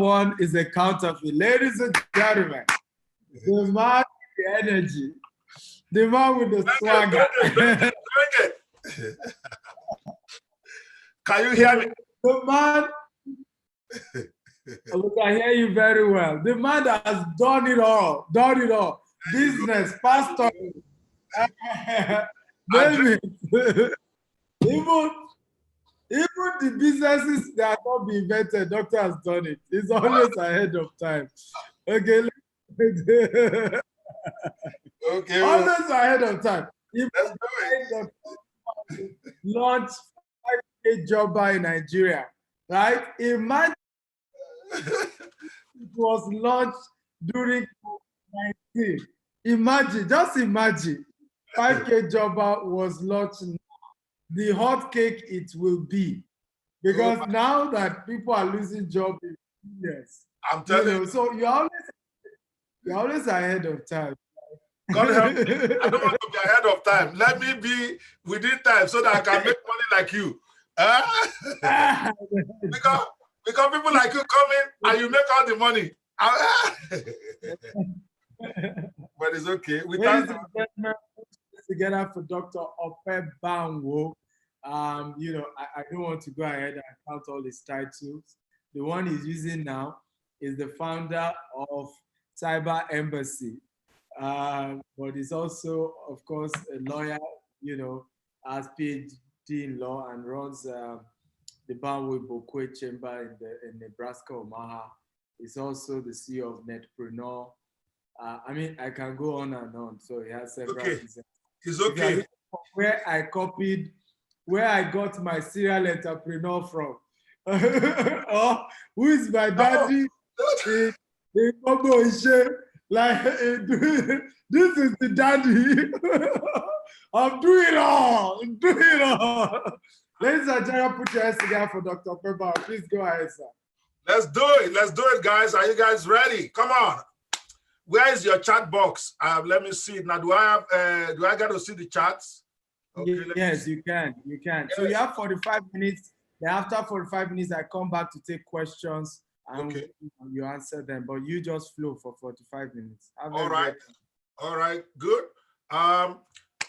one is a counterfeit. Ladies and gentlemen, the man with the energy, the man with the swagger. Bring it. Can you hear me? The man, look, I hear you very well. The man that has done it all. Business, pastor, name it. Even the businesses that have not been invented, doctor has done it. He's always ahead of time. Okay. Okay. Always ahead of time. Let's do it. Launch 5K jobber in Nigeria, right? Imagine it was launched during COVID-19. Just imagine, 5K jobber was launched. The hot cake it will be, because now that people are losing jobs in years, I'm telling you. So you're always ahead of time. God help me. I don't want to be ahead of time. Let me be within time so that I can make money like you. Because people like you come in and you make all the money. But it's okay. We thank together for Dr. Ope Banwo. I don't want to go ahead and count all his titles. The one he's using now is the founder of Cyber Embassy. But he's also, of course, a lawyer, has PhD in law and runs the Banwo Bokwe Chamber in Nebraska, Omaha. He's also the CEO of Netpreneur. I can go on and on. So he has several. Okay. It's okay. Where I got my serial entrepreneur from. Who is my daddy? Like, this is the daddy. I'm doing it all. Ladies and gentlemen, put your hands together for Dr. Pepper. Please go ahead, sir. Let's do it, guys. Are you guys ready? Come on. Where is your chat box? Let me see it now. Do I get to see the chats? Okay, yes, you can. Yes. So you have 45 minutes. Then after 45 minutes, I come back to take questions and you answer them. But you just flow for 45 minutes. All right, good.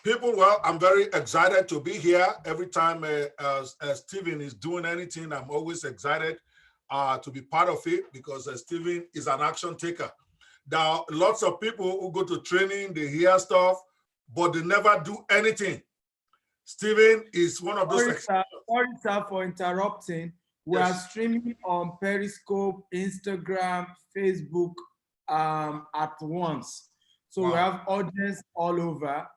People, well, I'm very excited to be here. Every time Stephen is doing anything, I'm always excited to be part of it, because Stephen is an action taker. Now, lots of people who go to training, they hear stuff, but they never do anything. Stephen is one of those. Sorry, sir, for interrupting. We are streaming on Periscope, Instagram, Facebook at once. So we have audience all over.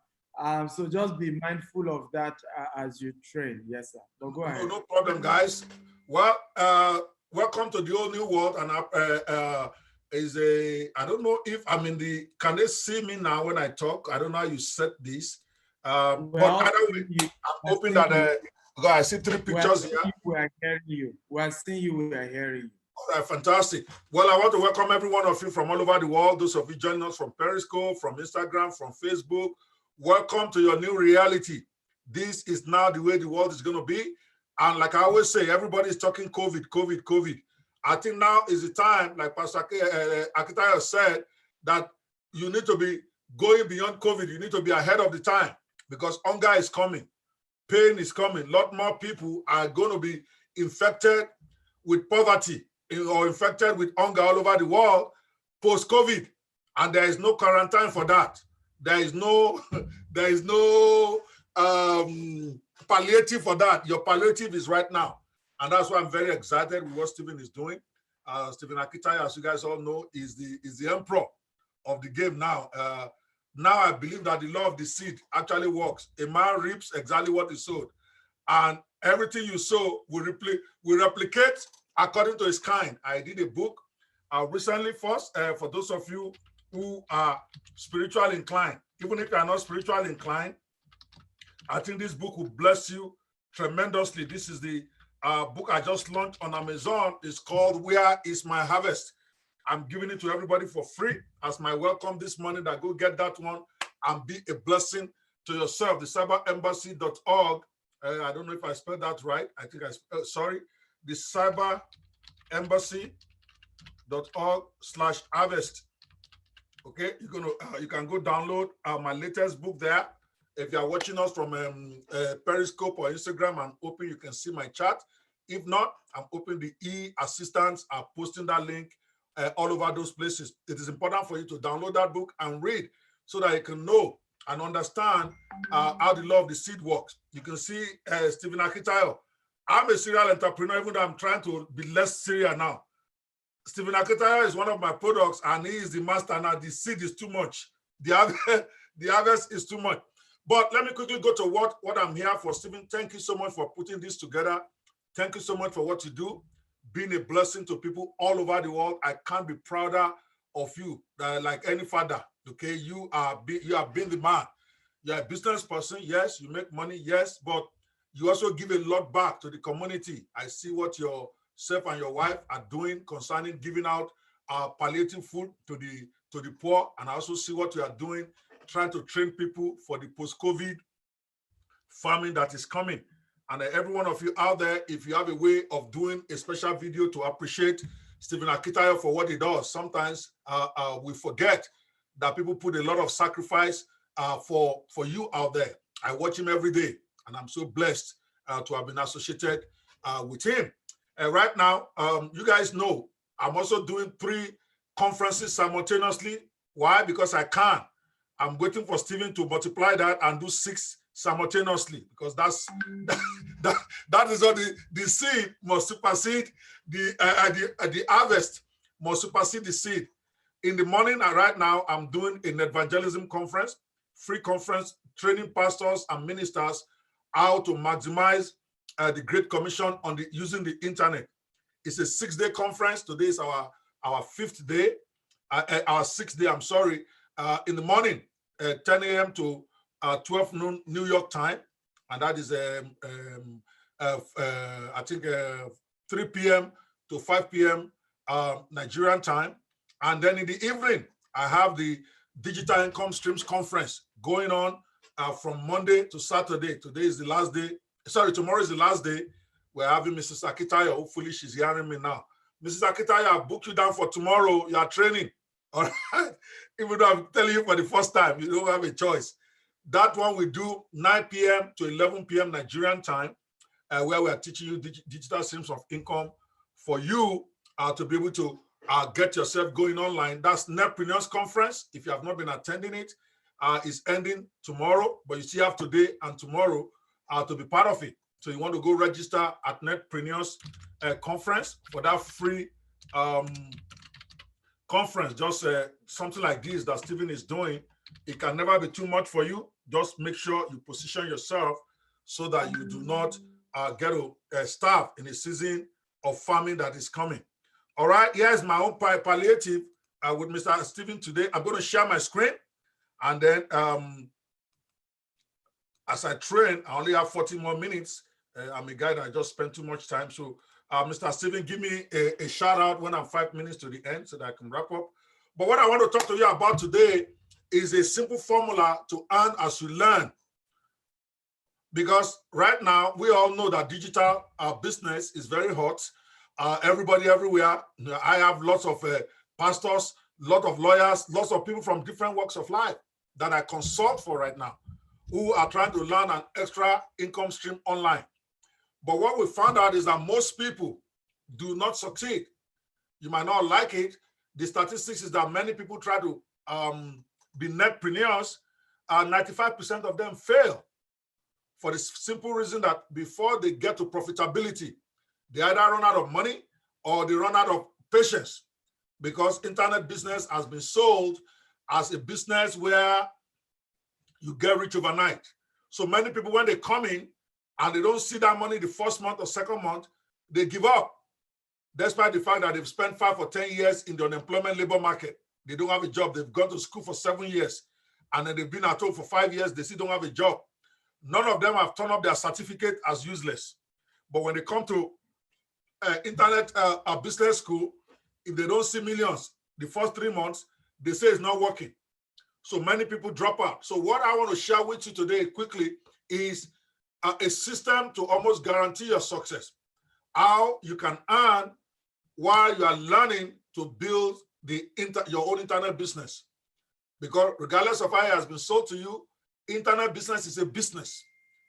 So just be mindful of that as you train. Yes, sir. But go ahead. No problem, guys. Well, welcome to the whole new world. And I don't know if I'm in the, can they see me now when I talk? I don't know how you set this. But either way, I'm hoping that because I see 3 pictures here. We are hearing you. We are seeing you. We are hearing you. All right, fantastic. Well, I want to welcome every one of you from all over the world. Those of you joining us from Periscope, from Instagram, from Facebook. Welcome to your new reality. This is now the way the world is going to be. And like I always say, everybody is talking COVID. I think now is the time, like Pastor Akitayo said, that you need to be going beyond COVID. You need to be ahead of the time, because hunger is coming. Pain is coming. A lot more people are going to be infected with poverty or infected with hunger all over the world post-COVID. And there is no quarantine for that. There is no palliative for that. Your palliative is right now. And that's why I'm very excited with what Stephen is doing. Stephen Akitayo, as you guys all know, is the emperor of the game now. Now I believe that the law of the seed actually works. A man reaps exactly what he sowed. And everything you sow will replicate according to his kind. I did a book recently for those of you who are spiritually inclined. Even if you are not spiritually inclined, I think this book will bless you tremendously. This is the book I just launched on Amazon. It's called Where is My Harvest? I'm giving it to everybody for free as my welcome this morning. That go get that one and be a blessing to yourself. The cyberembassy.org. I don't know if I spelled that right. I think sorry. The cyberembassy.org. stephenakitayo.org/harvest. Okay, you can go download my latest book there. If you are watching us from Periscope or Instagram, I'm hoping you can see my chat. If not, I'm hoping the e-assistants are posting that link all over those places. It is important for you to download that book and read so that you can know and understand how the law of the seed works. You can see Stephen Akitayo. I'm a serial entrepreneur, even though I'm trying to be less serial now. Stephen Akitayo is one of my products, and he is the master now. The seed is too much. The harvest is too much. But let me quickly go to what I'm here for. Stephen, thank you so much for putting this together. Thank you so much for what you do, being a blessing to people all over the world. I can't be prouder of you like any father. Okay, you have been the man. You're a business person, yes. You make money, yes, but you also give a lot back to the community. I see what yourself and your wife are doing concerning giving out palliative food to the poor, and I also see what you are doing, trying to train people for the post-COVID farming that is coming. And every one of you out there, if you have a way of doing a special video to appreciate Stephen Akitayo for what he does, sometimes we forget that people put a lot of sacrifice for you out there. I watch him every day, and I'm so blessed to have been associated with him. Right now, you guys know I'm also doing 3 conferences simultaneously. Why? Because I can. I'm waiting for Stephen to multiply that and do 6 simultaneously, because that is what the seed must supersede the harvest must supersede the seed. In the morning, right now, I'm doing an evangelism conference, free conference, training pastors and ministers how to maximize the Great Commission on using the internet. It's a 6-day conference. Today is our 5th day, our 6th day. I'm sorry. In the morning, 10 a.m. to 12 noon New York time, and that is I think 3 p.m. to 5 p.m. Nigerian time. And then in the evening, I have the Digital Income Streams Conference going on from Monday to Saturday. Today is the last day. Sorry, tomorrow is the last day. We're having Mrs. Akitayo. Hopefully she's hearing me now. Mrs. Akitayo, I'll book you down for tomorrow. You are training. All right. Even though I'm telling you for the first time, you don't have a choice. That one we do 9 p.m. to 11 p.m. Nigerian time, where we are teaching you digital streams of income for you to be able to get yourself going online. That's Netpreneurs Conference. If you have not been attending it, it's ending tomorrow, but you still have today and tomorrow to be part of it. So you want to go register at Netpreneurs Conference for that free conference, just something like this that Stephen is doing. It can never be too much for you. Just make sure you position yourself so that you do not get starve in a season of famine that is coming. All right, here's my own palliative with Mr. Stephen today. I'm going to share my screen, and then as I train, I only have 40 more minutes. I'm a guy that I just spent too much time. So Mr. Stephen, give me a shout out when I'm 5 minutes to the end so that I can wrap up. But what I want to talk to you about today is a simple formula to earn as you learn. Because right now, we all know that digital business is very hot. Everybody everywhere. I have lots of pastors, lot of lawyers, lots of people from different walks of life that I consult for right now who are trying to learn an extra income stream online. But what we found out is that most people do not succeed. You might not like it. The statistics is that many people try to be netpreneurs, 95% of them fail for the simple reason that before they get to profitability, they either run out of money or they run out of patience, because internet business has been sold as a business where you get rich overnight. So many people, when they come in and they don't see that money the first month or second month, they give up, despite the fact that they've spent 5 or 10 years in the unemployment labor market. They don't have a job. They've gone to school for 7 years, and then they've been at home for 5 years. They still don't have a job. None of them have turned up their certificate as useless. But when they come to internet business school, if they don't see millions the first 3 months, they say it's not working. So many people drop out. So what I want to share with you today quickly is a system to almost guarantee your success. How you can earn while you are learning to build your own internet business. Because regardless of how it has been sold to you, internet business is a business.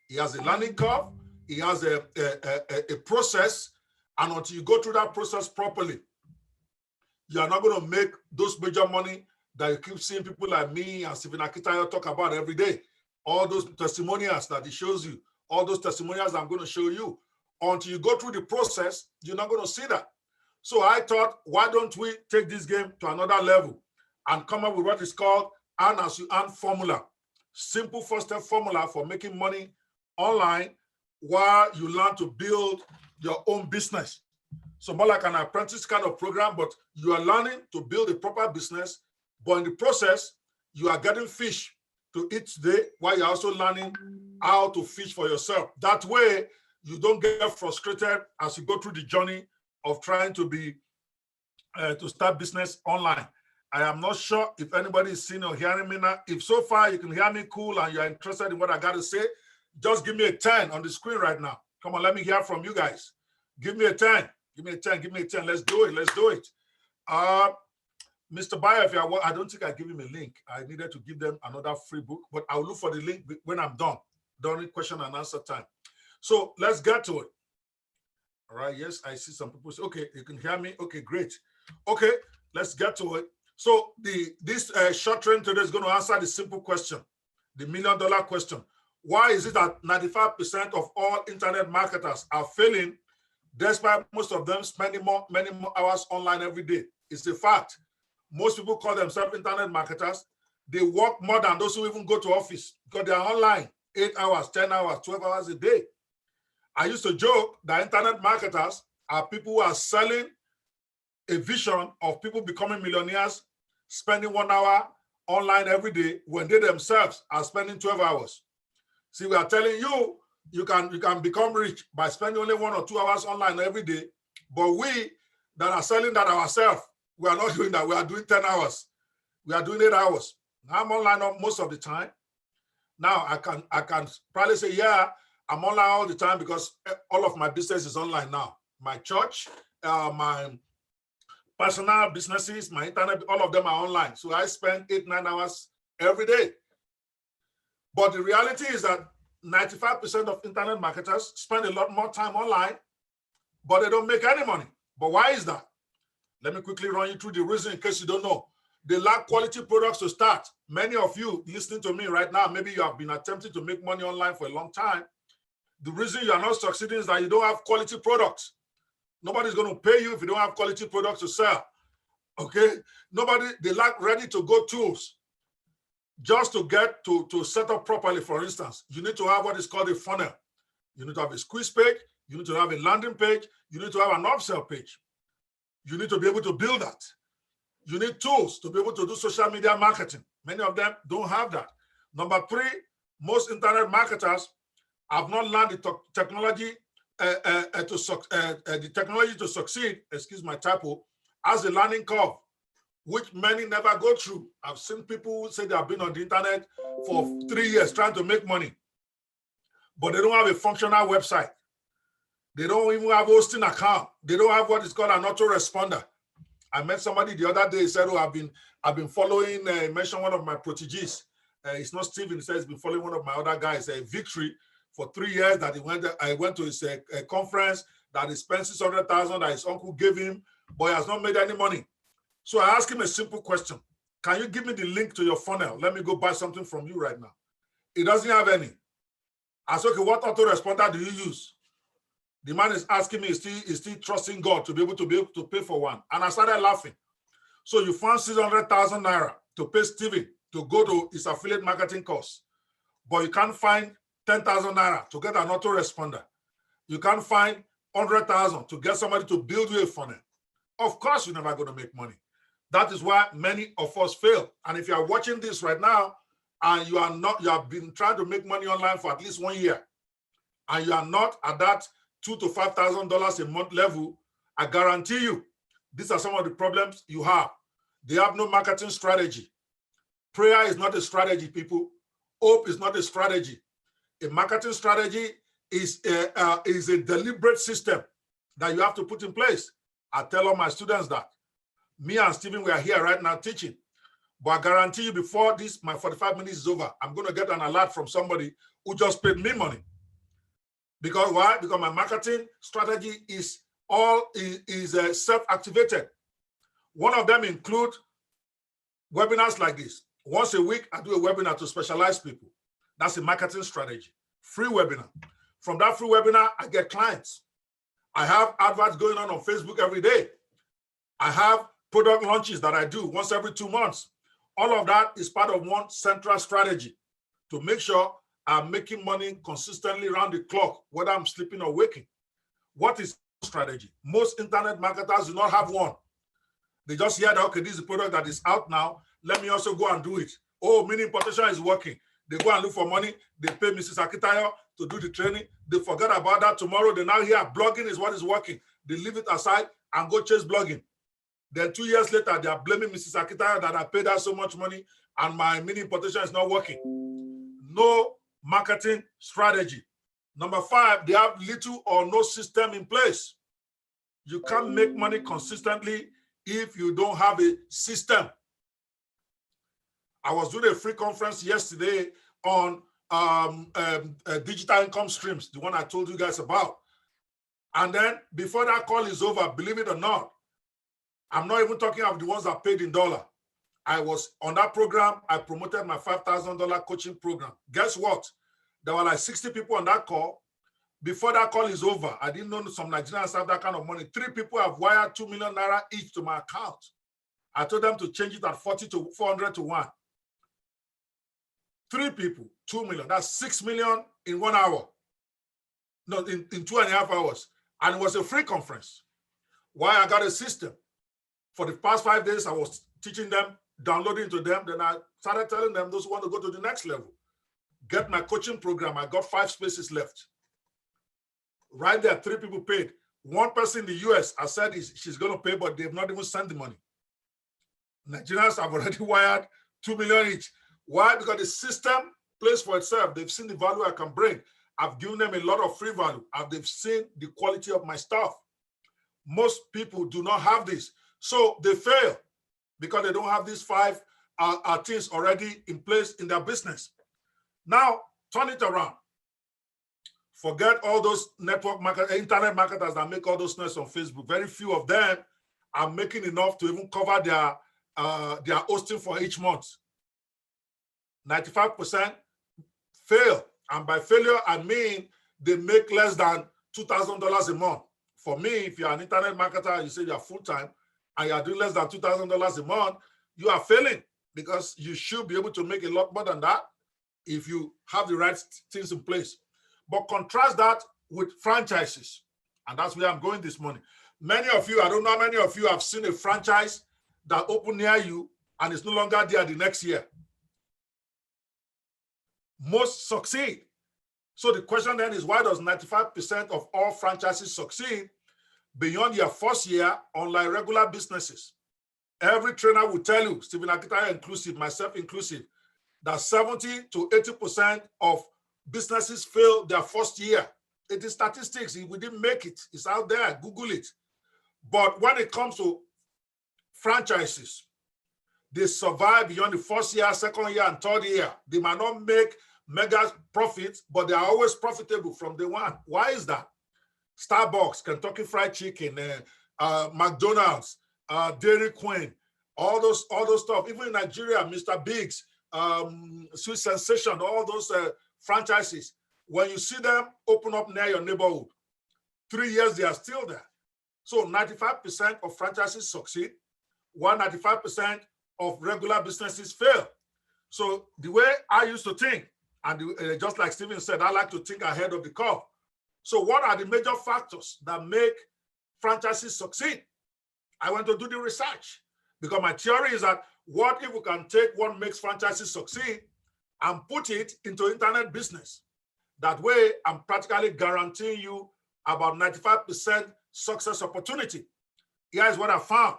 It has a learning curve, it has a process, and until you go through that process properly, you are not going to make those major money that you keep seeing people like me and Stephen Akitayo talk about every day. All those testimonials that he shows you, all those testimonials I'm going to show you. Until you go through the process, you're not going to see that. So I thought, why don't we take this game to another level and come up with what is called Earn As You Earn formula. Simple first-step formula for making money online while you learn to build your own business. So more like an apprentice kind of program, but you are learning to build a proper business, but in the process, you are getting fish to eat today while you're also learning how to fish for yourself. That way, you don't get frustrated as you go through the journey of trying to to start business online. I am not sure if anybody is seeing or hearing me now. If so far you can hear me cool and you're interested in what I got to say, just give me a 10 on the screen right now. Come on, let me hear from you guys. Give me a 10. Give me a 10. Give me a 10. Let's do it. Let's do it. Mr. Bayo, if I don't think I give him a link. I needed to give them another free book, but I'll look for the link when I'm done during question and answer time. So let's get to it. All right. Yes, I see some people say, okay, you can hear me. Okay, great. Okay, let's get to it. So this short training today is going to answer the simple question, the $1 million question. Why is it that 95% of all internet marketers are failing, despite most of them spending many more hours online every day? It's a fact. Most people call themselves internet marketers. They work more than those who even go to office because they are online 8 hours, 10 hours, 12 hours a day. I used to joke that internet marketers are people who are selling a vision of people becoming millionaires, spending 1 hour online every day when they themselves are spending 12 hours. See, we are telling you, you can become rich by spending only 1 or 2 hours online every day. But we that are selling that ourselves, we are not doing that. We are doing 10 hours. We are doing 8 hours. I'm online most of the time. Now I can probably say, yeah, I'm online all the time because all of my business is online now. My church, my personal businesses, my internet, all of them are online. So I spend 8-9 hours every day. But the reality is that 95% of internet marketers spend a lot more time online, but they don't make any money. But why is that? Let me quickly run you through the reason in case you don't know. They lack quality products to start. Many of you listening to me right now, maybe you have been attempting to make money online for a long time. The reason you are not succeeding is that you don't have quality products. Nobody's going to pay you if you don't have quality products to sell. Okay? They lack ready-to-go tools. Just to get to set up properly, for instance, you need to have what is called a funnel. You need to have a squeeze page. You need to have a landing page. You need to have an upsell page. You need to be able to build that. You need tools to be able to do social media marketing. Many of them don't have that. Number 3, most internet marketers have not learned the technology to succeed, excuse my typo, as a learning curve, which many never go through. I've seen people who say they have been on the internet for 3 years trying to make money, but they don't have a functional website. They don't even have a hosting account. They don't have what is called an autoresponder. I met somebody the other day, he said, oh, I've been following, mentioned one of my proteges. It's not Steven, he says he's been following one of my other guys, Victory, for 3 years that I went to his conference, that he spent $600,000 that his uncle gave him, but he has not made any money. So I asked him a simple question. Can you give me the link to your funnel? Let me go buy something from you right now. He doesn't have any. I said, okay, what autoresponder do you use? The man is asking me, is still trusting God to be able to pay for one. And I started laughing. So you found 600,000 naira to pay Steven to go to his affiliate marketing course, but you can't find 10,000 naira to get an autoresponder. You can't find 100,000 to get somebody to build you a funnel. Of course, you're never going to make money. That is why many of us fail. And if you are watching this right now and you have been trying to make money online for at least 1 year, and you are not at that $2,000 to $5,000 a month level, I guarantee you, these are some of the problems you have. They have no marketing strategy. Prayer is not a strategy, people. Hope is not a strategy. A marketing strategy is a deliberate system that you have to put in place. I tell all my students that. Me and Stephen, we are here right now teaching. But I guarantee you before this, my 45 minutes is over, I'm going to get an alert from somebody who just paid me money. Because why? Because my marketing strategy is self-activated. One of them include webinars like this. Once a week, I do a webinar to specialized people. That's a marketing strategy. Free webinar. From that free webinar, I get clients. I have adverts going on Facebook every day. I have product launches that I do once every 2 months. All of that is part of one central strategy to make sure I'm making money consistently around the clock, whether I'm sleeping or waking. What is strategy? Most internet marketers do not have one. They just hear that, okay, this is a product that is out now. Let me also go and do it. Oh, mini importation is working. They go and look for money. They pay Mrs. Akitayo to do the training. They forget about that tomorrow. They now hear blogging is what is working. They leave it aside and go chase blogging. Then 2 years later, they are blaming Mrs. Akitayo that I paid her so much money and my mini importation is not working. No marketing strategy. Number 5, they have little or no system in place. You can't make money consistently if you don't have a system. I was doing a free conference yesterday on digital income streams, the one I told you guys about. And then before that call is over, believe it or not, I'm not even talking of the ones that paid in dollar. I was on that program. I promoted my $5,000 coaching program. Guess what? There were like 60 people on that call. Before that call is over, I didn't know some Nigerians have that kind of money. 3 people have wired 2 million naira each to my account. I told them to change it at 40 to 400 to 1. 3 people, 2 million. That's 6 million in 1 hour. No, in 2.5 hours. And it was a free conference. Why? I got a system. For the past 5 days, I was teaching them, downloading to them. Then I started telling them those who want to go to the next level. Get my coaching program. I got 5 spaces left. Right there, 3 people paid. One person in the US, I said she's going to pay, but they've not even sent the money. Nigerians have already wired 2 million each. Why? Because the system plays for itself. They've seen the value I can bring. I've given them a lot of free value. And they've seen the quality of my stuff. Most people do not have this. So they fail because they don't have these 5 things already in place in their business. Now, turn it around. Forget all those internet marketers that make all those noise on Facebook. Very few of them are making enough to even cover their hosting for each month. 95% fail. And by failure, I mean they make less than $2,000 a month. For me, if you're an internet marketer, you say you're full-time, and you're doing less than $2,000 a month, you are failing because you should be able to make a lot more than that if you have the right things in place. But contrast that with franchises. And that's where I'm going this morning. Many of you, I don't know how many of you have seen a franchise that opened near you and it's no longer there the next year. Most succeed. So the question then is, why does 95% of all franchises succeed beyond their first year, unlike regular businesses? Every trainer will tell you, Stephen Akitayo inclusive, myself inclusive, that 70 to 80% of businesses fail their first year. It is statistics. We didn't make it. It's out there. Google it. But when it comes to franchises, they survive beyond the first year, second year, and third year. They might not make mega profits, but they are always profitable from day one. Why is that? Starbucks, Kentucky Fried Chicken, McDonald's, Dairy Queen, all those stuff. Even in Nigeria, Mr. Biggs, Sweet Sensation, all those franchises. When you see them open up near your neighborhood, 3 years they are still there. So 95% of franchises succeed, while 95% of regular businesses fail. So the way I used to think, and just like Stephen said, I like to think ahead of the curve. So what are the major factors that make franchises succeed? I went to do the research because my theory is that what if we can take what makes franchises succeed and put it into internet business? That way, I'm practically guaranteeing you about 95% success opportunity. Here's what I found.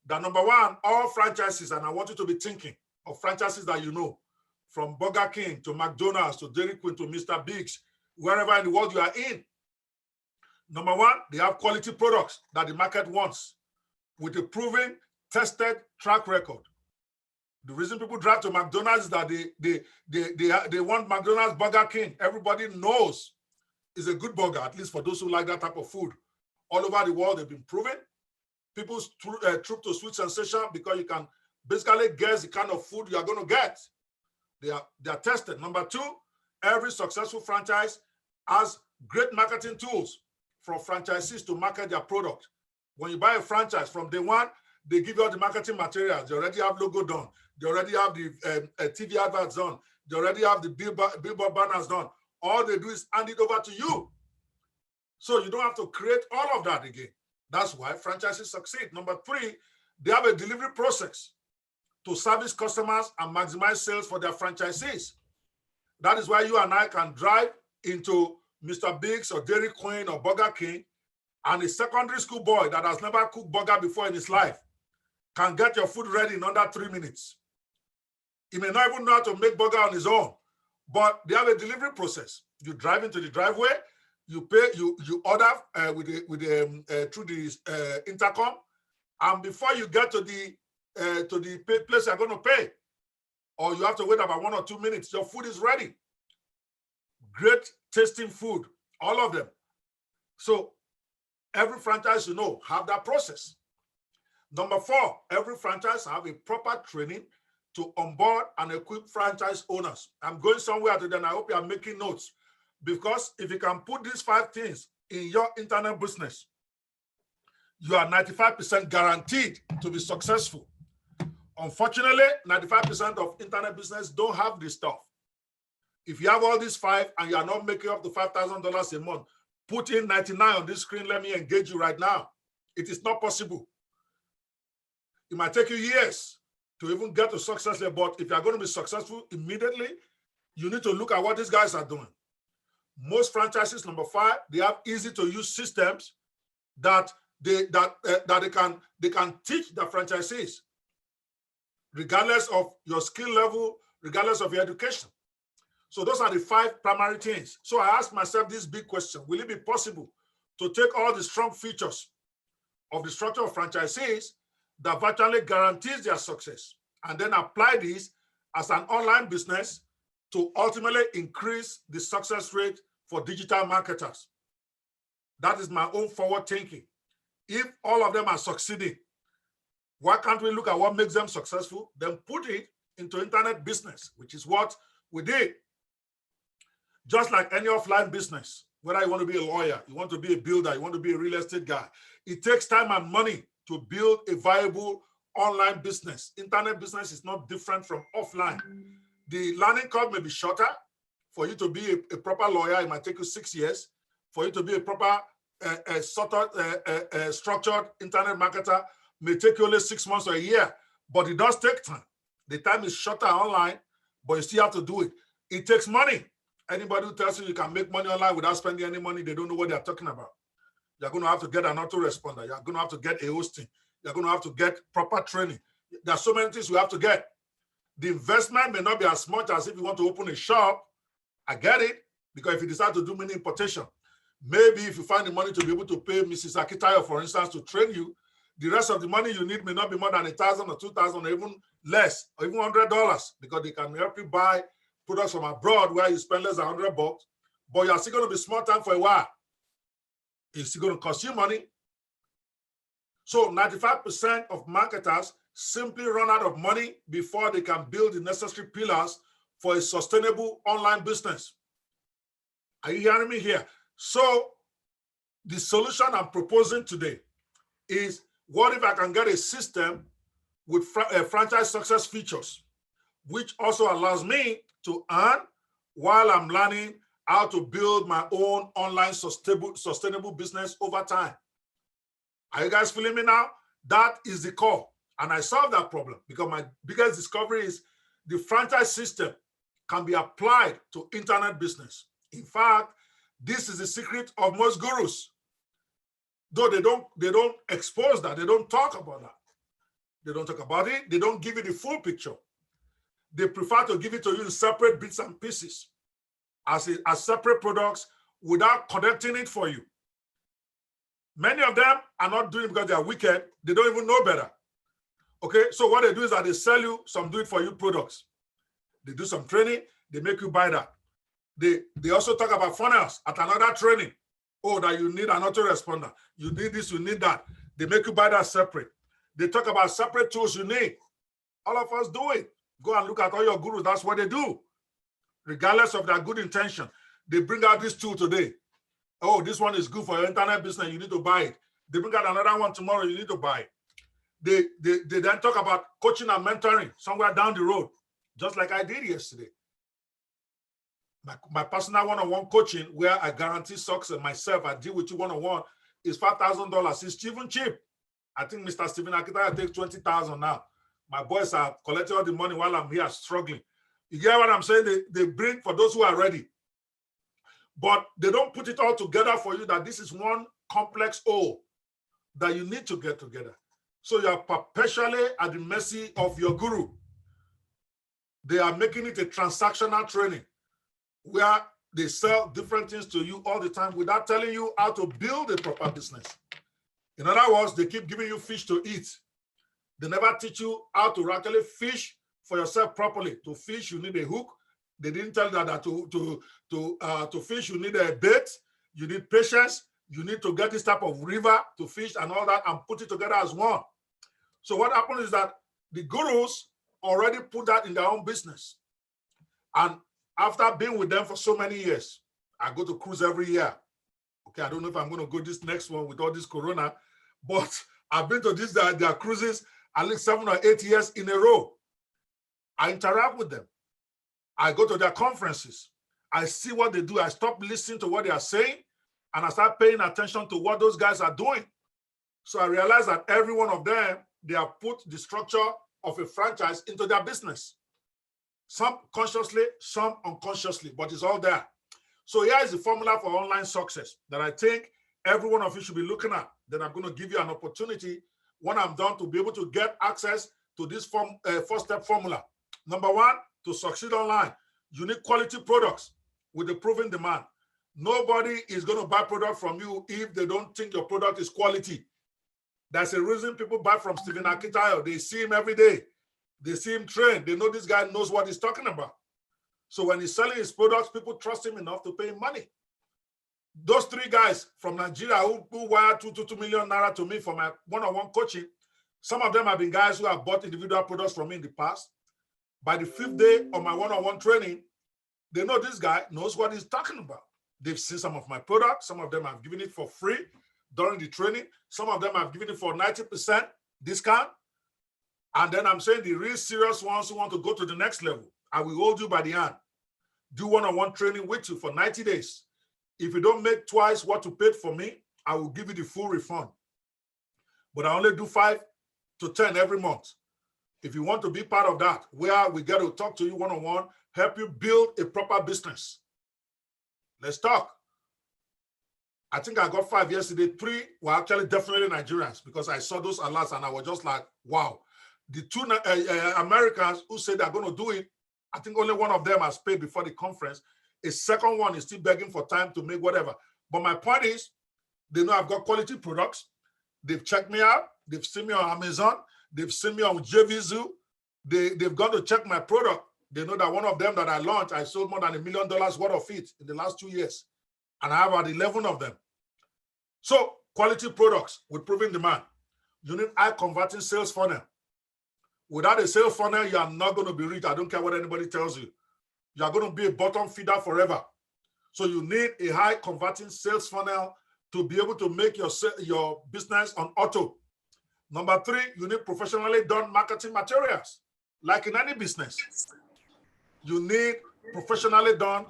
That number one, all franchises, and I want you to be thinking of franchises that you know, from Burger King to McDonald's to Dairy Queen to Mr. Biggs, wherever in the world you are in. Number one, they have quality products that the market wants with a proven tested track record. The reason people drive to McDonald's is that they want McDonald's Burger King. Everybody knows it's a good burger, at least for those who like that type of food. All over the world, they've been proven. People troop to Sweet Sensation because you can basically guess the kind of food you are going to get. They are tested. Number two, every successful franchise has great marketing tools for franchisees to market their product. When you buy a franchise from day one, they give you all the marketing materials. They already have logo done. They already have the TV adverts done. They already have the billboard banners done. All they do is hand it over to you. So you don't have to create all of that again. That's why franchises succeed. Number three, they have a delivery process to service customers and maximize sales for their franchisees. That is why you and I can drive into Mr. Biggs or Dairy Queen or Burger King, and a secondary school boy that has never cooked burger before in his life can get your food ready in under 3 minutes. He may not even know how to make burger on his own, but they have a delivery process. You drive into the driveway, you pay, you order through the intercom, and before you get to the place you're going to pay, or you have to wait about 1 or 2 minutes, your food is ready. Great tasting food, all of them. So every franchise, have that process. Number four, every franchise have a proper training to onboard and equip franchise owners. I'm going somewhere today, and I hope you are making notes, because if you can put these 5 things in your internet business, you are 95% guaranteed to be successful. Unfortunately, 95% of internet business don't have this stuff. If you have all these 5 and you are not making up to $5,000 a month, put in 99 on this screen. Let me engage you right now. It is not possible. It might take you years to even get to success level, but if you are going to be successful immediately, you need to look at what these guys are doing. Most franchises, number 5, they have easy to use systems that they can teach the franchisees, regardless of your skill level, regardless of your education. So those are the 5 primary things. So I asked myself this big question: will it be possible to take all the strong features of the structure of franchisees that virtually guarantees their success and then apply this as an online business to ultimately increase the success rate for digital marketers? That is my own forward thinking. If all of them are succeeding, why can't we look at what makes them successful, then put it into internet business, which is what we did. Just like any offline business, whether you want to be a lawyer, you want to be a builder, you want to be a real estate guy, it takes time and money to build a viable online business. Internet business is not different from offline. The learning curve may be shorter. For you to be a proper lawyer, it might take you 6 years. For you to be a proper structured internet marketer, may take you only 6 months or a year, but it does take time. The time is shorter online, but you still have to do it. It takes money. Anybody who tells you you can make money online without spending any money, they don't know what they're talking about. You're going to have to get an autoresponder. You're going to have to get a hosting. You're going to have to get proper training. There are so many things you have to get. The investment may not be as much as if you want to open a shop. I get it, because if you decide to do mini importation, maybe if you find the money to be able to pay Mrs. Akitayo, for instance, to train you, the rest of the money you need may not be more than $1,000 or $2,000 or even less, or even $100, because they can help you buy products from abroad where you spend less than $100, but you're still going to be small time for a while. It's still going to cost you money. So 95% of marketers simply run out of money before they can build the necessary pillars for a sustainable online business. Are you hearing me here? So the solution I'm proposing today is, what if I can get a system with franchise success features, which also allows me to earn while I'm learning how to build my own online sustainable business over time? Are you guys feeling me now? That is the core. And I solved that problem because my biggest discovery is the franchise system can be applied to internet business. In fact, this is the secret of most gurus. Though they don't expose that, they don't talk about that. They don't talk about it, they don't give you the full picture. They prefer to give it to you in separate bits and pieces as separate products without connecting it for you. Many of them are not doing it because they are wicked. They don't even know better. Okay, so what they do is that they sell you some do-it-for-you products. They do some training, they make you buy that. They also talk about funnels at another training. Oh, that you need an autoresponder. You need this, you need that. They make you buy that separate. They talk about separate tools you need. All of us do it. Go and look at all your gurus. That's what they do. Regardless of their good intention, they bring out this tool today. Oh, this one is good for your internet business. You need to buy it. They bring out another one tomorrow. You need to buy it. They then talk about coaching and mentoring somewhere down the road, just like I did yesterday. My personal one-on-one coaching, where I guarantee success myself, I deal with you one-on-one, is $5,000. It's even cheap. I think Mr. Stephen Akita takes $20,000 now. My boys are collecting all the money while I'm here struggling. You get what I'm saying? They bring for those who are ready. But they don't put it all together for you that this is one complex whole that you need to get together. So you are perpetually at the mercy of your guru. They are making it a transactional training where they sell different things to you all the time without telling you how to build a proper business. In other words, they keep giving you fish to eat. They never teach you how to actually fish for yourself properly. To fish, you need a hook. They didn't tell you that to fish, you need a bait, you need patience, you need to get this type of river to fish and all that and put it together as one. So what happens is that the gurus already put that in their own business. And after being with them for so many years, I go to cruise every year. Okay, I don't know if I'm going to go this next one with all this corona, but I've been to their cruises at least 7 or 8 years in a row. I interact with them. I go to their conferences. I see what they do. I stop listening to what they are saying, and I start paying attention to what those guys are doing. So I realize that every one of them, they have put the structure of a franchise into their business. Some consciously, some unconsciously, but it's all there. So here is the formula for online success that I think every one of you should be looking at. Then I'm going to give you an opportunity when I'm done to be able to get access to this four-step formula. Number one, to succeed online, you need quality products with a proven demand. Nobody is going to buy product from you if they don't think your product is quality. That's a reason people buy from Stephen Akitayo. They see him every day. They see him train. They know this guy knows what he's talking about. So when he's selling his products, people trust him enough to pay him money. Those three guys from Nigeria who wired 2 million naira to me for my one-on-one coaching, some of them have been guys who have bought individual products from me in the past. By the 5th day of my one-on-one training, they know this guy knows what he's talking about. They've seen some of my products. Some of them have given it for free during the training. Some of them have given it for 90% discount. And then I'm saying the real serious ones who want to go to the next level, I will hold you by the hand. Do one-on-one training with you for 90 days. If you don't make twice what you paid for me, I will give you the full refund. But I only do 5 to 10 every month. If you want to be part of that, where we get to talk to you one-on-one, help you build a proper business. Let's talk. I think I got 5 yesterday. 3 were actually definitely Nigerians because I saw those alerts and I was just like, wow. The 2 Americans who said they're going to do it, I think only one of them has paid before the conference. A second one is still begging for time to make whatever. But my point is, they know I've got quality products. They've checked me out. They've seen me on Amazon. They've seen me on JVZoo. They've gone to check my product. They know that one of them that I launched, I sold more than $1 million worth of it in the last 2 years. And I have about 11 of them. So quality products with proven demand. You need high converting sales funnel. Without a sales funnel, you are not going to be rich. I don't care what anybody tells you. You are going to be a bottom feeder forever. So you need a high converting sales funnel to be able to make your business on auto. Number 3, you need professionally done marketing materials. Like in any business, you need professionally done.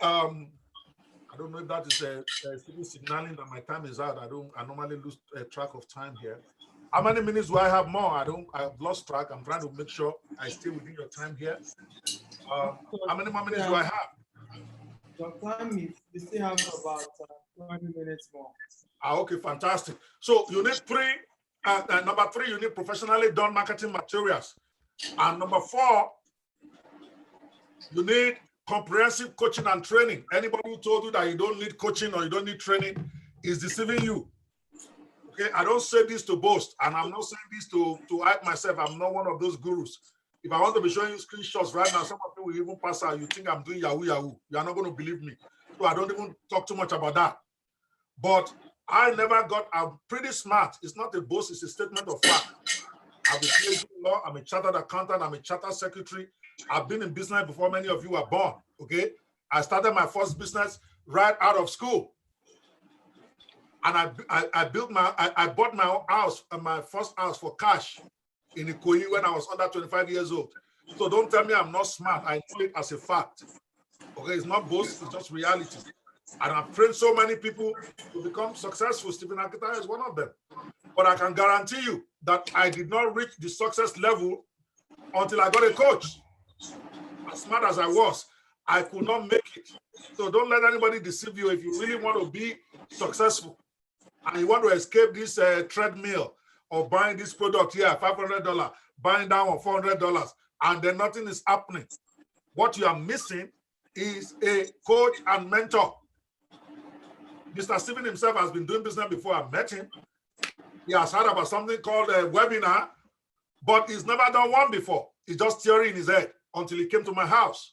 I don't know if that is signaling that my time is out. I normally lose track of time here. How many minutes do I have more? I've lost track. I'm trying to make sure I stay within your time here. How many more minutes do I have? Your time is, we still have about 20 minutes more. Okay, fantastic. So you need 3, number 3, you need professionally done marketing materials. And number 4, you need comprehensive coaching and training. Anybody who told you that you don't need coaching or you don't need training is deceiving you. Okay, I don't say this to boast, and I'm not saying this to hype myself. I'm not one of those gurus. If I want to be showing you screenshots right now, some of you will even pass out. You think I'm doing Yahoo Yahoo. You are not going to believe me. So I don't even talk too much about that. But I'm pretty smart. It's not a boast, it's a statement of fact. I've been PhD in law, I'm a chartered accountant, I'm a chartered secretary. I've been in business before many of you were born, okay? I started my first business right out of school. And I bought my own house, my first house for cash in Ikoyi when I was under 25 years old. So don't tell me I'm not smart. I know it as a fact. Okay, it's not boast, it's just reality. And I've trained so many people to become successful. Stephen Akita is one of them. But I can guarantee you that I did not reach the success level until I got a coach. As smart as I was, I could not make it. So don't let anybody deceive you. If you really want to be successful and you want to escape this treadmill of buying this product here, $500, buying that one, $400, and then nothing is happening, what you are missing is a coach and mentor. Mr. Stephen himself has been doing business before I met him. He has heard about something called a webinar, but he's never done one before. He's just theory in his head until he came to my house.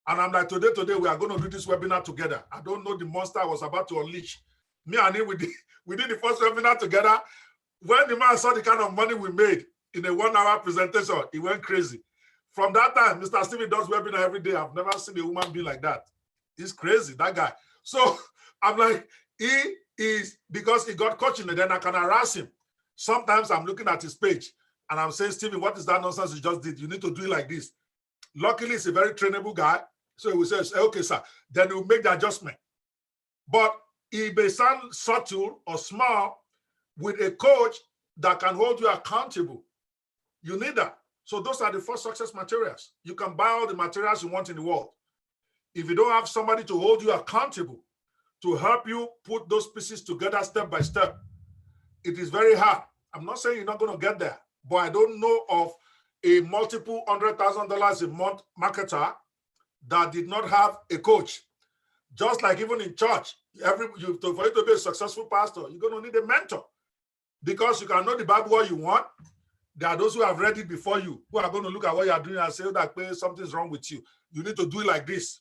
And I'm like, today, we are going to do this webinar together. I don't know the monster I was about to unleash. Me and him, we did the first webinar together. When the man saw the kind of money we made in a 1 hour presentation, he went crazy. From that time, Mr. Stephen does webinar every day. I've never seen a woman be like that. He's crazy, that guy. So I'm like, he is, because he got coaching, and then I can harass him. Sometimes I'm looking at his page and I'm saying, Stephen, what is that nonsense you just did? You need to do it like this. Luckily, he's a very trainable guy. So he will say, okay, sir. Then he'll make the adjustment. But he may sound subtle or small with a coach that can hold you accountable. You need that. So those are the first success materials. You can buy all the materials you want in the world. If you don't have somebody to hold you accountable, to help you put those pieces together step by step, it is very hard. I'm not saying you're not going to get there, but I don't know of a multiple $100,000 a month marketer that did not have a coach. Just like even in church, for you to be a successful pastor, you're going to need a mentor, because you can know the Bible what you want. There are those who have read it before you, who are going to look at what you are doing and say, oh, that something's wrong with you. You need to do it like this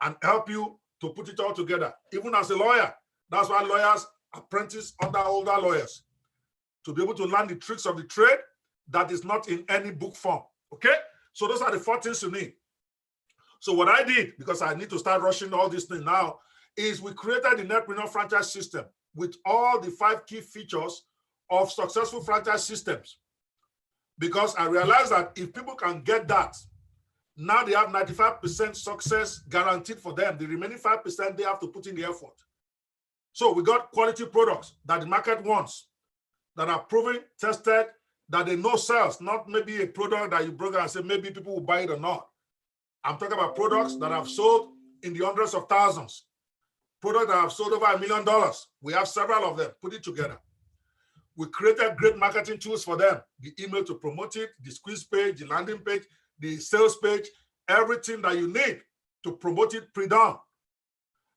and help you to put it all together. Even as a lawyer, that's why lawyers apprentice under older lawyers, to be able to learn the tricks of the trade that is not in any book form. Okay? So those are the 4 things you need. So what I did, because I need to start rushing all these things now, is we created the Netpreneur franchise system with all the 5 key features of successful franchise systems. Because I realized that if people can get that, now they have 95% success guaranteed for them. The remaining 5%, they have to put in the effort. So we got quality products that the market wants, that are proven, tested, that they know sells, not maybe a product that you bring and say maybe people will buy it or not. I'm talking about products that have sold in the hundreds of thousands, products that have sold over $1 million. We have several of them. Put it together. We created great marketing tools for them. The email to promote it, the squeeze page, the landing page, the sales page, everything that you need to promote it pre-done.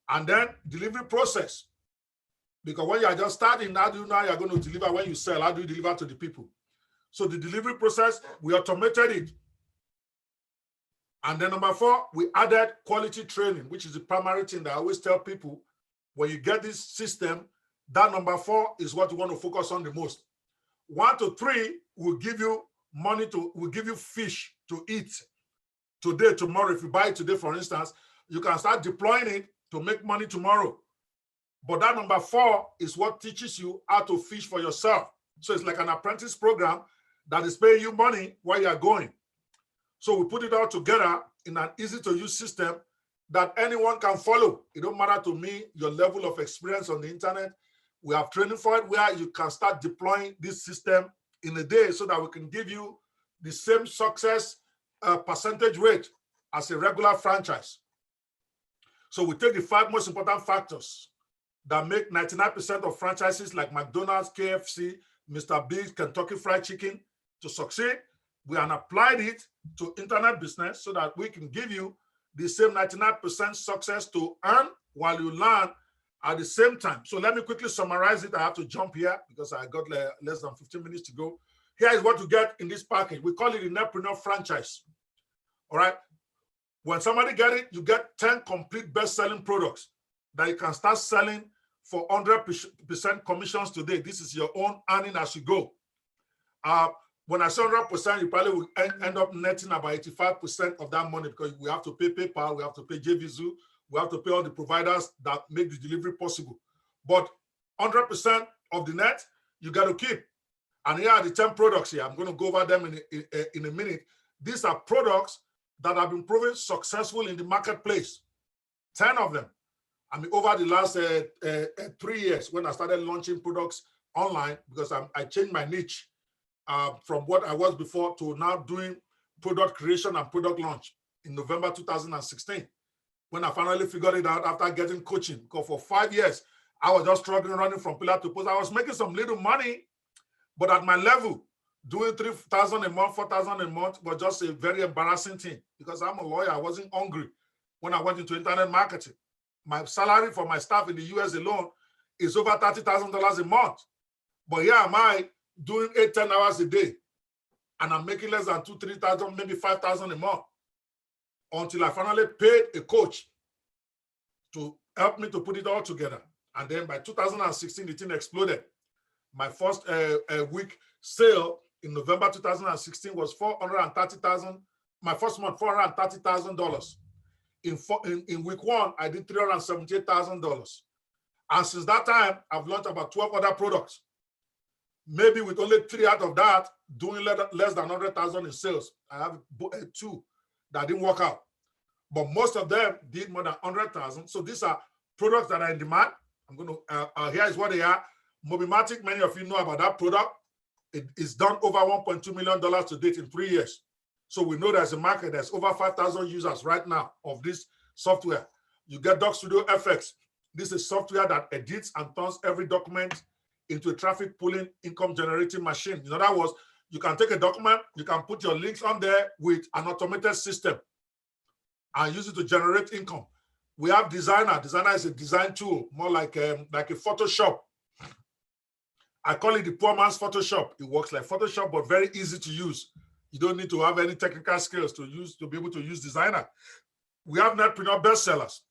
And then delivery process. Because when you are just starting, how do you know how you're going to deliver when you sell? How do you deliver to the people? So the delivery process, we automated it. And then number 4, we added quality training, which is the primary thing that I always tell people. When you get this system, that number 4 is what you want to focus on the most. 1 to 3 will give you money will give you fish to eat today, tomorrow. If you buy it today, for instance, you can start deploying it to make money tomorrow. But that number 4 is what teaches you how to fish for yourself. So it's like an apprentice program that is paying you money while you're going. So we put it all together in an easy to use system that anyone can follow. It don't matter to me, your level of experience on the internet. We have training for it where you can start deploying this system in a day so that we can give you the same success percentage rate as a regular franchise. So we take the 5 most important factors that make 99% of franchises like McDonald's, KFC, Mr. Biggs, Kentucky Fried Chicken to succeed. We have applied it to internet business so that we can give you the same 99% success to earn while you learn at the same time. So let me quickly summarize it. I have to jump here because I got less than 15 minutes to go. Here is what you get in this package. We call it the Netpreneur franchise. All right. When somebody get it, you get 10 complete best-selling products that you can start selling for 100% commissions today. This is your own earning as you go. When I say 100%, you probably will end up netting about 85% of that money because we have to pay PayPal, we have to pay JVZoo, we have to pay all the providers that make the delivery possible. But 100% of the net, you got to keep. And here are the 10 products here. I'm going to go over them in a minute. These are products that have been proven successful in the marketplace. 10 of them. I mean, over the last 3 years when I started launching products online, because I changed my niche from what I was before to now doing product creation and product launch in November 2016. When I finally figured it out after getting coaching, because for 5 years, I was just struggling running from pillar to post. I was making some little money, but at my level, doing 3,000 a month, 4,000 a month was just a very embarrassing thing because I'm a lawyer. I wasn't hungry when I went into internet marketing. My salary for my staff in the US alone is over $30,000 a month. But here am I doing 8-10 hours a day, and I'm making less than 2,000, 3,000, maybe 5,000 a month until I finally paid a coach to help me to put it all together. And then by 2016, the thing exploded. My first week sale in November 2016 was $430,000. My first month, $430,000. In week one, I did $378,000. And since that time, I've launched about 12 other products. Maybe with only 3 out of that, doing less than 100,000 in sales. I have 2 that didn't work out. But most of them did more than 100,000. So these are products that are in demand. I'm going to, here is what they are. Mobimatic, many of you know about that product. It is done over $1.2 million to date in 3 years. So we know there's a market. There's over 5,000 users right now of this software. You get Doc Studio FX. This is software that edits and turns every document into a traffic pulling income generating machine. In other words, you can take a document, you can put your links on there with an automated system and use it to generate income. We have Designer. Designer is a design tool, more like a Photoshop. I call it the poor man's Photoshop. It works like Photoshop, but very easy to use. You don't need to have any technical skills to be able to use Designer. We have Netpreneur bestsellers.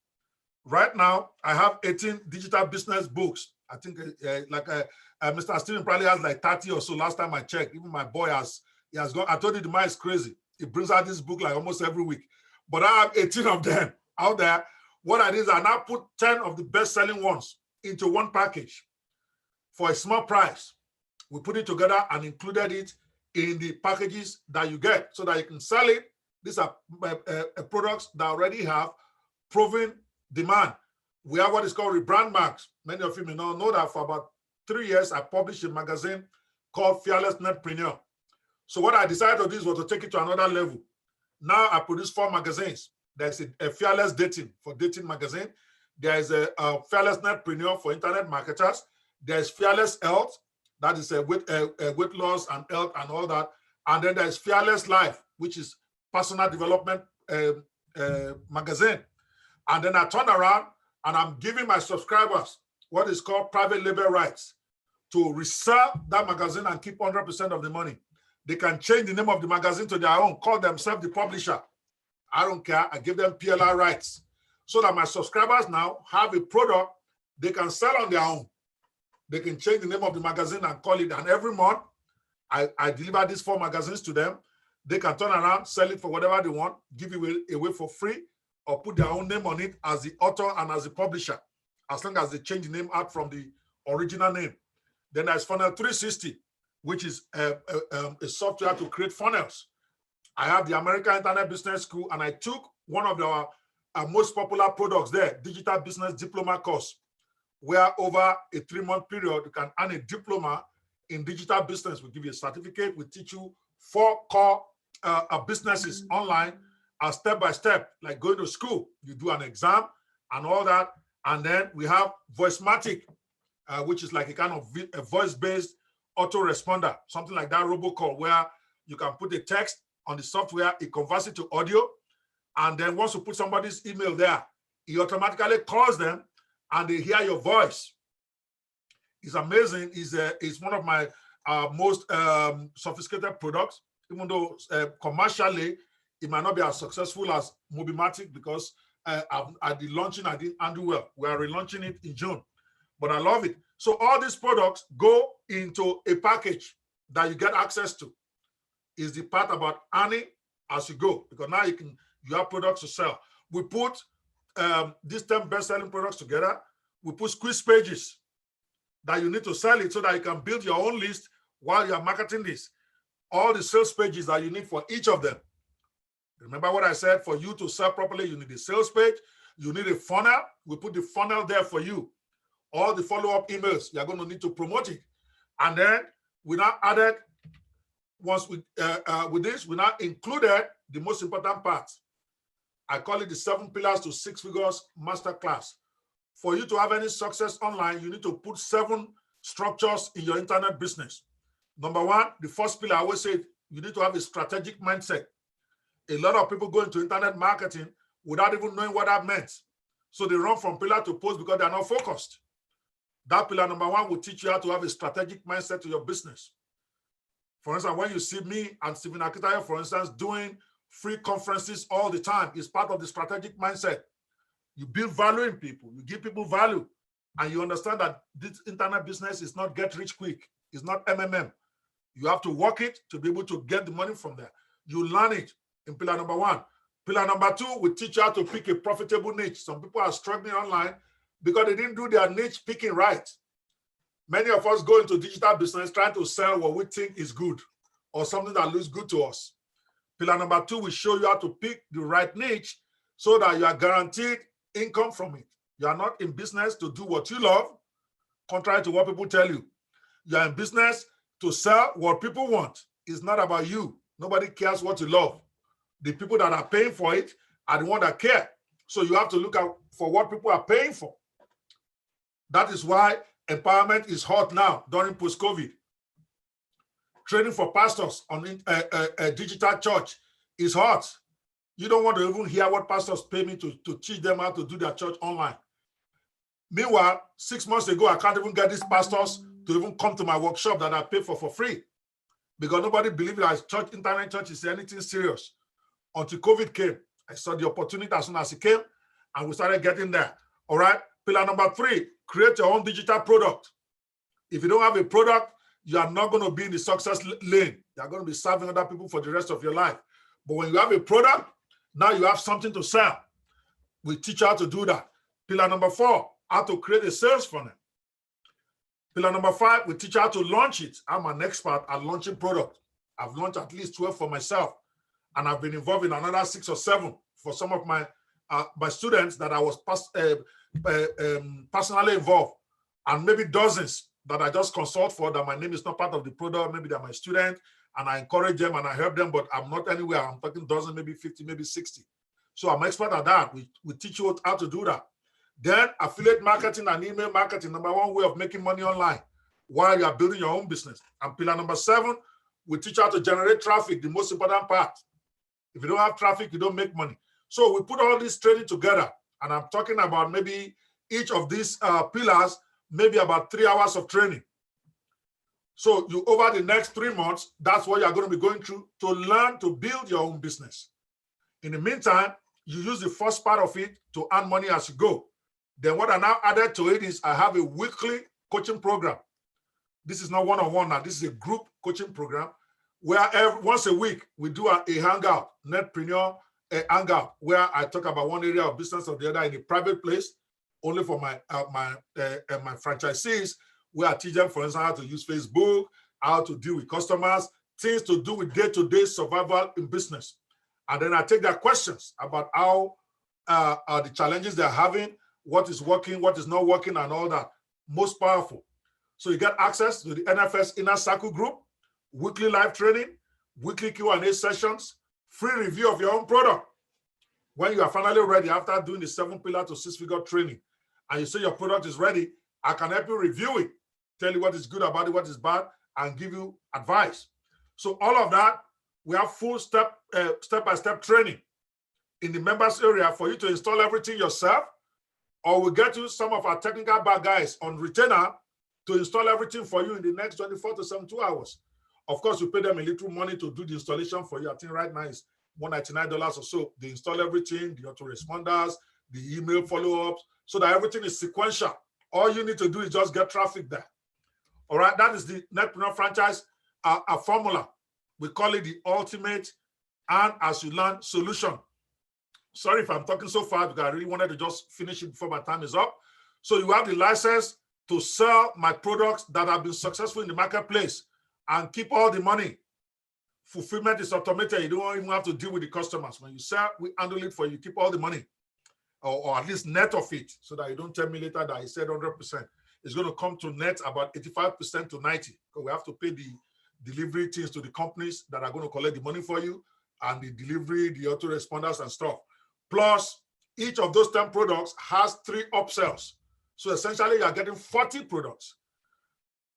Right now, I have 18 digital business books. I think Mr. Steven probably has like 30 or so last time I checked. Even my boy has gone. I told you the man is crazy. He brings out this book like almost every week. But I have 18 of them out there. What I did is I now put 10 of the best-selling ones into one package for a small price. We put it together and included it in the packages that you get so that you can sell it. These are products that already have proven demand. We have what is called rebrand marks. Many of you may not know that for about 3 years, I published a magazine called Fearless Netpreneur. So what I decided to do was to take it to another level. Now I produce 4 magazines. There's a Fearless Dating for dating magazine. There is a Fearless Netpreneur for internet marketers. There's Fearless Health, that is weight loss and health and all that. And then there's Fearless Life, which is personal development magazine. And then I turn around and I'm giving my subscribers what is called private label rights to resell that magazine and keep 100% of the money. They can change the name of the magazine to their own, call themselves the publisher. I don't care. I give them PLR rights so that my subscribers now have a product they can sell on their own. They can change the name of the magazine and call it. And every month, I deliver these 4 magazines to them. They can turn around, sell it for whatever they want, give it away for free, or put their own name on it as the author and as the publisher, as long as they change the name out from the original name. Then there's Funnel 360, which is a software to create funnels. I have the American Internet Business School, and I took one of our most popular products there, Digital Business Diploma course, where over a 3-month period, you can earn a diploma in digital business. We give you a certificate. We teach you 4 core businesses online, step by step, like going to school. You do an exam and all that. And then we have Voicematic, which is like a kind of a voice-based autoresponder, something like that robocall, where you can put a text on the software, it converts it to audio. And then once you put somebody's email there, it automatically calls them and they hear your voice. It's amazing. It's one of my most sophisticated products, even though commercially it might not be as successful as Mobimatic, because at the launching I didn't handle well. We are relaunching it in June, but I love it. So all these products go into a package that you get access to. Is the part about earning as you go, because now you have products to sell. We put these 10 best-selling products together. We put squeeze pages that you need to sell it so that you can build your own list while you're marketing this. All the sales pages that you need for each of them. Remember what I said, for you to sell properly, you need a sales page, you need a funnel. We put the funnel there for you. All the follow-up emails, you're going to need to promote it. And then we now added, once with this, we now included the most important part. I call it the 7 pillars to 6 figures masterclass. For you to have any success online, you need to put 7 structures in your internet business. Number 1, the first pillar, I always say, you need to have a strategic mindset. A lot of people go into internet marketing without even knowing what that meant. So they run from pillar to post because they're not focused. That pillar number 1 will teach you how to have a strategic mindset to your business. For instance, when you see me and Stephen Akitayo, for instance, doing free conferences all the time, it's part of the strategic mindset. You build value in people, you give people value, and you understand that this internet business is not get rich quick. It's not MMM. You have to work it to be able to get the money from there. You learn it in pillar number 1. Pillar number 2, we teach you how to pick a profitable niche. Some people are struggling online because they didn't do their niche picking right. Many of us go into digital business trying to sell what we think is good or something that looks good to us. Pillar number 2, we show you how to pick the right niche so that you are guaranteed income from it. You are not in business to do what you love, contrary to what people tell you. You are in business to sell what people want. It's not about you. Nobody cares what you love. The people that are paying for it are the ones that care. So you have to look out for what people are paying for. That is why empowerment is hot now during post-COVID. Training for pastors on a digital church is hot. You don't want to even hear what pastors pay me to teach them how to do their church online. Meanwhile, 6 months ago, I can't even get these pastors to even come to my workshop that I pay for free, because nobody believed that church, internet church is anything serious. Until COVID came, I saw the opportunity as soon as it came, and we started getting there. All right. Pillar number 3, create your own digital product. If you don't have a product, you are not going to be in the success lane. You are going to be serving other people for the rest of your life. But when you have a product, now you have something to sell. We teach you how to do that. Pillar number 4, how to create a sales funnel. Pillar number 5, we teach you how to launch it. I'm an expert at launching product. I've launched at least 12 for myself, and I've been involved in another 6 or 7 for some of my students that I was personally involved, and maybe dozens that I just consult for that my name is not part of the product. Maybe they're my student, and I encourage them and I help them, but I'm not anywhere. I'm talking dozens, maybe 50, maybe 60. So I'm expert at that. We teach you how to do that. Then affiliate marketing and email marketing, number 1 way of making money online while you are building your own business. And pillar number 7, we teach you how to generate traffic, the most important part. If you don't have traffic, you don't make money. So we put all this training together, and I'm talking about maybe each of these pillars, maybe about 3 hours of training. So you, over the next 3 months, that's what you're going to be going through to learn to build your own business. In the meantime, you use the first part of it to earn money as you go. Then what I now added to it is I have a weekly coaching program. This is not one-on-one now. This is a group coaching program where once a week we do a hangout, Netpreneur hangout, where I talk about one area of business or the other in a private place, only for my franchisees, where I teach them, for instance, how to use Facebook, how to deal with customers, things to do with day-to-day survival in business. And then I take their questions about how the challenges they're having, what is working, what is not working, and all that. Most powerful. So you get access to the NFS Inner Circle group, weekly live training, weekly Q&A sessions, free review of your own product. When you are finally ready, after doing the 7 pillar to 6 figure training, and you say your product is ready, I can help you review it, tell you what is good about it, what is bad, and give you advice. So all of that, we have full step-by-step training in the members area for you to install everything yourself. or we'll get you some of our technical bad guys on retainer to install everything for you in the next 24 to 72 hours. Of course, you pay them a little money to do the installation for you. I think right now is $199 or so. They install everything, the autoresponders, the email follow-ups, so that everything is sequential. All you need to do is just get traffic there. All right, that is the Netpreneur franchise, a formula. We call it the ultimate and as you learn solution. Sorry if I'm talking so fast because I really wanted to just finish it before my time is up. So you have the license to sell my products that have been successful in the marketplace and keep all the money. Fulfillment is automated. You don't even have to deal with the customers. When you sell, we handle it for you. Keep all the money, or at least net of it, so that you don't tell me later that I said 100%. It's going to come to net about 85% to 90%, because we have to pay the delivery things to the companies that are going to collect the money for you, and the delivery, the autoresponders and stuff. Plus, each of those 10 products has 3 upsells. So essentially, you are getting 40 products.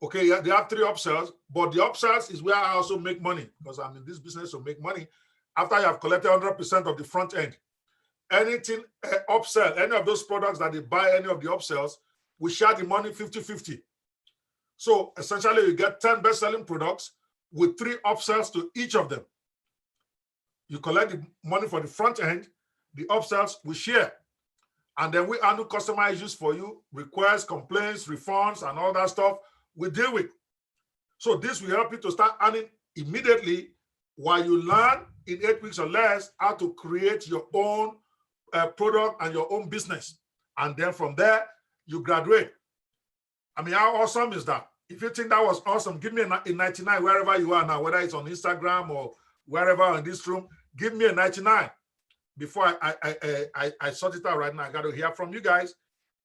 Okay, yeah, they have 3 upsells, but the upsells is where I also make money, because I'm in this business to make money. After you have collected 100% of the front end, anything upsell, any of those products that they buy, any of the upsells, we share the money 50-50. So essentially, you get 10 best-selling products with 3 upsells to each of them. You collect the money for the front end, the upsells we share, and then we handle customer issues for you, requests, complaints, refunds, and all that stuff we deal with. So this will help you to start earning immediately while you learn in 8 weeks or less how to create your own product and your own business. And then from there, you graduate. I mean, how awesome is that? If you think that was awesome, give me a 99 wherever you are now, whether it's on Instagram or wherever in this room, give me a 99 before I sort it out right now. I got to hear from you guys.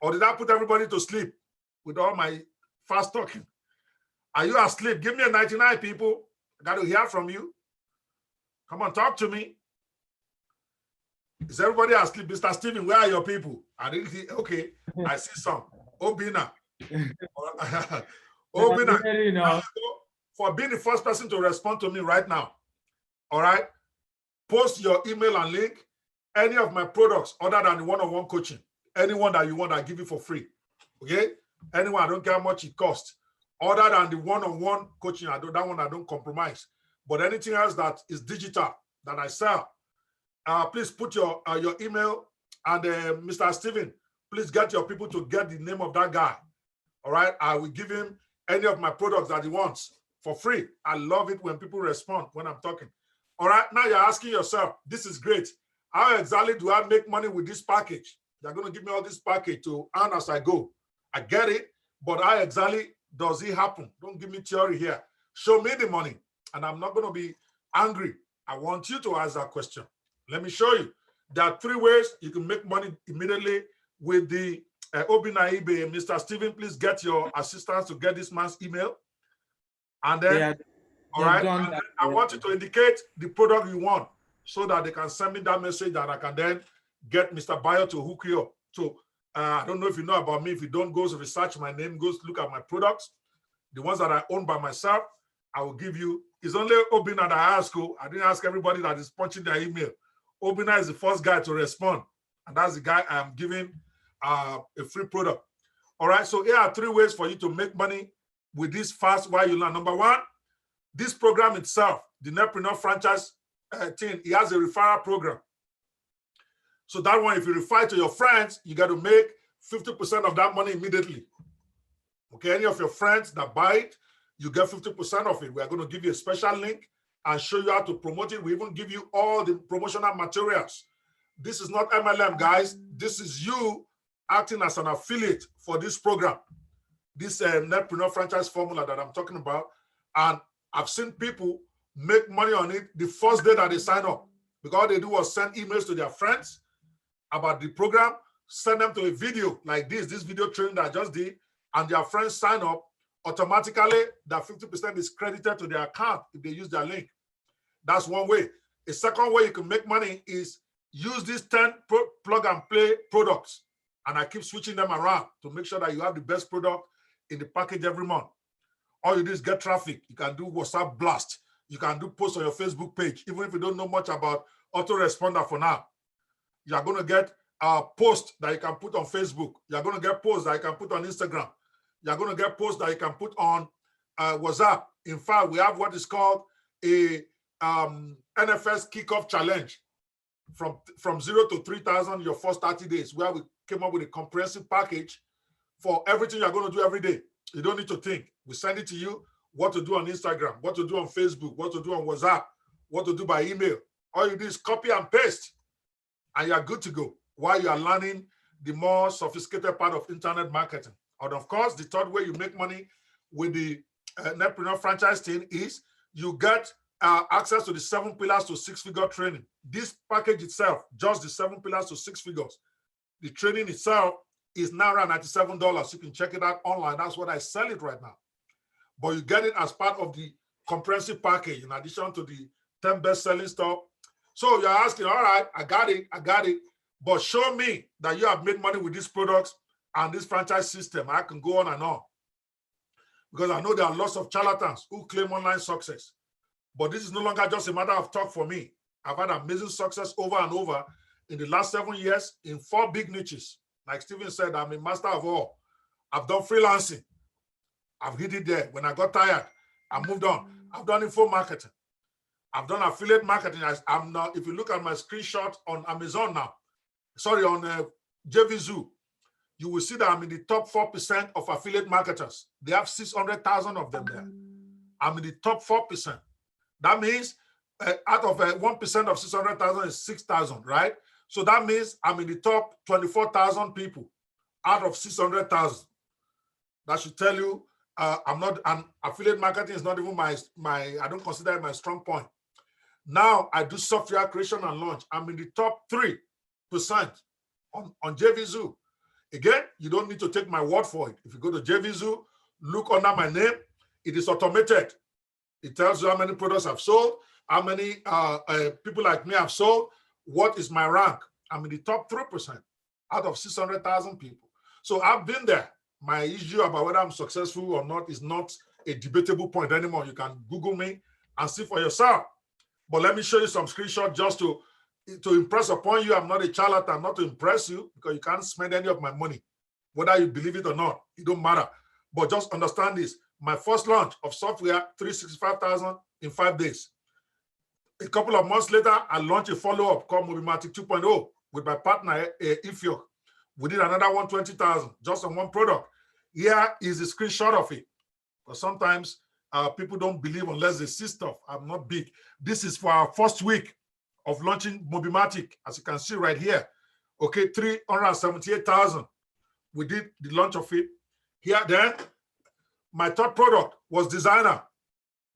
Or did I put everybody to sleep with all my fast talking? Are you asleep? Give me a 99, people. I got to hear from you. Come on, talk to me. Is everybody asleep? Mr. Steven, where are your people? I didn't see. Okay, I see some. Obina. Obina, for being the first person to respond to me right now. All right. Post your email and link. Any of my products other than the one-on-one coaching. Anyone that you want, I give you for free. Okay? Anyone, I don't care how much it costs. Other than the one-on-one coaching, that one I don't compromise. But anything else that is digital that I sell, please put your email, and Mr. Steven, please get your people to get the name of that guy. All right? I will give him any of my products that he wants for free. I love it when people respond when I'm talking. All right? Now you're asking yourself, this is great. How exactly do I make money with this package? They're going to give me all this package to earn as I go. I get it, but how exactly does it happen? Don't give me theory here. Show me the money, and I'm not going to be angry. I want you to ask that question. Let me show you. There are 3 ways you can make money immediately with the Obina eBay. Mr. Steven, please get your assistants to get this man's email. And then, all right, and then I want you to indicate the product you want so that they can send me that message that I can then get Mr. Bayo to hook you up. So I don't know if you know about me. If you don't, go research my name, go look at my products. The ones that I own by myself, I will give you. It's only Obina that I ask. I didn't ask everybody that is punching their email. Obina is the first guy to respond. And that's the guy I am giving a free product. All right, so here are 3 ways for you to make money with this fast while you learn. Number 1, this program itself, the Netpreneur franchise team, it has a referral program. So that one, if you refer to your friends, you got to make 50% of that money immediately. Okay, any of your friends that buy it, you get 50% of it. We are going to give you a special link and show you how to promote it. We even give you all the promotional materials. This is not MLM, guys. This is you acting as an affiliate for this program, this Netpreneur franchise formula that I'm talking about. And I've seen people make money on it the first day that they sign up, because all they do was send emails to their friends about the program, send them to a video like this video training that I just did, and their friends sign up. Automatically, that 50% is credited to their account if they use their link. That's one way. A second way you can make money is use these 10 plug and play products, and I keep switching them around to make sure that you have the best product in the package every month. All you do is get traffic. You can do WhatsApp blast. You can do posts on your Facebook page, even if you don't know much about autoresponder for now. You are going to get posts that you can put on Facebook. You're going to get posts that you can put on Instagram. You're going to get posts that you can put on WhatsApp. In fact, we have what is called a NFS kickoff challenge from 0 to 3,000 your first 30 days, where we came up with a comprehensive package for everything you're going to do every day. You don't need to think. We send it to you, what to do on Instagram, what to do on Facebook, what to do on WhatsApp, what to do by email. All you do is copy and paste, and you're good to go while you are learning the more sophisticated part of internet marketing. And of course, the third way you make money with the Netpreneur franchise thing is you get access to the 7 pillars to 6-figure training. This package itself, just the 7 pillars to 6 figures, the training itself is now around $97. You can check it out online. That's what I sell it right now. But you get it as part of the comprehensive package in addition to the 10 best-selling stuff. So you're asking, all right, I got it. But show me that you have made money with these products and this franchise system. I can go on and on. Because I know there are lots of charlatans who claim online success. But this is no longer just a matter of talk for me. I've had amazing success over and over in the last 7 years in 4 big niches. Like Stephen said, I'm a master of all. I've done freelancing. I've hit it there. When I got tired, I moved on. I've done info marketing. I've done affiliate marketing. I'm now, if you look at my screenshot on Amazon now, on JVZoo, you will see that I'm in the top 4% of affiliate marketers. They have 600,000 of them there. I'm in the top 4%. That means out of 1% of 600,000 is 6,000, right? So that means I'm in the top 24,000 people out of 600,000. That should tell you I'm not, and affiliate marketing is not even my, I don't consider it my strong point. Now I do software creation and launch. I'm in the top 3% on JVZoo. Again, you don't need to take my word for it. If you go to JVZoo, look under my name, it is automated. It tells you how many products I've sold, how many people like me have sold, what is my rank. I'm in the top 3% out of 600,000 people. So I've been there. My issue about whether I'm successful or not is not a debatable point anymore. You can Google me and see for yourself. But let me show you some screenshots just to impress upon you. I'm not a charlatan, not to impress you, because you can't spend any of my money. Whether you believe it or not, it don't matter. But just understand this. My first launch of software, 365,000 in 5 days. A couple of months later, I launched a follow-up called Mobimatic 2.0 with my partner, Ifiok. We did another 120,000 just on one product. Here is a screenshot of it. But sometimes people don't believe unless they see stuff. I'm not big. This is for our first week of launching Mobimatic, as you can see right here. Okay, 378,000. We did the launch of it. Here, then, my third product was Designer.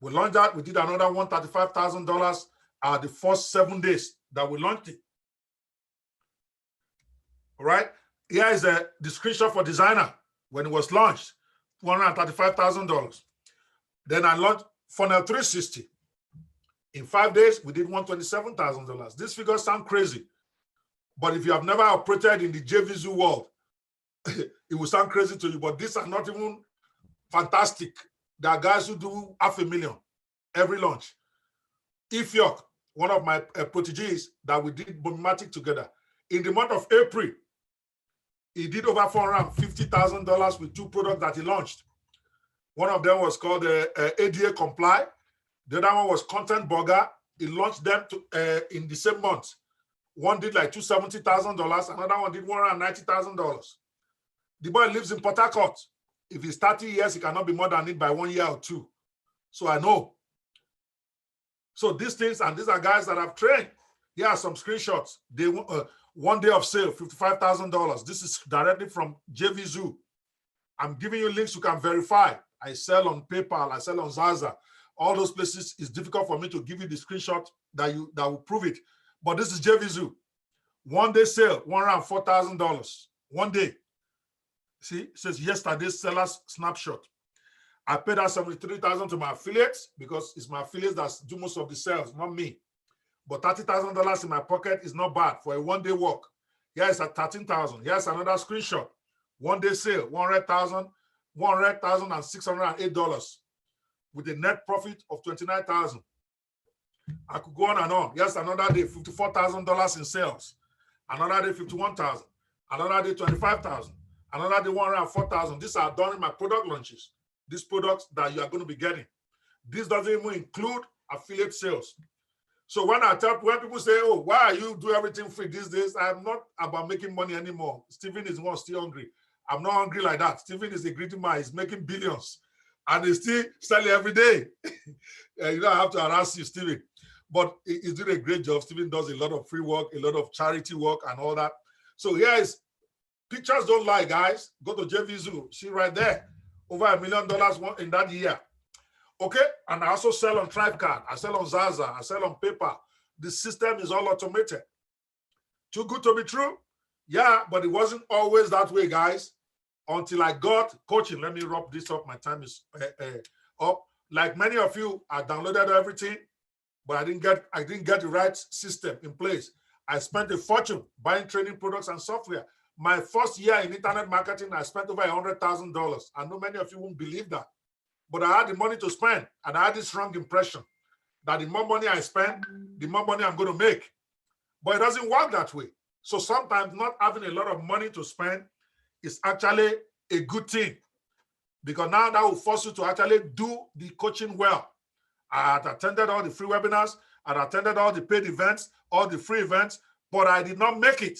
We launched that. We did another $135,000 the first 7 days that we launched it. All right. Here is the screenshot for Designer when it was launched, $135,000. Then I launched Funnel 360. In 5 days, we did $127,000. These figures sound crazy, but if you have never operated in the JVZoo world, it will sound crazy to you, but these are not even fantastic. There are guys who do $500,000 every launch. Ifiok, one of my proteges that we did Mobimatic together, in the month of April, he did over $450,000 with 2 products that he launched. One of them was called ADA Comply. The other one was Content Burger. He launched them in the same month. One did like $270,000. Another one did $190,000. The boy lives in Port Harcourt. If he's 30 years, he cannot be more than it by 1 year or 2. So I know. So these things, and these are guys that I've trained. Here are some screenshots. They 1 day of sale, $55,000. This is directly from JVZoo. I'm giving you links you can verify. I sell on PayPal. I sell on Zaza. All those places, it's difficult for me to give you the screenshot that will prove it. But this is JVZoo. 1 day sale, $104,000. 1 day. See, it says yesterday's seller's snapshot. I paid out $73,000 to my affiliates because it's my affiliates that do most of the sales, not me. But $30,000 in my pocket is not bad for a 1 day work. Here is at $13,000. Here's another screenshot. 1 day sale, $100,608 with a net profit of $29,000. I could go on and on. Here's another day, $54,000 in sales. another day 51,000, another day 25,000, another day 104,000. These are done in my product launches. These products that you are going to be getting. This doesn't even include affiliate sales. So when people say, oh, why are you do everything free these days? I'm not about making money anymore. Stephen is still hungry. I'm not hungry like that. Stephen is a greedy man. He's making billions and he's still selling every day. You don't have to harass you, Stephen. But he's doing a great job. Stephen does a lot of free work, a lot of charity work and all that. So here is, pictures don't lie, guys. Go to JVZoo. See right there. Over $1 million in that year. Okay, and I also sell on TribeCard, I sell on Zaza, I sell on PayPal. The system is all automated. Too good to be true? Yeah, but it wasn't always that way, guys, until I got coaching. Let me wrap this up. My time is up. Like many of you, I downloaded everything, but I didn't get the right system in place. I spent a fortune buying training products and software. My first year in internet marketing, I spent over $100,000. I know many of you won't believe that. But I had the money to spend, and I had this wrong impression that the more money I spend, the more money I'm going to make. But it doesn't work that way. So sometimes not having a lot of money to spend is actually a good thing, because now that will force you to actually do the coaching well. I had attended all the free webinars, I had attended all the paid events, all the free events, but I did not make it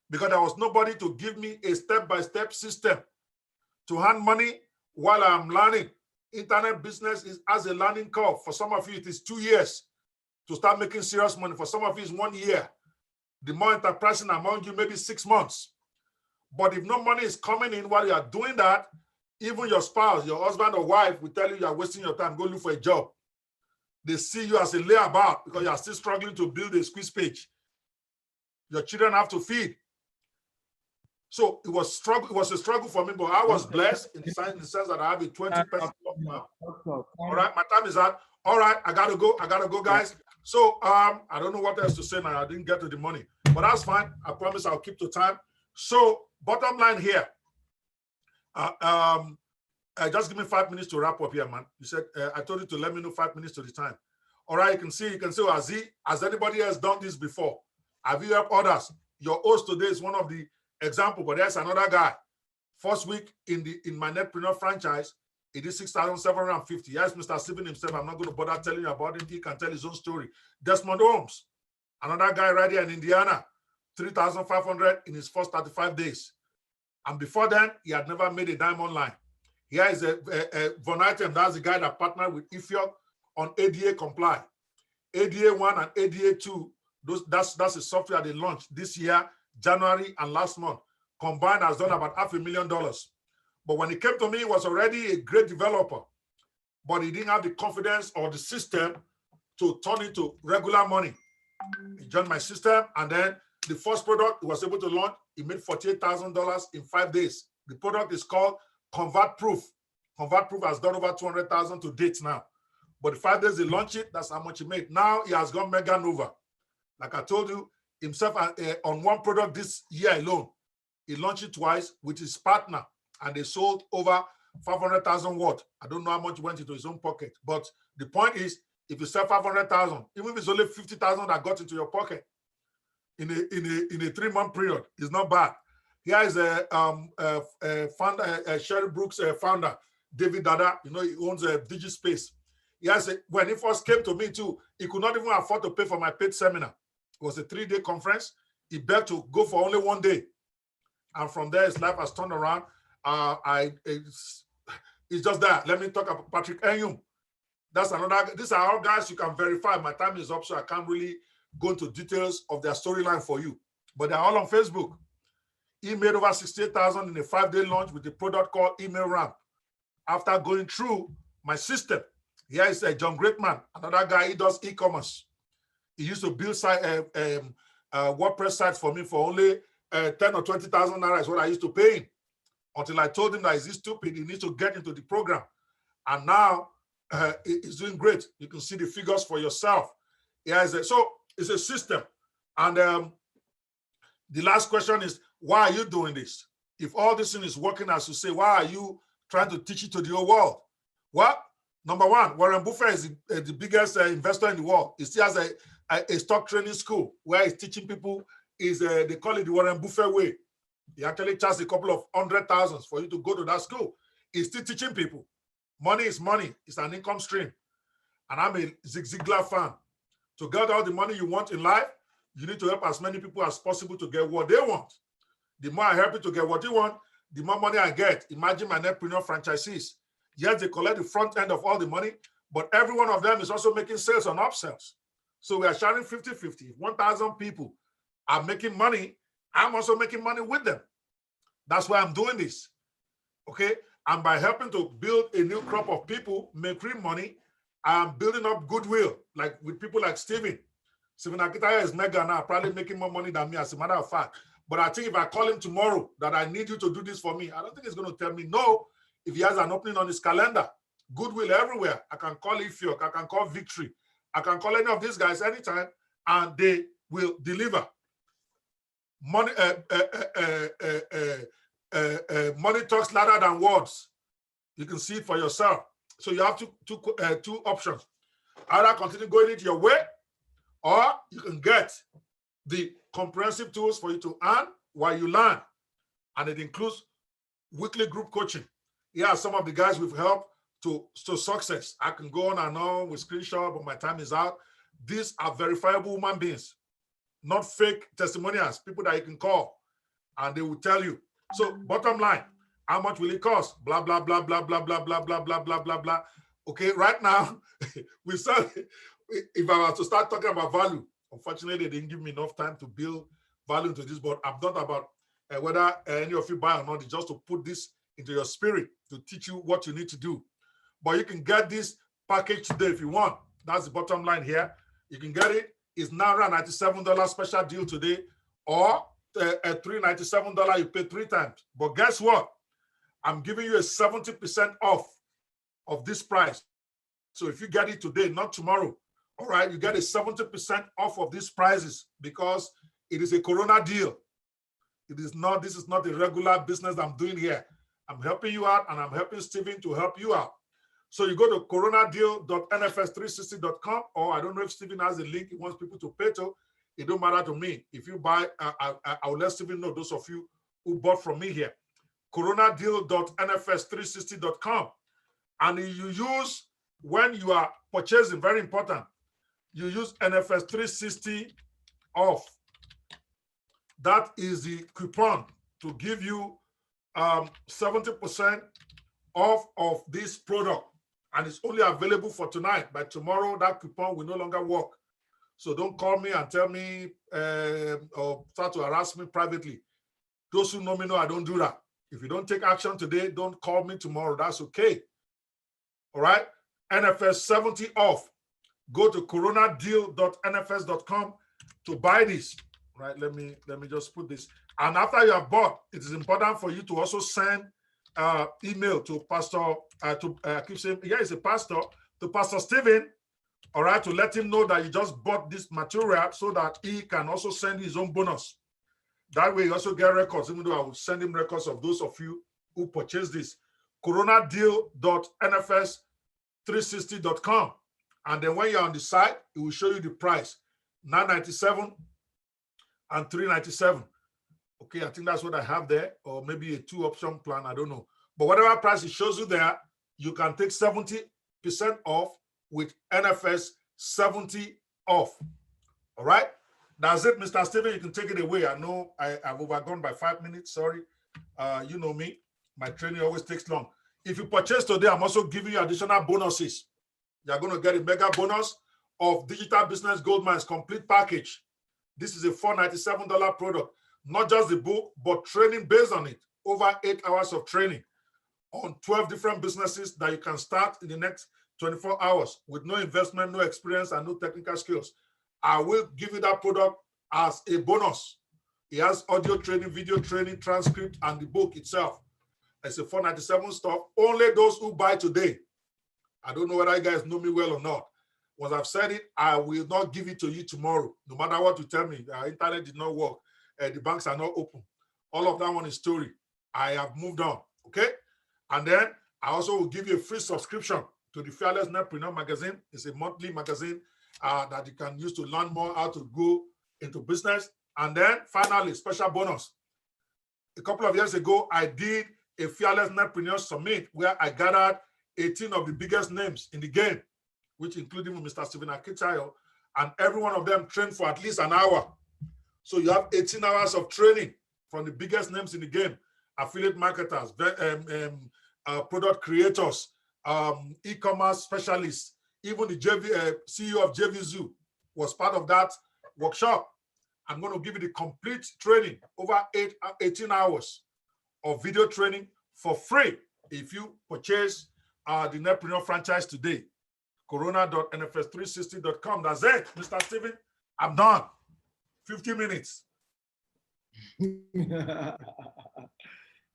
because there was nobody to give me a step-by-step system to hand money while I'm learning. Internet business is as a learning curve. For some of you, it is 2 years to start making serious money. For some of you, it's 1 year. The more enterprising among you, maybe 6 months. But if no money is coming in while you are doing that, even your spouse, your husband or wife will tell you you are wasting your time. Go look for a job. They see you as a layabout because you are still struggling to build a squeeze page. Your children have to feed. So it was a struggle for me, but I was blessed in the sense that I have a 20% now. All right, my time is out. All right, I gotta go, guys. So I don't know what else to say now. I didn't get to the money, but that's fine. I promise I'll keep to time. So bottom line here, just give me 5 minutes to wrap up here, man. You said I told you to let me know 5 minutes to the time. All right, you can see, has anybody else done this before? Have you helped others? Your host today is one of the example, but there's another guy. First week in my Netpreneur franchise, he did 6,750. Yes, Mr. Stephen himself, I'm not going to bother telling you about it. He can tell his own story. Desmond Holmes, another guy right here in Indiana, 3,500 in his first 35 days. And before then, he had never made a dime online. Here is Von Item. That's the guy that partnered with Ethiop on ADA Comply. ADA 1 and ADA 2, that's a software they launched this year, January and last month. Combined has done about $500,000. But when he came to me, he was already a great developer, but he didn't have the confidence or the system to turn into regular money. He joined my system, and then the first product he was able to launch, he made $48,000 in 5 days. The product is called ConvertProof. ConvertProof has done over $200,000 to date now. But the 5 days he launched it, that's how much he made. Now he has gone mega nova. Like I told you, himself on one product this year alone, he launched it twice with his partner, and they sold over 500,000 worth. I don't know how much went into his own pocket, but the point is, if you sell 500,000, even if it's only 50,000 that got into your pocket in a 3-month period, it's not bad. Here is a founder, Sherry Brooks founder, David Dada. You know, he owns a DigiSpace. He has when he first came to me too, he could not even afford to pay for my paid seminar. It was a 3-day conference. He begged to go for only 1 day. And from there, his life has turned around. It's just that. Let me talk about Patrick Enyum. That's another. These are all guys you can verify. My time is up, so I can't really go into details of their storyline for you. But they're all on Facebook. He made over 68,000 in a 5-day launch with a product called Email Ramp. After going through my system, here is John Greatman, another guy. He does e-commerce. He used to build WordPress sites for me for only 10 or 20,000 naira is what I used to pay him, until I told him that he's stupid, he needs to get into the program. And now he's doing great. You can see the figures for yourself. So it's a system. And the last question is, why are you doing this? If all this thing is working as you say, why are you trying to teach it to the whole world? Well, number one, Warren Buffett is the biggest investor in the world. He still has a stock training school where he's teaching people is they call it the Warren Buffett way. He actually charges a couple of $100,000 for you to go to that school. He's still teaching people. Money is money. It's an income stream. And I'm a Zig Ziglar fan. To get all the money you want in life, you need to help as many people as possible to get what they want. The more I help you to get what you want, the more money I get. Imagine my Netpreneur franchisees. Yes, they collect the front end of all the money, but every one of them is also making sales and upsells. So we are sharing 50-50. 1,000 people are making money. I'm also making money with them. That's why I'm doing this. Okay? And by helping to build a new crop of people, make real money, I'm building up goodwill, like with people like Stephen. Stephen Akitaya is mega now, probably making more money than me, as a matter of fact. But I think if I call him tomorrow that I need you to do this for me, I don't think he's going to tell me no if he has an opening on his calendar. Goodwill everywhere. I can call Ifiok, I can call Victory, I can call any of these guys anytime, and they will deliver. Money, money talks louder than words. You can see it for yourself. So you have two options. Either continue going it your way, or you can get the comprehensive tools for you to earn while you learn. And it includes weekly group coaching. Yeah, some of the guys we've helped to success. I can go on and on with screenshot, but my time is out. These are verifiable human beings, not fake testimonials, people that you can call and they will tell you. So bottom line, how much will it cost? Blah, blah, blah, blah, blah, blah, blah, blah, blah, blah, blah, blah. Okay, right now, we start, if I was to start talking about value, unfortunately, they didn't give me enough time to build value into this, but I've thought about whether any of you buy or not, just to put this into your spirit, to teach you what you need to do. But you can get this package today if you want. That's the bottom line here. You can get it. It's now around $97 special deal today, or at $397, you pay 3 times. But guess what? I'm giving you a 70% off of this price. So if you get it today, not tomorrow, all right, you get a 70% off of these prices because it is a Corona deal. It is not, this is not a regular business I'm doing here. I'm helping you out, and I'm helping Stephen to help you out. So you go to coronadeal.nfs360.com, or I don't know if Stephen has a link he wants people to pay to. It don't matter to me. If you buy, I'll let Stephen know, those of you who bought from me here. coronadeal.nfs360.com. And you use, when you are purchasing, very important, you use NFS 360 off. That is the coupon to give you 70% off of this product. And it's only available for tonight. By tomorrow, that coupon will no longer work. So don't call me and tell me or start to harass me privately. Those who know me know I don't do that. If you don't take action today, don't call me tomorrow. That's okay. All right? NFS 70 off. Go to coronadeal.nfs.com to buy this. Right? Let me just put this. And after you have bought, it is important for you to also send email to Pastor, I keep saying, yeah, he's a pastor, to Pastor Stephen, all right, to let him know that you just bought this material so that he can also send his own bonus. That way you also get records, even though I will send him records of those of you who purchased this. coronadeal.nfs360.com. And then when you're on the site, it will show you the price, $997 and $397. Okay, I think that's what I have there, or maybe a 2-option plan, I don't know. But whatever price it shows you there, you can take 70% off with NFS 70 off. All right? That's it, Mr. Stephen. You can take it away. I know I've overgone by 5 minutes. Sorry. You know me. My training always takes long. If you purchase today, I'm also giving you additional bonuses. You're going to get a mega bonus of Digital Business Goldmines complete package. This is a $497 product. Not just the book, but training based on it. Over 8 hours of training on 12 different businesses that you can start in the next 24 hours with no investment, no experience, and no technical skills. I will give you that product as a bonus. It has audio training, video training, transcript, and the book itself. It's a $497 stuff. Only those who buy today. I don't know whether you guys know me well or not. Once I've said it, I will not give it to you tomorrow. No matter what you tell me, the internet did not work. The banks are not open. All of that one is story. I have moved on, okay? And then I also will give you a free subscription to the Fearless Netpreneur magazine. It's a monthly magazine that you can use to learn more how to go into business. And then finally, special bonus. A couple of years ago, I did a Fearless Netpreneur Summit where I gathered 18 of the biggest names in the game, which included Mr. Stephen Akitayo, and every one of them trained for at least an hour. So you have 18 hours of training from the biggest names in the game, affiliate marketers, product creators, e-commerce specialists, even the CEO of JVZoo was part of that workshop. I'm going to give you the complete training, over 18 hours of video training for free if you purchase the Netpreneur franchise today. Corona.nfs360.com. That's it, Mr. Stephen. I'm done. 50 minutes.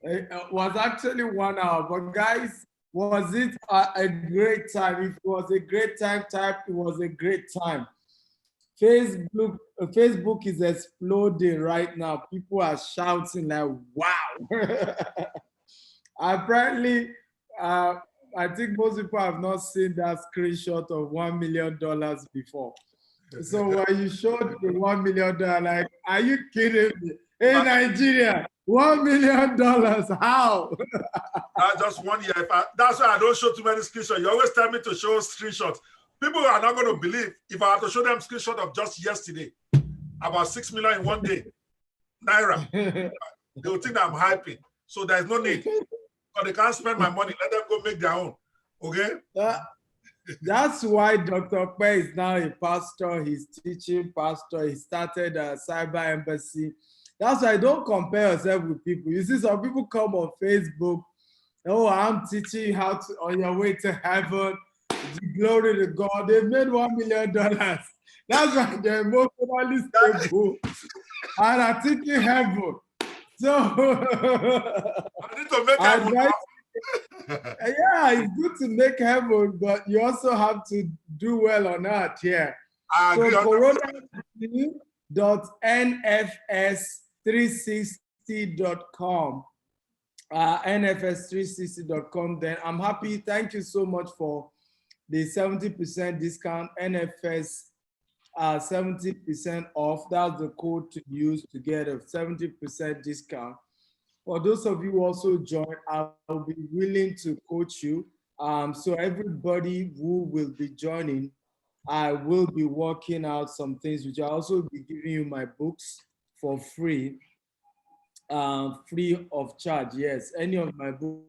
It was actually 1 hour, but guys, was it a great time? If it was a great time, type it was a great time. Facebook is exploding right now. People are shouting like, wow. Apparently, I think most people have not seen that screenshot of $1 million before. So when you showed the $1 million, like, are you kidding me? Hey, Nigeria, $1 million, how? That's just 1 year. That's why I don't show too many screenshots. You always tell me to show screenshots. People are not going to believe if I have to show them screenshot of just yesterday, about 6 million in 1 day, Naira. They will think I'm hyping. So there's no need. But they can't spend my money. Let them go make their own. Okay? That's why Dr. Pei is now a pastor. He's teaching pastor. He started a cyber embassy. That's why don't compare yourself with people. You see, some people come on Facebook. Oh, I'm teaching you how to on your way to heaven. Glory to God. They made $1 million. That's why they're emotionally stable and are teaching heaven. So I need to make heaven. Yeah, it's good to make heaven, but you also have to do well on earth here. So corona.nfs360.com. nfs360.com. Then I'm happy. Thank you so much for the 70% discount. NFS 70% off. That's the code to use to get a 70% discount. For those of you who also join, I'll be willing to coach you. So everybody who will be joining, I will be working out some things, which I'll also be giving you my books for free. Free of charge. Yes, any of my book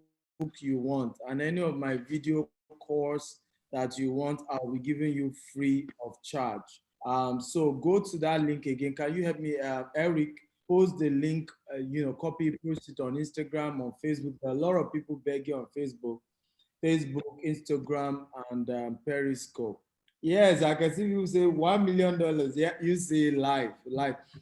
you want and any of my video course that you want, I'll be giving you free of charge. So go to that link again. Can you help me, Eric? Post the link, copy, post it on Instagram, on Facebook. There are a lot of people begging on Facebook, Instagram, and Periscope. Yes, I can see people say $1 million. Yeah, you say live.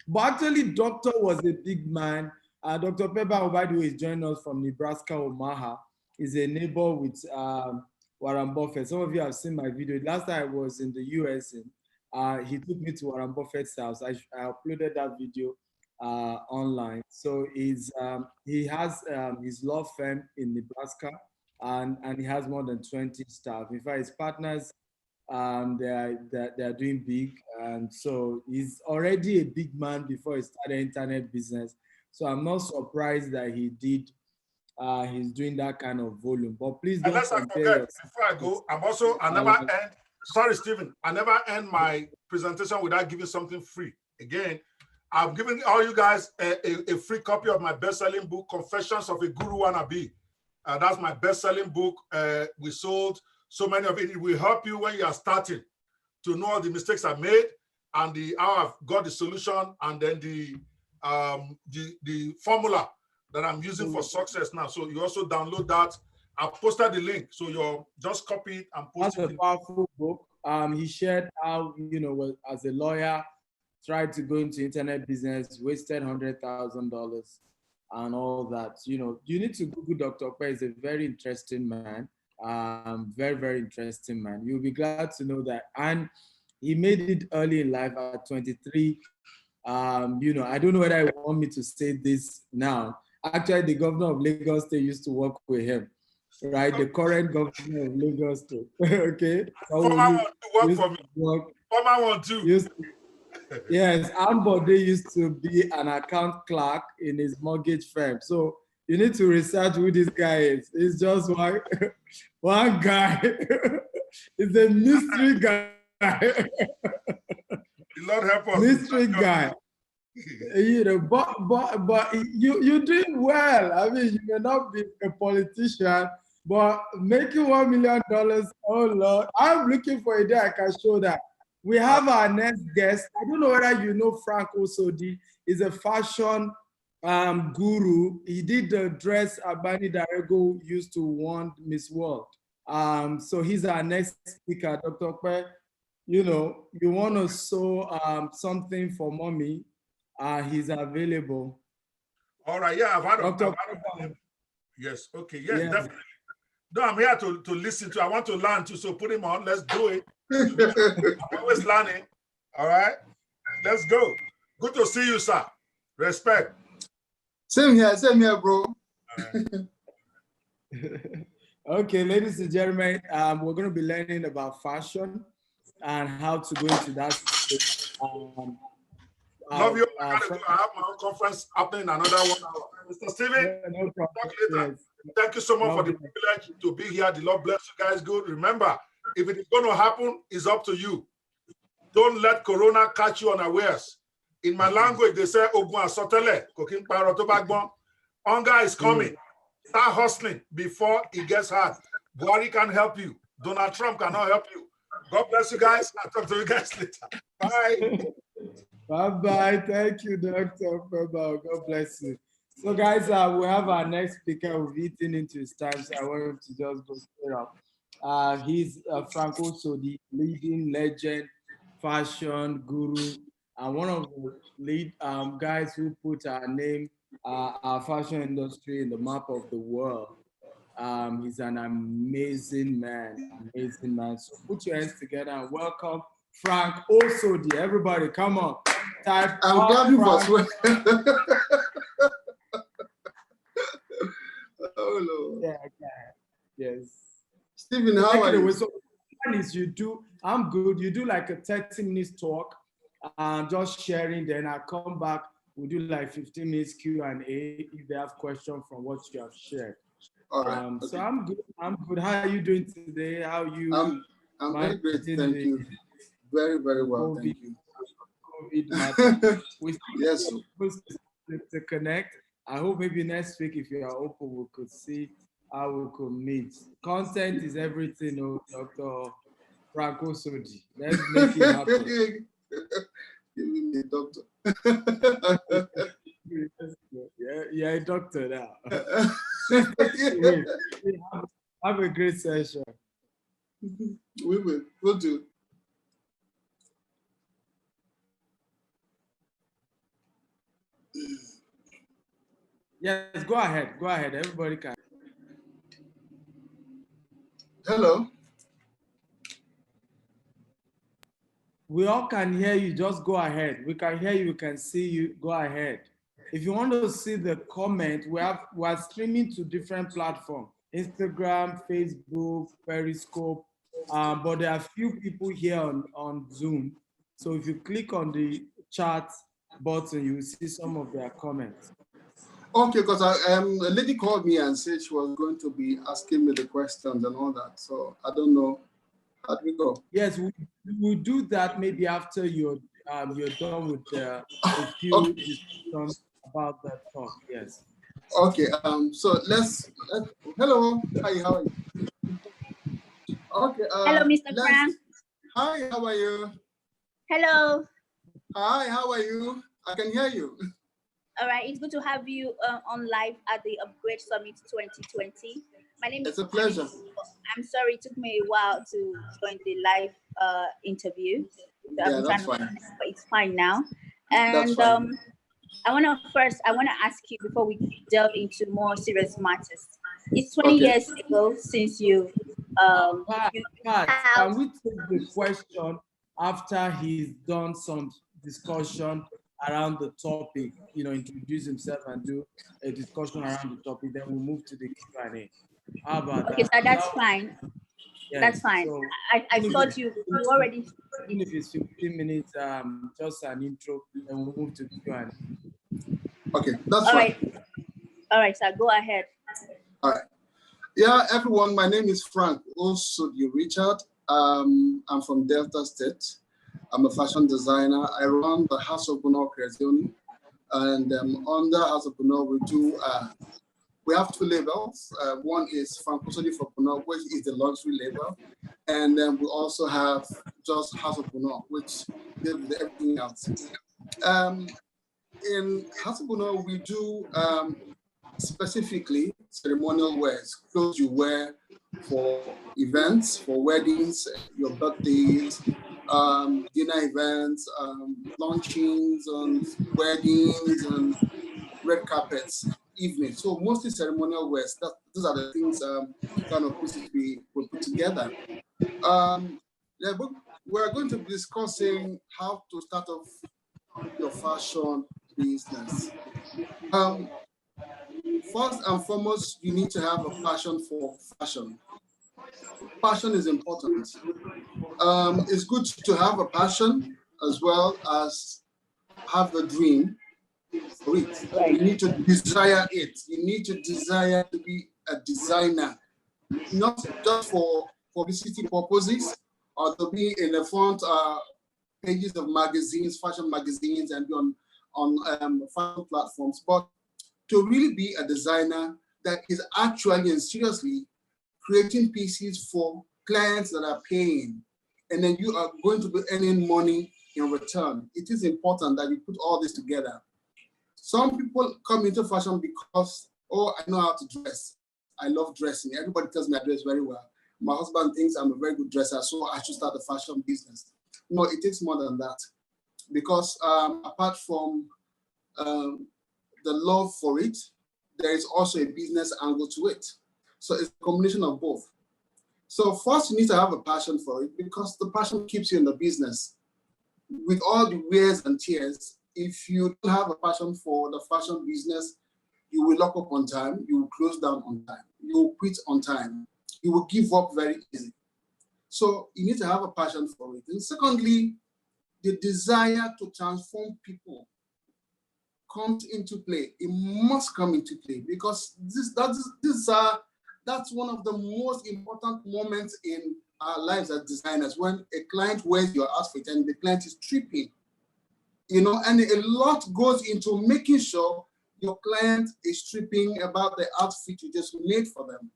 But actually, Doctor was a big man. Dr. Peba, by the way, is joining us from Nebraska, Omaha. He's a neighbor with Warren Buffett. Some of you have seen my video. Last time I was in the US, he took me to Warren Buffett's house. I uploaded that video online. So he has his law firm in Nebraska, and he has more than 20 staff. In fact, his partners, they're doing big, and so he's already a big man before he started internet business. So I'm not surprised that he's doing that kind of volume. But please don't compare. Before I go, sorry, Stephen, I never end my presentation without giving something free. Again, I'm giving all you guys a free copy of my best-selling book, Confessions of a Guru Wannabe. That's my best-selling book. We sold so many of it. It will help you when you are starting to know all the mistakes I made and how I've got the solution, and then the formula that I'm using for success now. So you also download that. I posted the link, so you're just copy it and post it. That's a powerful book. He shared how, as a lawyer, tried to go into internet business, wasted $100,000 and all that. You need to Google Dr. Pei. He's a very interesting man. Very, very interesting man. You'll be glad to know that. And he made it early in life at 23. I don't know whether I want me to say this now. Actually, the governor of Lagos State used to work with him, right? The current governor of Lagos State. Okay. Former one to work for me. Former one too. Yes, Ambode used to be an account clerk in his mortgage firm. So you need to research who this guy is. He's just one, one guy. He's a mystery guy. The Lord help us. Mystery guy. You know, but you're doing well. I mean, you may not be a politician, but making $1 million, oh Lord, I'm looking for a day I can show that. We have our next guest. I don't know whether you know Frank Osodi. He's a fashion guru. He did the dress Abani Darego used to want Miss World. So he's our next speaker, Dr. Kwe. You know, you want to sew something for mommy, he's available. All right, yeah, I've had Dr. Yes, okay, yes, Yeah. definitely. No, I'm here to listen to. I want to learn too, so put him on. Let's do it. I'm always learning. All right, let's go. Good to see you, sir. Respect. Same here, bro. Okay, ladies and gentlemen, we're going to be learning about fashion and how to go into that. Love you. I have my own conference happening in another 1 hour. Mr. Steven, yeah, no talk later. yes. Thank you so much for the privilege to be here. The Lord bless you guys. Good. Remember, if it is going to happen, it's up to you. Don't let Corona catch you unawares. In my language, they say, Ogun asotele, cooking paro to backbone. Hunger is coming. Start hustling before it gets hard. Buhari can help you. Donald Trump cannot help you. God bless you guys. I'll talk to you guys later. Bye. Bye-bye. Thank you, Dr. Feba. God bless you. So, guys, we have our next speaker. We've eaten into his time, so I want him to just go straight up. He's Frank Osodi, leading legend, fashion guru, and one of the lead guys who put our name, our fashion industry in the map of the world. He's an amazing man, amazing man. So put your hands together and welcome Frank Osodi. Everybody, come on. Type I'm glad you was. Oh Lord. Yeah, yes. Stephen, how are you? So one is you do, I'm good. You do like a 30 minutes talk, just sharing. Then I come back. We do like 15 minutes Q&A if they have questions from what you have shared. All right. Okay. So I'm good. I'm good. How are you doing today? How are you? I'm very great. Thank you. Very, very well. COVID, Thank you. we Yes. supposed to connect. I hope maybe next week, if you are open, we could see how we could meet. Content is everything, Dr. Frank Osodi. Let's make it happen. Give me a doctor. Yeah, a doctor now. Have a great session. We will. We'll do. Yes, go ahead. Go ahead. Everybody can. Hello. We all can hear you. Just go ahead. We can hear you. We can see you. Go ahead. If you want to see the comment, we're streaming to different platforms: Instagram, Facebook, Periscope. But there are few people here on Zoom. So if you click on the chat button, you will see some of their comments. Okay, because a lady called me and said she was going to be asking me the questions and all that. So I don't know. How do we go? Yes, we'll do that maybe after you're done with a few discussions about that talk. Yes. Okay. So let's hello. Hi. How are you? Okay. Hello, Mr. Frank. Hi. How are you? Hello. Hi. How are you? I can hear you. All right, it's good to have you on live at the Upgrade Summit 2020. My name is. It's a pleasure. I'm sorry it took me a while to join the live interview. So yeah, that's fine. But it's fine now. And I want to ask you before we delve into more serious matters. It's 20 years ago since you. Can we take the question after he's done some discussion around the topic, introduce himself and do a discussion around the topic, then we'll move to the Q&A. How about that? Okay, so that's fine. Yeah, That's fine. so I even if thought it's- you already. even if it's 15 minutes, just an intro, and we'll move to Q&A. Okay, that's All fine. right. All right, sir. Go ahead. All right. Yeah, everyone, my name is Frank Osudi Richard. I'm from Delta State. I'm a fashion designer. I run the House of Bunor Creazioni. And under House of Bunor, we have two labels. One is Frank Osudi for Bunor, which is the luxury label. And then we also have just House of Bunor, which deals with everything else. In House of Bunor, we do specifically ceremonial wears, clothes you wear for events, for weddings, your birthdays, dinner events, launchings, and weddings, and red carpets, evening. So mostly ceremonial wears. Those are the things kind of pieces we put together. Yeah, but we're going to be discussing how to start off your fashion business. First and foremost, you need to have a passion for fashion. Passion is important. It's good to have a passion as well as have a dream for it. Right. You need to desire it. You need to desire to be a designer, not just for publicity purposes or to be in the front pages of magazines, fashion magazines, and be on fashion platforms, but to really be a designer that is actually and seriously creating pieces for clients that are paying, and then you are going to be earning money in return. It is important that you put all this together. Some people come into fashion because, oh, I know how to dress. I love dressing. Everybody tells me I dress very well. My husband thinks I'm a very good dresser, so I should start a fashion business. No, it takes more than that. Because apart from the love for it, there is also a business angle to it. So it's a combination of both. So first, you need to have a passion for it because the passion keeps you in the business. With all the wears and tears, if you don't have a passion for the fashion business, you will lock up on time, you will close down on time, you will quit on time, you will give up very easily. So you need to have a passion for it. And secondly, the desire to transform people comes into play. It must come into play because that's one of the most important moments in our lives as designers, when a client wears your outfit and the client is tripping, and a lot goes into making sure your client is tripping about the outfit you just made for them.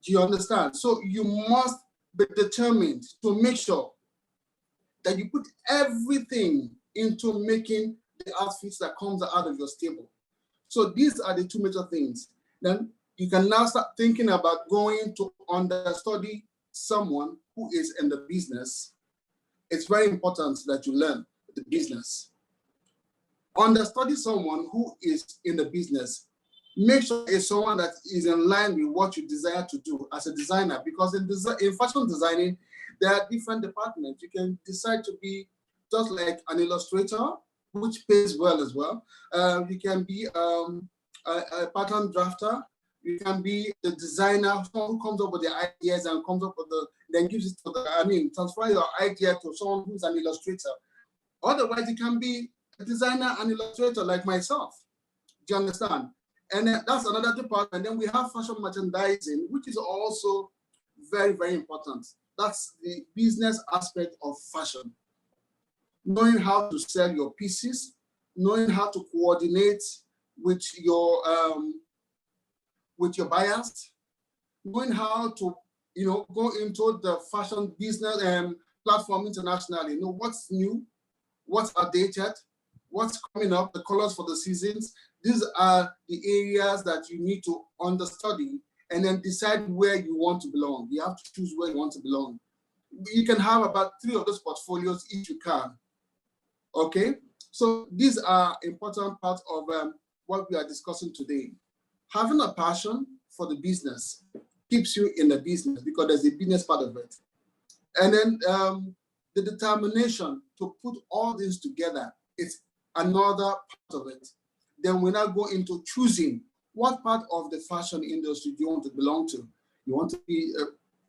Do you understand? So you must be determined to make sure that you put everything into making the outfits that comes out of your stable. So these are the two major things. Then you can now start thinking about going to understudy someone who is in the business. It's very important that you learn the business. Understudy someone who is in the business. Make sure it's someone that is in line with what you desire to do as a designer, because in fashion designing, there are different departments. You can decide to be just like an illustrator, which pays well as well. You can be a pattern drafter. You can be the designer, someone who comes up with the ideas and comes up with then gives it to transfer your idea to someone who's an illustrator. Otherwise, you can be a designer and illustrator like myself. Do you understand? And that's another department. Then we have fashion merchandising, which is also very, very important. That's the business aspect of fashion. Knowing how to sell your pieces, knowing how to coordinate with your buyers, knowing how to go into the fashion business platform internationally. Know what's new, what's outdated, what's coming up, the colors for the seasons. These are the areas that you need to understudy and then decide where you want to belong. You have to choose where you want to belong. You can have about 3 of those portfolios if you can. Okay, so these are important parts of what we are discussing today. Having a passion for the business keeps you in the business because there's a business part of it. And then the determination to put all this together is another part of it. Then we now go into choosing what part of the fashion industry do you want to belong to. You want to be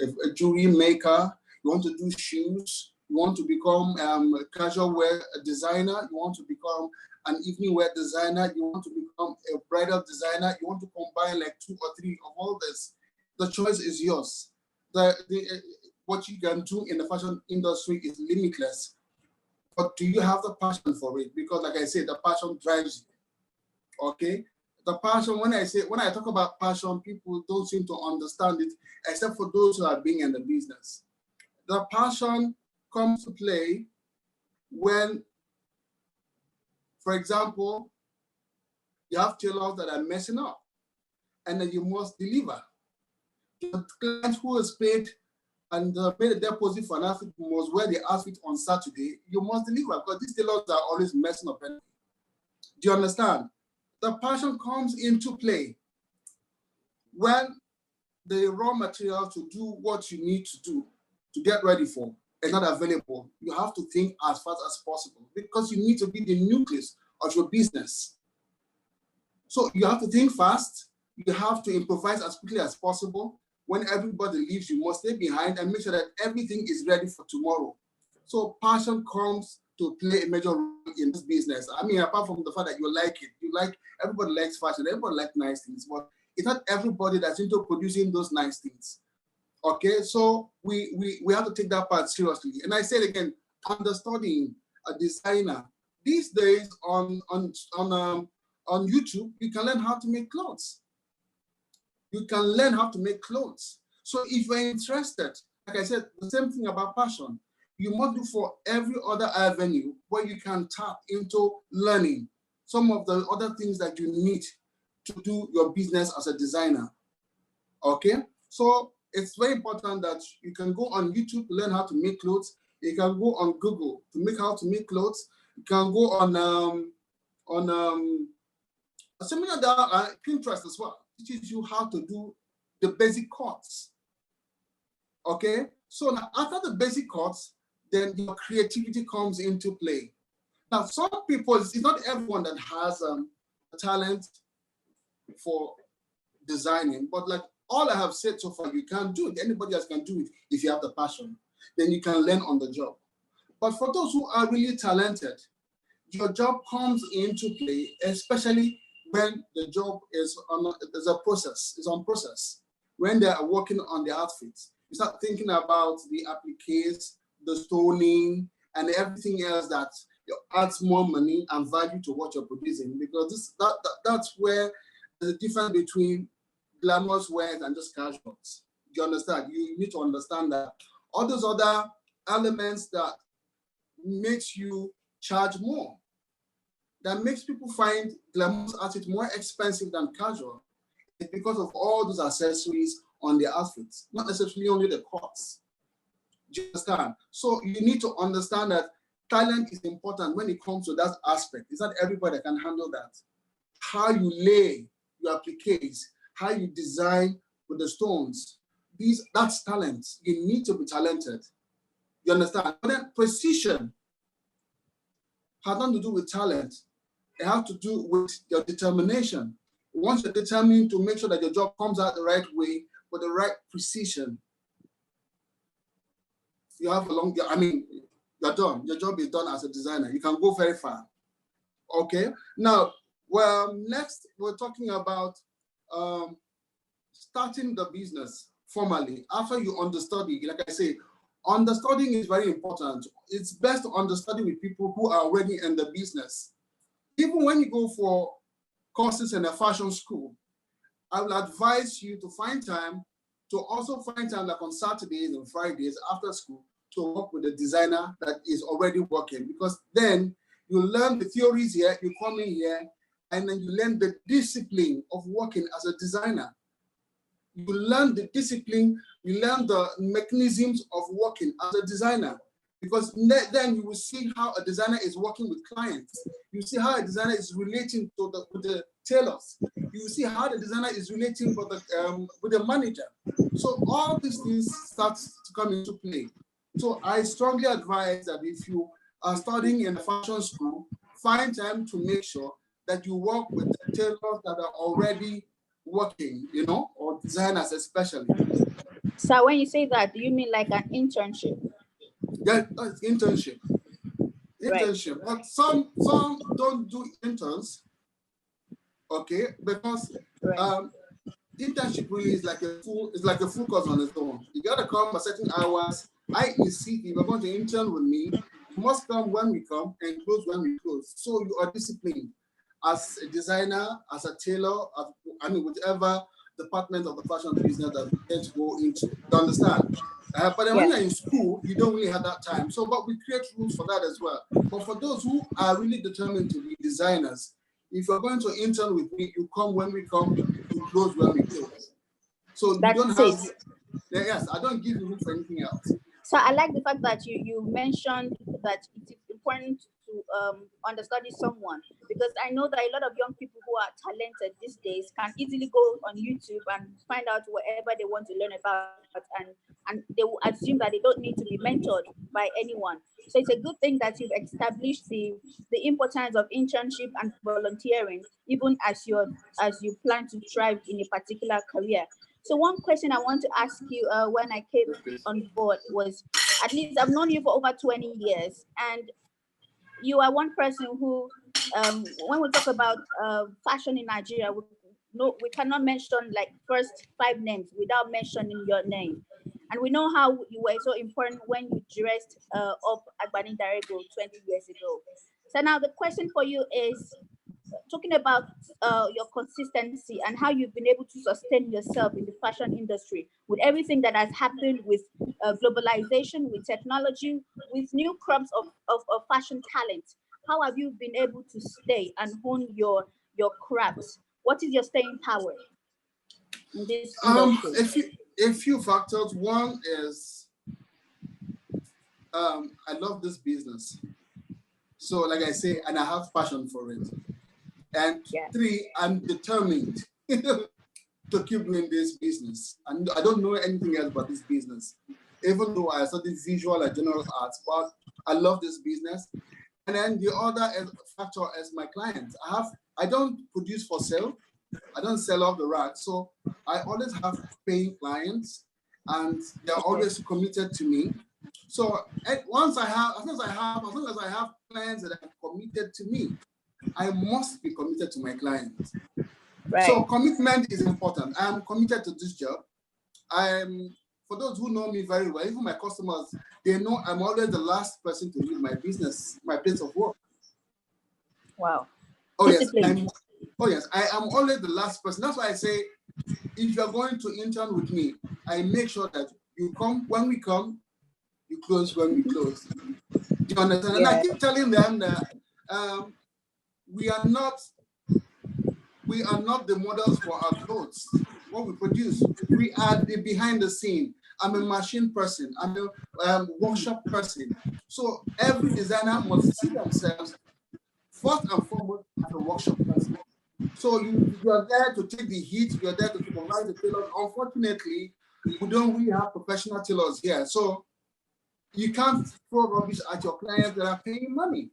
a jewelry maker, you want to do shoes, you want to become a casual wear designer, you want to become an evening wear designer, you want to become a bridal designer, you want to combine like 2 or 3 of all this, the choice is yours. What you can do in the fashion industry is limitless. But do you have the passion for it? Because like I said, the passion drives you. Okay? The passion, when I talk about passion, people don't seem to understand it, except for those who are being in the business. The passion comes to play when, for example, you have tailors that are messing up, and then you must deliver. The client who is paid and made a deposit for an outfit must wear the outfit on Saturday. You must deliver, because these tailors are always messing up. Do you understand? The passion comes into play when the raw material to do what you need to do to get ready for is not available. You have to think as fast as possible, because you need to be the nucleus of your business. So you have to think fast. You have to improvise as quickly as possible. When everybody leaves, you must stay behind and make sure that everything is ready for tomorrow. So passion comes to play a major role in this business. I mean, apart from the fact that you like it, everybody likes fashion, everybody likes nice things, but it's not everybody that's into producing those nice things. Okay, so we have to take that part seriously. And I said again, understudying a designer. These days on YouTube, you can learn how to make clothes. You can learn how to make clothes. So if you're interested, like I said, the same thing about passion. You must look for every other avenue where you can tap into learning some of the other things that you need to do your business as a designer. Okay, so it's very important that you can go on YouTube to learn how to make clothes. You can go on Google to make how to make clothes. You can go on similar Pinterest as well. Teaches you how to do the basic cuts. Okay, so now after the basic cuts, then your creativity comes into play. Now, some people, it's not everyone that has a talent for designing, but like all I have said so far, you can do it. Anybody else can do it if you have the passion. Then you can learn on the job. But for those who are really talented, your job comes into play, especially when the job is on on process. When they are working on the outfits, you start thinking about the appliques, the stoning, and everything else that adds more money and value to what you're producing. Because that's where the difference between glamorous wear and just casuals. Do you understand? You need to understand that all those other elements that makes you charge more, that makes people find glamorous outfits more expensive than casual, is because of all those accessories on the outfits, not necessarily only the cuts. Do you understand? So you need to understand that talent is important when it comes to that aspect. It's not everybody that can handle that. How you lay your appliques, how you design with the stones, that's talent. You need to be talented. You understand? But then precision has nothing to do with talent. It has to do with your determination. Once you're determined to make sure that your job comes out the right way with the right precision, you have you're done. Your job is done as a designer. You can go very far. Okay. Now, well, next we're talking about starting the business formally after you understudy. Like I say, understudying is very important. It's best to understudy with people who are already in the business. Even when you go for courses in a fashion school, I will advise you to find time like on Saturdays and Fridays after school to work with a designer that is already working, because then you learn the theories here, you come in here, and then you learn the discipline of working as a designer. You learn the discipline, you learn the mechanisms of working as a designer, because then you will see how a designer is working with clients. You see how a designer is relating with the tailors. You will see how the designer is relating with the manager. So all these things start to come into play. So I strongly advise that if you are studying in a fashion school, find time to make sure that you work with the tailors that are already working, or designers especially. So when you say that, do you mean like an internship? Yeah, it's internship. Right. Internship. But some don't do interns, okay? Because Right. internship really is like a full course on its own. You gotta come at certain hours. I insist if you're going to intern with me, you must come when we come and close when we close. So you are disciplined as a designer, as a tailor, whatever department of the fashion business that you get to go into. You understand? But then when Yeah. you're in school, you don't really have that time. So, but we create rules for that as well. But for those who are really determined to be designers, if you're going to intern with me, you come when we come, you close when we close. So you don't That's have, it. yes, I don't give you room for anything else. So I like the fact that you mentioned that it is important to understudy someone, because I know that a lot of young people who are talented these days can easily go on YouTube and find out whatever they want to learn about, and they will assume that they don't need to be mentored by anyone. So it's a good thing that you've established the importance of internship and volunteering, even as you plan to thrive in a particular career. So one question I want to ask you when I came on board was, at least I've known you for over 20 years, and you are one person who, when we talk about fashion in Nigeria, we cannot mention like first 5 names without mentioning your name. And we know how you were so important when you dressed up Agbani Darego 20 years ago. So now the question for you is, talking about your consistency and how you've been able to sustain yourself in the fashion industry with everything that has happened with globalization, with technology, with new crops of fashion talent. How have you been able to stay and hone your craft? What is your staying power in this industry? A few factors. One is I love this business. So like I say, and I have passion for it. And Yeah. 3, I'm determined to keep doing this business. And I don't know anything else about this business, even though I studied visual and general arts, but I love this business. And then the other factor is my clients. I don't produce for sale. I don't sell off the rack. So I always have paying clients, and they're always committed to me. So as long as I have clients that are committed to me, I must be committed to my clients. Right. So commitment is important. I'm committed to this job. For those who know me very well, even my customers, they know I'm always the last person to leave my business, my place of work. Wow. Oh yes, I am always the last person. That's why I say, if you're going to intern with me, I make sure that you come when we come, you close when we close. Do you understand? Yeah. And I keep telling them that we are not the models for our clothes, what we produce. We are the behind the scene. I'm a machine person. I'm a workshop person. So every designer must see themselves first and foremost as a workshop person. So you are there to take the heat. You are there to supervise the tailors. Unfortunately, we don't really have professional tailors here. So you can't throw rubbish at your clients that are paying money.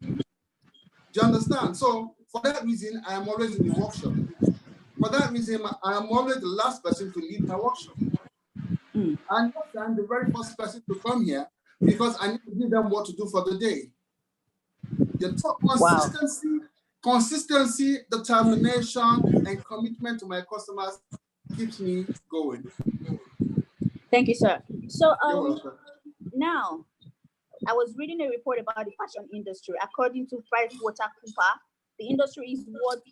Do you understand? So for that reason, I am always in the workshop. For that reason, I am always the last person to leave my workshop. And I'm the very first person to come here because I need to give them what to do for the day. The top consistency, determination, and commitment to my customers keeps me going. Thank you, sir. So You're welcome. now, I was reading a report about the fashion industry. According to PricewaterhouseCoopers, the industry is worth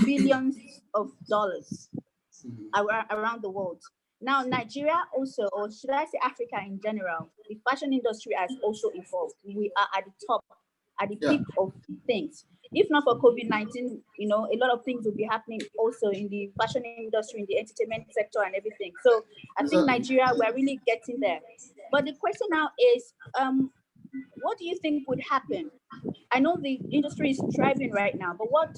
billions of dollars around the world. Now, Nigeria also, or should I say Africa in general, the fashion industry has also evolved. We are at the top, at the peak of things. If not for COVID-19, a lot of things will be happening also in the fashion industry, in the entertainment sector and everything. So I think Nigeria, we're really getting there. But the question now is, what do you think would happen? I know the industry is thriving right now, but what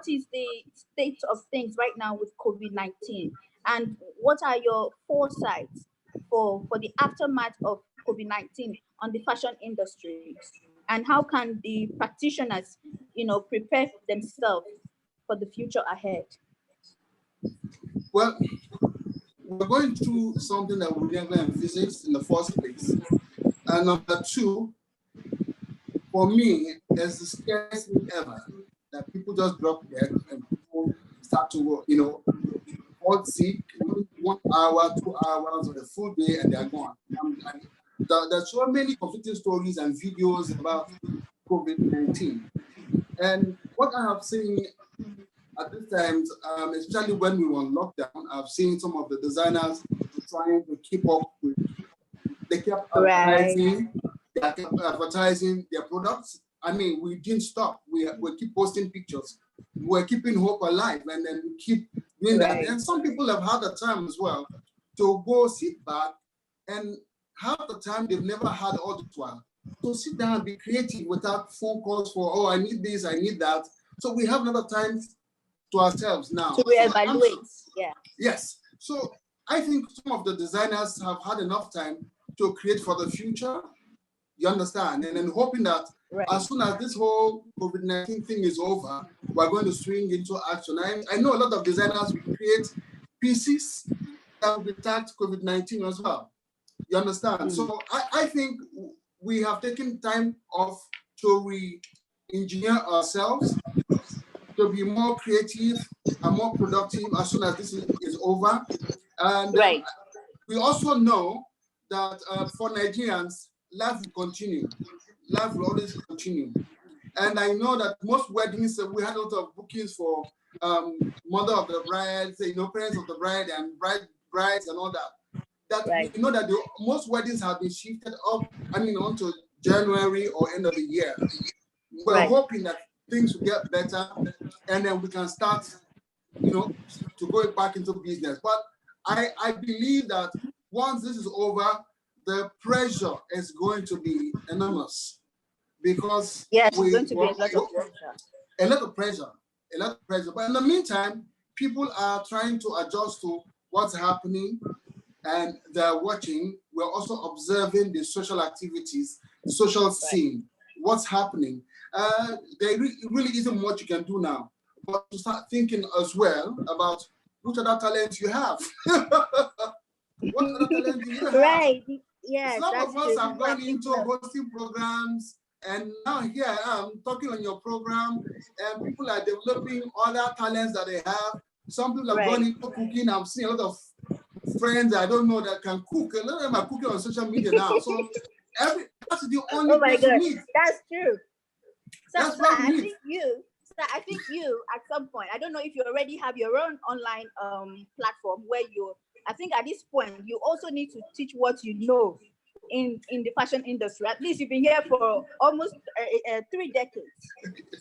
is the state of things right now with COVID-19? And what are your foresights for the aftermath of COVID-19 on the fashion industry? And how can the practitioners, prepare themselves for the future ahead? Well, we're going through something that we never envisaged in the first place. And number two, for me, it's the scariest thing ever that people just drop dead and people start to, fall sick, 1 hour, 2 hours, or a full day, and they're gone. There's so many conflicting stories and videos about COVID-19. And what I have seen at this time, especially when we were on lockdown, I've seen some of the designers trying to keep up with, they kept advertising their products. I mean, we didn't stop. We keep posting pictures. We're keeping hope alive, and then we keep doing that. And some people have had the time as well to go sit back, and half the time they've never had all the while. So sit down and be creative without phone calls for, oh, I need this, I need that. So we have another time to ourselves now. To reevaluate, Yes. So I think some of the designers have had enough time to create for the future. You understand? And then hoping that as soon as this whole COVID-19 thing is over, we're going to swing into action. I know a lot of designers will create pieces that will be tagged COVID-19 as well. You understand? So I think we have taken time off to re-engineer ourselves, to be more creative and more productive as soon as this is over. And we also know that for Nigerians, life will continue. Life will always continue. And I know that most weddings, we had a lot of bookings for mother of the bride, parents of the bride and brides and all that. We know that most weddings have been shifted up, onto January or end of the year. We're hoping that things will get better and then we can start, to go back into business. But I believe that once this is over, the pressure is going to be enormous because it's going to be a lot of pressure. A lot of pressure. But in the meantime, people are trying to adjust to what's happening and they're watching. We're also observing the social activities, the social scene, what's happening. There really isn't much you can do now, but to start thinking as well about what other talents you have. What other talents do you have? Yes. Some of us have gone into hosting programs, and now here I am talking on your program, and people are developing other talents that they have. Some people have gone into cooking. I'm seeing a lot of friends I don't know that can cook. A lot of them are cooking on social media now. So that's the only place you need. That's true. So I think you at some point, I don't know if you already have your own online platform where I think at this point you also need to teach what you know in the fashion industry. At least you've been here for almost 3 decades.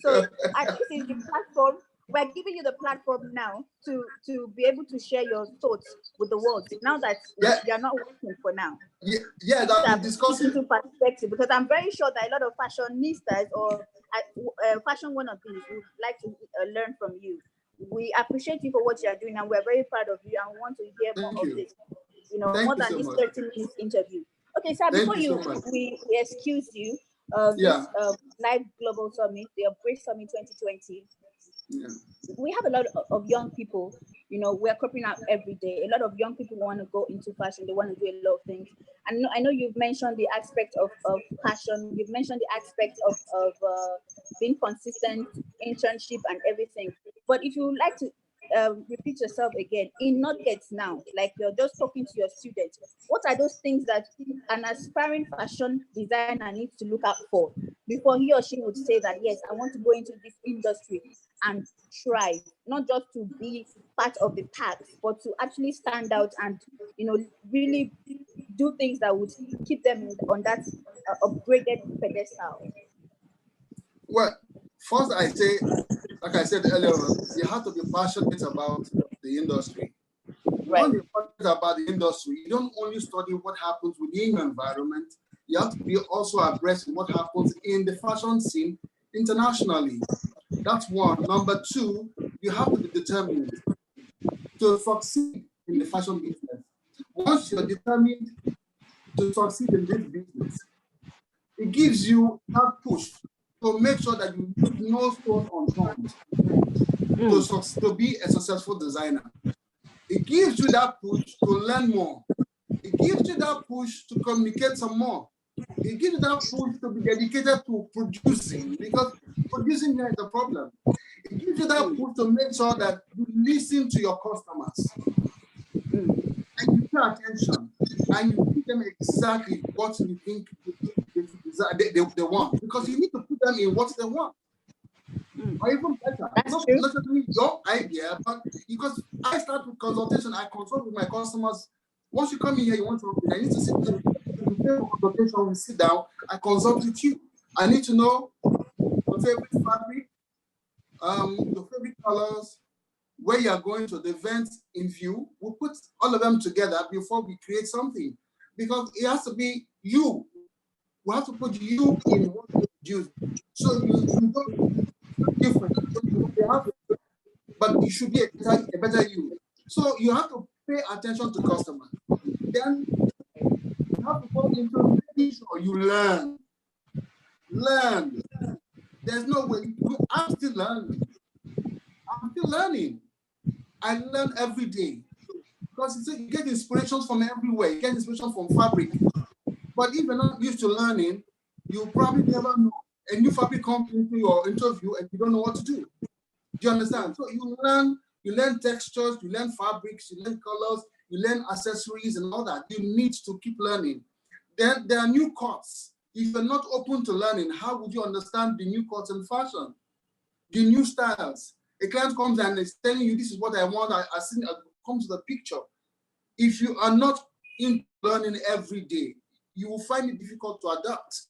So I think the platform, we're giving you the platform now to be able to share your thoughts with the world. Now that you're not working for now. That's discussing into perspective, because I'm very sure that a lot of fashionistas or fashion wannabes would like to learn from you. We appreciate you for what you are doing, and we're very proud of you, and we want to hear more of this. More than this 30 minutes interview. Okay, sir. Before we excuse you, this Live Global Summit, the Upgrade Summit 2020. We have a lot of young people, we're cropping out every day. A lot of young people want to go into fashion. They want to do a lot of things. And I know you've mentioned the aspect of passion. You've mentioned the aspect of being consistent, internship and everything. But if you would like to repeat yourself again, in nuggets now, like you're just talking to your students, what are those things that an aspiring fashion designer needs to look out for before he or she would say that, yes, I want to go into this industry and try, not just to be part of the pack, but to actually stand out and, really do things that would keep them on that upgraded pedestal? Well, first I say, like I said earlier, you have to be passionate about the industry. When you're passionate about the industry, you don't only study what happens within your environment, you have to be also abreast of what happens in the fashion scene internationally. That's one. Number two, you have to be determined to succeed in the fashion business. Once you're determined to succeed in this business, it gives you that push to make sure that you put no stone unturned to be a successful designer. It gives you that push to learn more. It gives you that push to communicate some more. It gives you that push to be dedicated to producing, because producing here is the problem. It gives you that push to make sure that you listen to your customers and you pay attention and you give them exactly what you think they want, because you need to put them in what they want. Or even better, not necessarily your idea, but because I start with consultation, I consult with my customers. Once you come in here, you want something, I need to sit down. We pay for consultation, we sit down, I consult with you. I need to know your favorite fabric, your favorite colors, where you are going to, the event in view. We put all of them together before we create something, because it has to be you. We have to put you in what you do. So you don't different, but you should be a better you. So you have to pay attention to customers. Then you have to go into making sure you learn. Learn. There's no way. I'm still learning. I learn every day, because you get inspirations from everywhere. You get inspiration from fabric. But if you're not used to learning, you probably never know. A new fabric comes into your interview and you don't know what to do. Do you understand? So you learn textures, you learn fabrics, you learn colors, you learn accessories and all that. You need to keep learning. Then there are new cuts. If you're not open to learning, how would you understand the new cuts in fashion? The new styles. A client comes and is telling you, this is what I want. I come to the picture. If you are not in learning every day, you will find it difficult to adapt.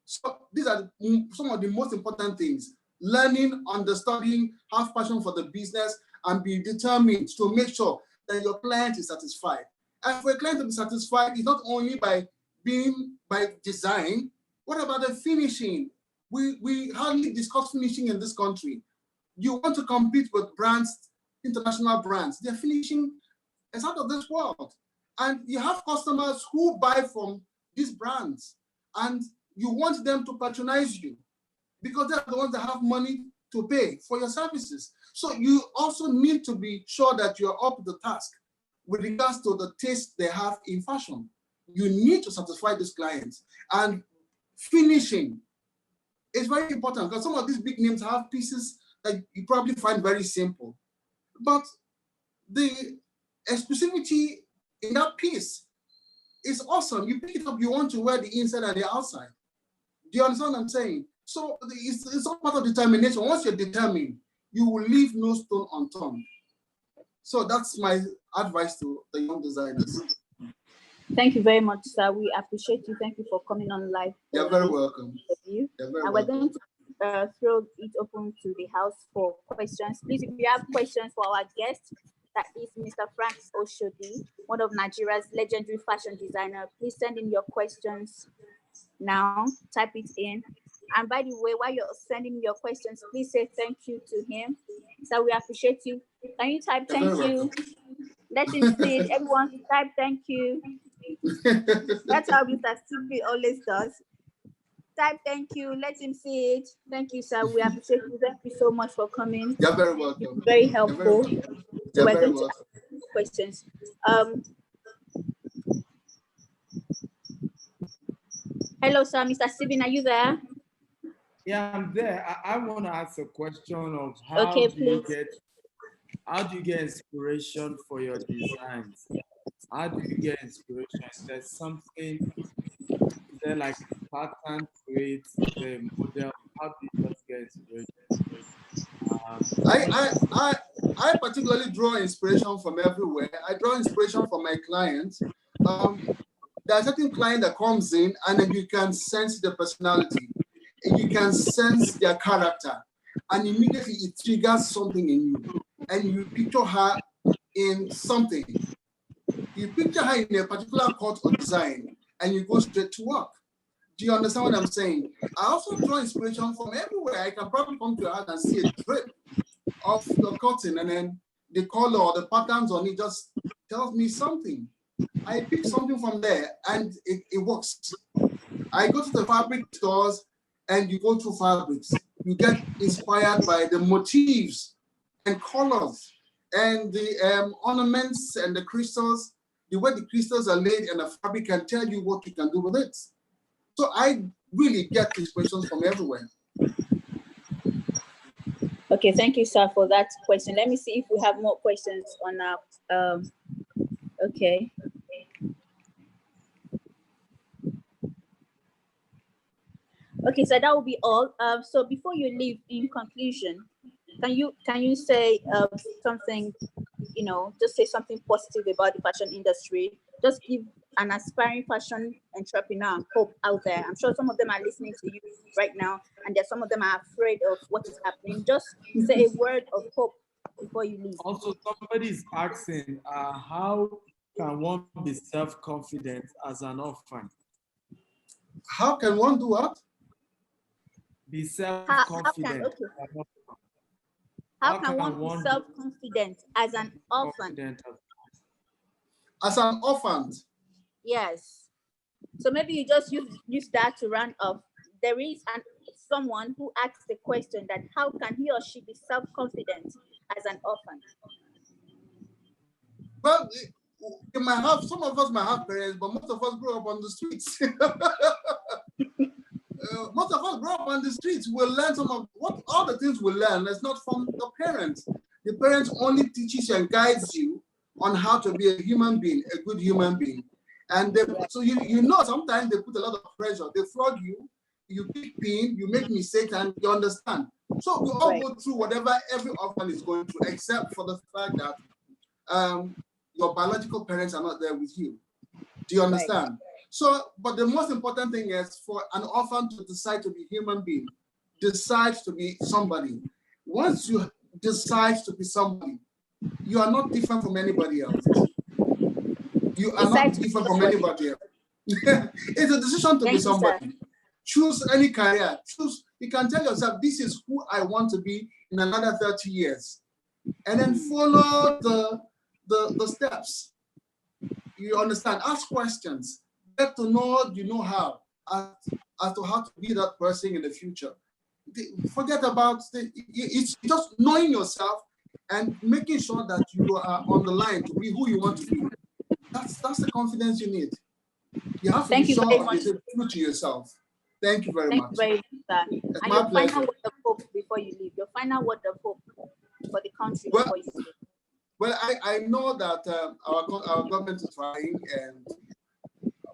So these are some of the most important things. Learning, understanding, have passion for the business, and be determined to make sure that your client is satisfied. And for a client to be satisfied, it's not only by design. What about the finishing? We hardly discuss finishing in this country. You want to compete with brands, international brands. Their finishing is out of this world. And you have customers who buy from these brands, and you want them to patronize you because they're the ones that have money to pay for your services. So you also need to be sure that you're up to the task with regards to the taste they have in fashion. You need to satisfy these clients. And finishing is very important, because some of these big names have pieces that you probably find very simple. But the exclusivity in that piece is awesome. You pick it up, you want to wear the inside and the outside. Do you understand what I'm saying? So it's all part of determination. Once you're determined, you will leave no stone unturned. So that's my advice to the young designers. Thank you very much, sir. We appreciate you. Thank you for coming on live. You're very welcome. We're going to throw it open to the house for questions. Please, if you have questions for our guest, that is Mr. Frank Oshodi, one of Nigeria's legendary fashion designer, please send in your questions now. Type it in. And by the way, while you're sending your questions, please say thank you to him. So we appreciate you. Can you type thank you? Let him see it. Everyone type thank you. That's how Mr. Stevie always does. Type thank you. Let him see it. Thank you, sir. We appreciate you. Thank you so much for coming. You're very welcome. Very helpful. You're We're very going welcome. to ask questions. Hello, sir. Mr. Stephen, are you there? Yeah, I'm there. I want to ask a question of how do you get inspiration for your designs? How do you get inspiration? Is there something, is there like a pattern to it, the model? How do you just get inspiration? I particularly draw inspiration from everywhere. I draw inspiration from my clients. There are certain client that comes in and then you can sense the personality. You can sense their character, and immediately it triggers something in you, and you picture her in something. You picture her in a particular cut or design, and you go straight to work. Do you understand what I'm saying? I also draw inspiration from everywhere. I can probably come to your house and see a drape of the cotton, and then the color or the patterns on it just tells me something. I pick something from there, and it works. I go to the fabric stores, and you go through fabrics. You get inspired by the motifs and colors And the ornaments and the crystals, the way the crystals are laid and the fabric can tell you what you can do with it. So I really get inspirations from everywhere. Okay, thank you, sir, for that question. Let me see if we have more questions on our, okay. Okay, so that will be all. So before you leave, in conclusion, can you say something, you know, just say something positive about the fashion industry? Just give an aspiring fashion entrepreneur hope out there. I'm sure some of them are listening to you right now, and there's some of them are afraid of what is happening. Just say a word of hope before you leave. Also, somebody is asking, how can one be self-confident as an orphan? How can one do what? Be self-confident. How can one be self-confident as an orphan? As an orphan? Yes. So maybe you just use that to round up. There is someone who asked the question that how can he or she be self-confident as an orphan? Well, you might have, some of us might have parents, but most of us grew up on the streets. Most of us grow up on the streets. We'll learn some of what all the things we learn. That's not from the parents. The parents only teaches you and guides you on how to be a human being, a good human being. And they, so you know, sometimes they put a lot of pressure. They flog you, you pick pin, you make mistakes, and you understand. So we all go through whatever every orphan is going through, except for the fact that your biological parents are not there with you. Do you understand? Right. So, but the most important thing is for an orphan to decide to be a human being, decide to be somebody. Once you decide to be somebody, you are not different from anybody else. You are not different from anybody else. It's a decision to be somebody. Choose any career. Choose. You can tell yourself, this is who I want to be in another 30 years. And then follow the steps. You understand? Ask questions. Get to know you know how as to how to be that person in the future. Forget about it's just knowing yourself and making sure that you are on the line to be who you want to be. That's the confidence you need. You have to be sure of it, true to yourself. Thank you very much. Thank you very much, sir. It's and my your pleasure. Final word of hope before you leave. Your final word of hope for the country before you leave. Well, I know that our government is trying, and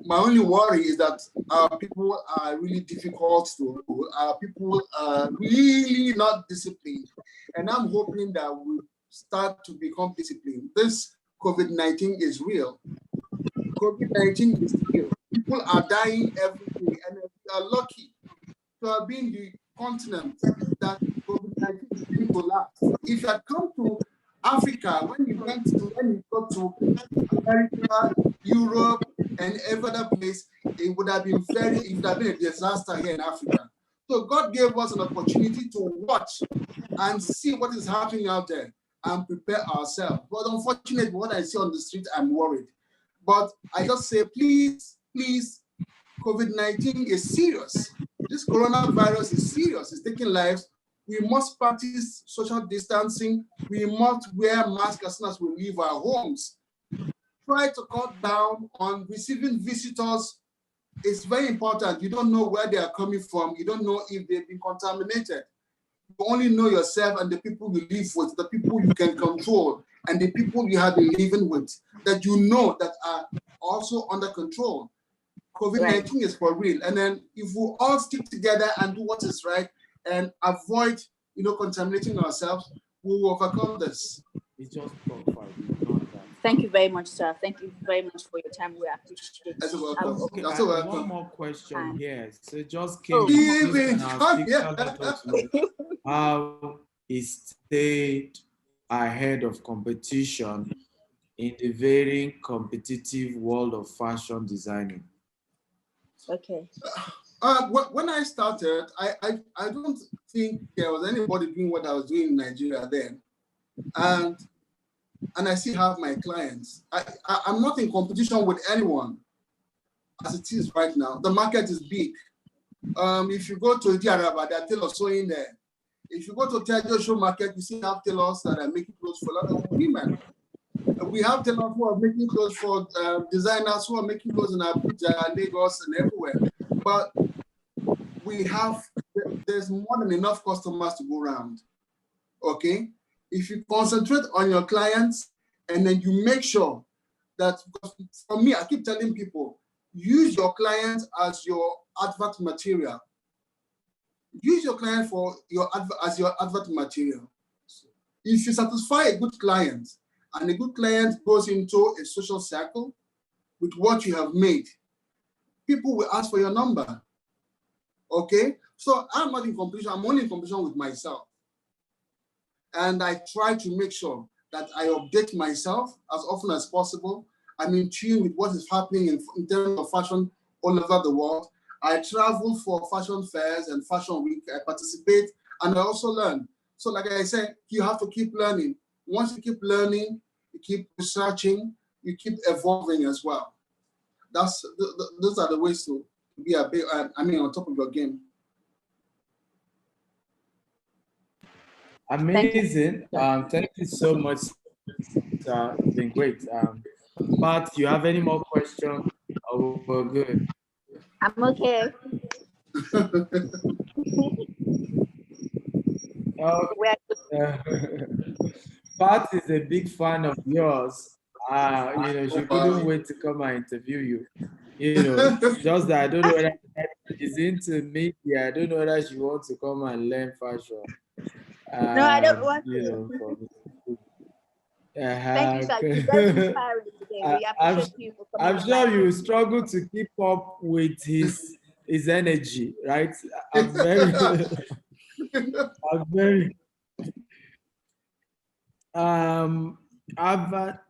my only worry is that our people are really difficult to rule. Our people are really not disciplined, and I'm hoping that we start to become disciplined. This COVID-19 is real. COVID-19 is real. People are dying every day, and we are lucky to have been the continent that COVID-19 people last. If you had come to Africa, when you go to America, Europe, and every other place, it would have been a disaster here in Africa. So God gave us an opportunity to watch and see what is happening out there and prepare ourselves. But unfortunately, what I see on the street, I'm worried. But I just say, please, COVID-19 is serious. This coronavirus is serious. It's taking lives. We must practice social distancing. We must wear masks as soon as we leave our homes. Try to cut down on receiving visitors. It's very important. You don't know where they are coming from. You don't know if they've been contaminated. You only know yourself and the people you live with, the people you can control, and the people you have been living with, that you know that are also under control. COVID-19 is for real. And then if we all stick together and do what is right and avoid, contaminating ourselves, we will overcome this. It's just Thank you very much, sir. Thank you very much for your time. We appreciate it. That's welcome. Okay, That's welcome. One more question here. So just how is stayed ahead of competition in the very competitive world of fashion designing? Okay. When I started, I don't think there was anybody doing what I was doing in Nigeria then. And I still have my clients. I'm not in competition with anyone as it is right now. The market is big. If you go to Diaraba, there are tailors sewing there. If you go to Tejo Show Market, you see have tailors that are making clothes for a lot of women. We have tailors who are making clothes for designers who are making clothes in Abuja, Lagos, and everywhere. But there's more than enough customers to go around. Okay? If you concentrate on your clients and then you make sure that, because for me, I keep telling people, use your clients as your advert material. Use your client as your advert material. If you satisfy a good client and a good client goes into a social circle with what you have made, people will ask for your number. Okay? So I'm not in competition, I'm only in competition with myself. And I try to make sure that I update myself as often as possible. I'm in tune with what is happening in terms of fashion all over the world. I travel for fashion fairs and fashion week. I participate and I also learn. So like I said, you have to keep learning. Once you keep learning, you keep researching, you keep evolving as well. Those are the ways to be a bit, on top of your game. Amazing. Thank you so much. It's been great. Pat, you have any more questions? Oh, we're good. I'm okay. Pat is a big fan of yours. She couldn't wait to come and interview you. Just that I don't know whether she's into media. I don't know whether she wants to come and learn fashion. No, I don't want to. Thank you, sir. It's very inspiring today. We appreciate you for coming. I'm sure you struggle to keep up with his energy, right? I'm very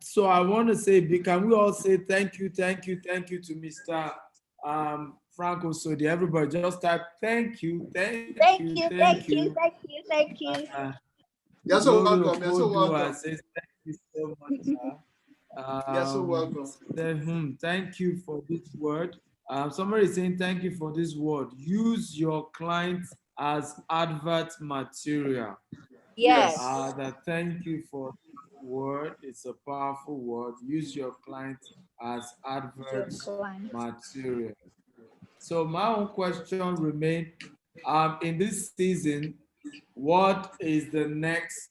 so I want to say, can we all say thank you to Mr. Frank Osodi? Everybody just type thank you. You're so welcome. You're so welcome. Says, thank you so much, sir. You're so welcome. Thank you for this word. Somebody is saying thank you for this word. Use your clients as advert material. Yes. Thank you for this word. It's a powerful word. Use your clients as advert material. So my own question remains, in this season, what is the next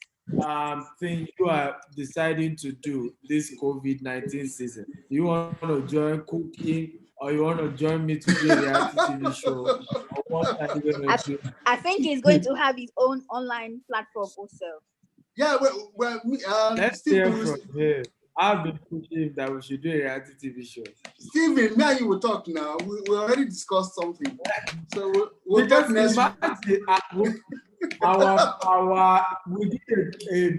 thing you are deciding to do this COVID-19 season? Do you want to join cooking, or you want to join me to do a reality TV show? Or what are you going to do? I think he's going to have his own online platform also. Yeah, let's hear from him. I've been pushing that we should do a reality TV show. Stephen, now you will talk now. We already discussed something. So we'll talk next week. We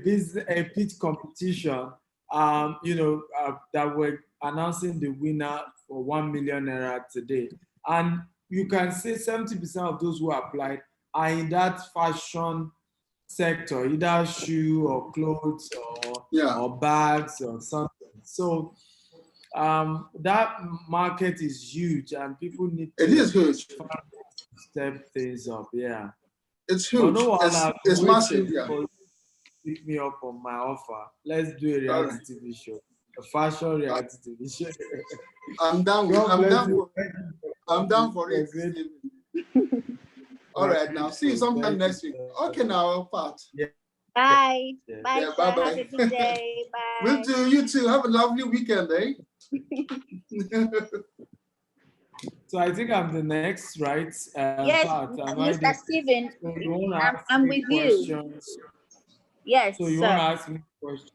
did a pitch competition, that we're announcing the winner for 1 million naira today. And you can say 70% of those who applied are in that fashion sector, either shoe or clothes or bags or something. So that market is huge and people need to step things up. Yeah. It's huge. It's massive. Yeah. Pick me up on my offer. Let's do a reality TV show, a fashion reality TV show. I'm down for it. All right, now see you sometime next week. Okay, now, Pat. Yeah. Bye. Yeah. Bye. Yeah, bye. Have a good day. Bye. We'll do. You too. Have a lovely weekend, eh? So I think I'm the next, right? Yes, Mr. Stephen, I'm with you. Yes, so you want to ask me questions?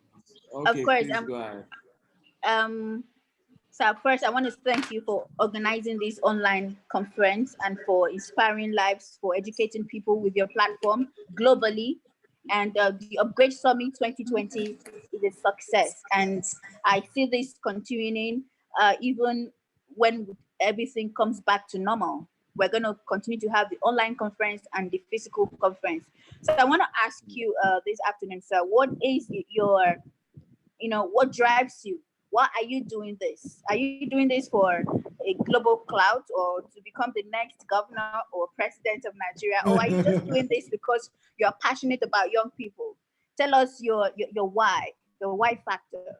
Okay, of course. Go ahead. So first, I want to thank you for organizing this online conference and for inspiring lives, for educating people with your platform globally. And the Upgrade Summit 2020 is a success. And I see this continuing even when everything comes back to normal. We're going to continue to have the online conference and the physical conference. So I want to ask you this afternoon, sir, what is your, what drives you? why are you doing this? Are you doing this for a global clout or to become the next governor or president of Nigeria? Or are you just doing this because you're passionate about young people? Tell us your why factor.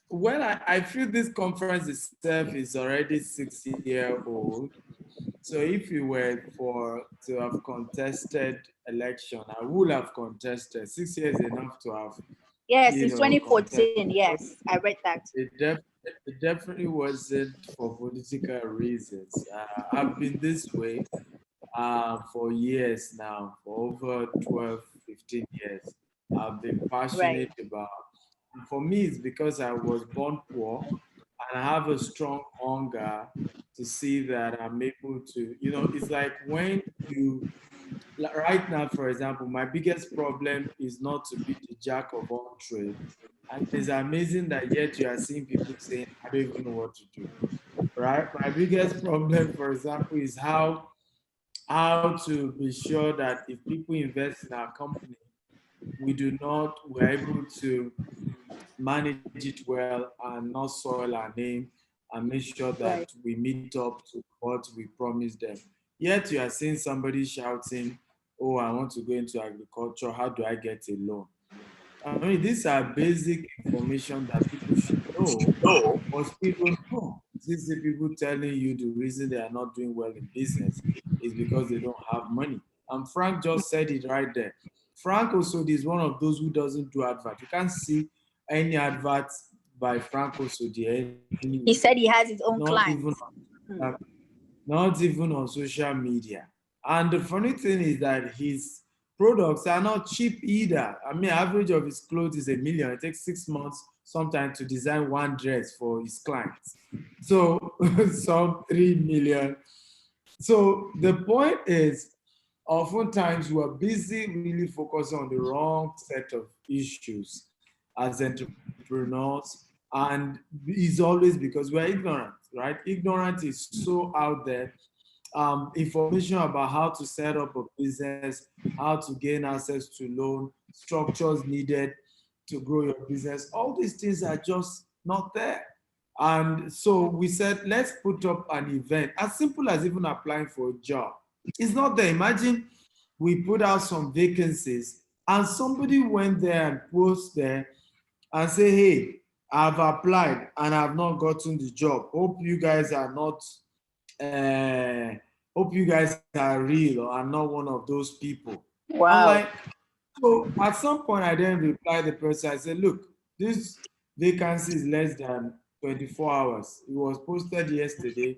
Well, I feel this conference itself is already 6-year-old. So if you were to have contested election, I would have contested. 6 years enough to have. Yes, it's 2014. Yes, I read that. It definitely wasn't for political reasons. I've been this way for years now, for over 12, 15 years. I've been passionate about. For me, it's because I was born poor and I have a strong hunger to see that I'm able to, it's like when right now, for example, my biggest problem is not to be the jack of all trades. And it's amazing that yet you are seeing people saying, I don't even know what to do, right? My biggest problem, for example, is how to be sure that if people invest in our company, we're able to manage it well and not soil our name and make sure that we meet up to what we promised them. Yet you are seeing somebody shouting, oh, I want to go into agriculture. How do I get a loan? I mean, these are basic information that people should know, but people don't know. These are people telling you the reason they are not doing well in business is because they don't have money. And Frank just said it right there. Frank also is one of those who doesn't do advert. You can't see any adverts by Frank Osodi. He said he has his own clients. Not even on social media. And the funny thing is that his products are not cheap either. I mean, average of his clothes is $1 million. It takes 6 months sometimes to design one dress for his clients. So some 3 million. So the point is, oftentimes we are busy really focusing on the wrong set of issues as entrepreneurs, and it's always because we're ignorant, right? Ignorance is so out there. Information about how to set up a business, how to gain access to loan, structures needed to grow your business, all these things are just not there. And so we said, let's put up an event as simple as even applying for a job. It's not there. Imagine we put out some vacancies and somebody went there and post there and say, hey, I've applied and I've not gotten the job. Hope you guys are not, hope you guys are real or are not one of those people. Wow. I'm like, so at some point I then reply the person, I said, look, this vacancy is less than 24 hours. It was posted yesterday.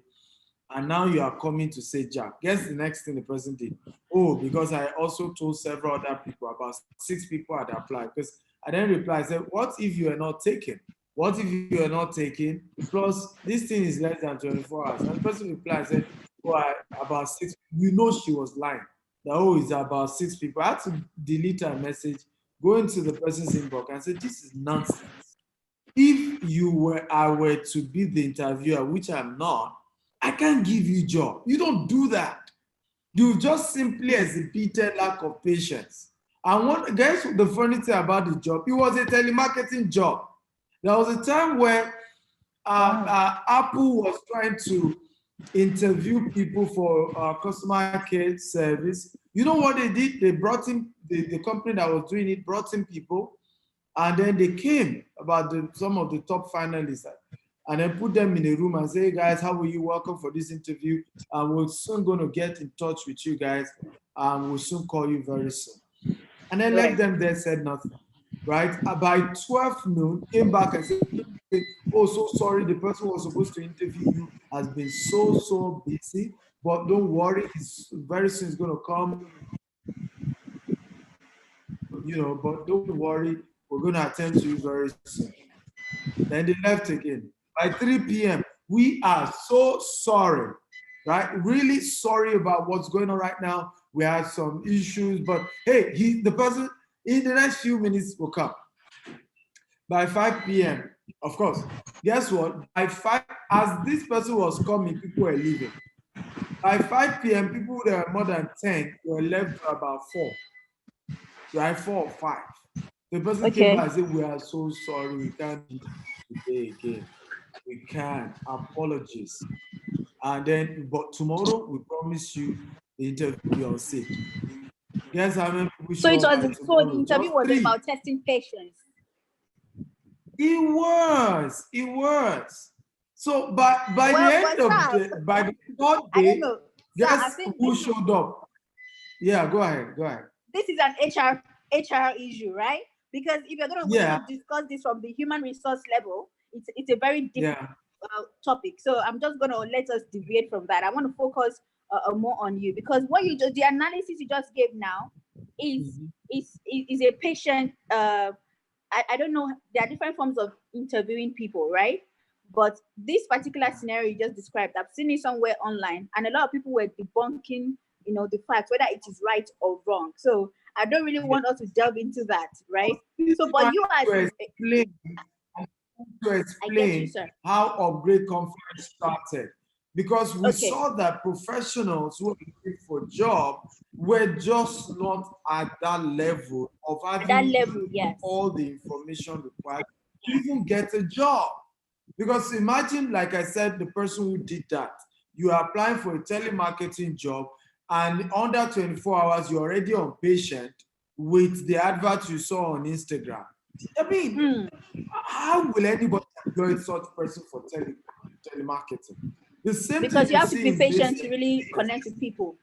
And now you are coming to say, Jack, guess the next thing the person did? Oh, because I also told several other people, about 6 people had applied. Because I then replied, I said, what if you are not taken? What if you are not taken? Plus, this thing is less than 24 hours. And the person replied, said, oh, about 6. You know she was lying. That, oh, it's about 6 people. I had to delete her message, go into the person's inbox and say, this is nonsense. If I were to be the interviewer, which I'm not, I can't give you a job. You don't do that. You just simply exhibited lack of patience. And guess the funny thing about the job? It was a telemarketing job. There was a time where Apple was trying to interview people for customer care service. You know what they did? They brought in, the company that was doing it brought in people, and then they came about some of the top finalists and then put them in a room and say, hey guys, how are you? Welcome for this interview. We're soon going to get in touch with you guys. We'll soon call you very soon. And then left them there, said nothing, right? By 12 noon, came back and said, oh, so sorry, the person who was supposed to interview you has been so busy, but don't worry, very soon he's going to come, but don't worry, we're going to attend to you very soon. Then they left again. By 3 p.m., we are so sorry, right? Really sorry about what's going on right now. We had some issues, but hey, the person in the next few minutes will come. By 5 p.m., of course, guess what? By 5, as this person was coming, people were leaving. By 5 p.m., people that were more than 10 were left about 4, right? 4 or 5. The person came back and said, we are so sorry, we can't do that. today again. We can. Apologies. And then, but tomorrow we promise you the interview will be on 6. Guess how many people So show up by the tomorrow? interview Just was 3. about testing patience. It was. So by the Well, end of sir, by the 3rd I don't day, know. Sir, I guess think who showed up? Yeah, go ahead. this is an HR issue, right? Because if you're going to Yeah, discuss this from the human resource level, it's a very deep yeah. topic. So I'm just going to let us deviate from that. I want to focus more on you, because what you just, the analysis you just gave now is is a patient. I don't know. There are different forms of interviewing people, right? But this particular scenario you just described, I've seen it somewhere online, and a lot of people were debunking, the facts, whether it is right or wrong. So I don't really want us to delve into that, right? So, but you as to explain, I get you, sir. how Upgrade Conference started, because we Okay. saw that professionals who were looking for job were just not at that level of having Yes. all the information required to even get a job. Because imagine, like I said, the person who did that, you are applying for a telemarketing job, and under 24 hours, you're already on patient with the advert you saw on Instagram. I mean, how will anybody employ such person for telemarketing? The same Because thing you have to be see in patient this- to really connect with people.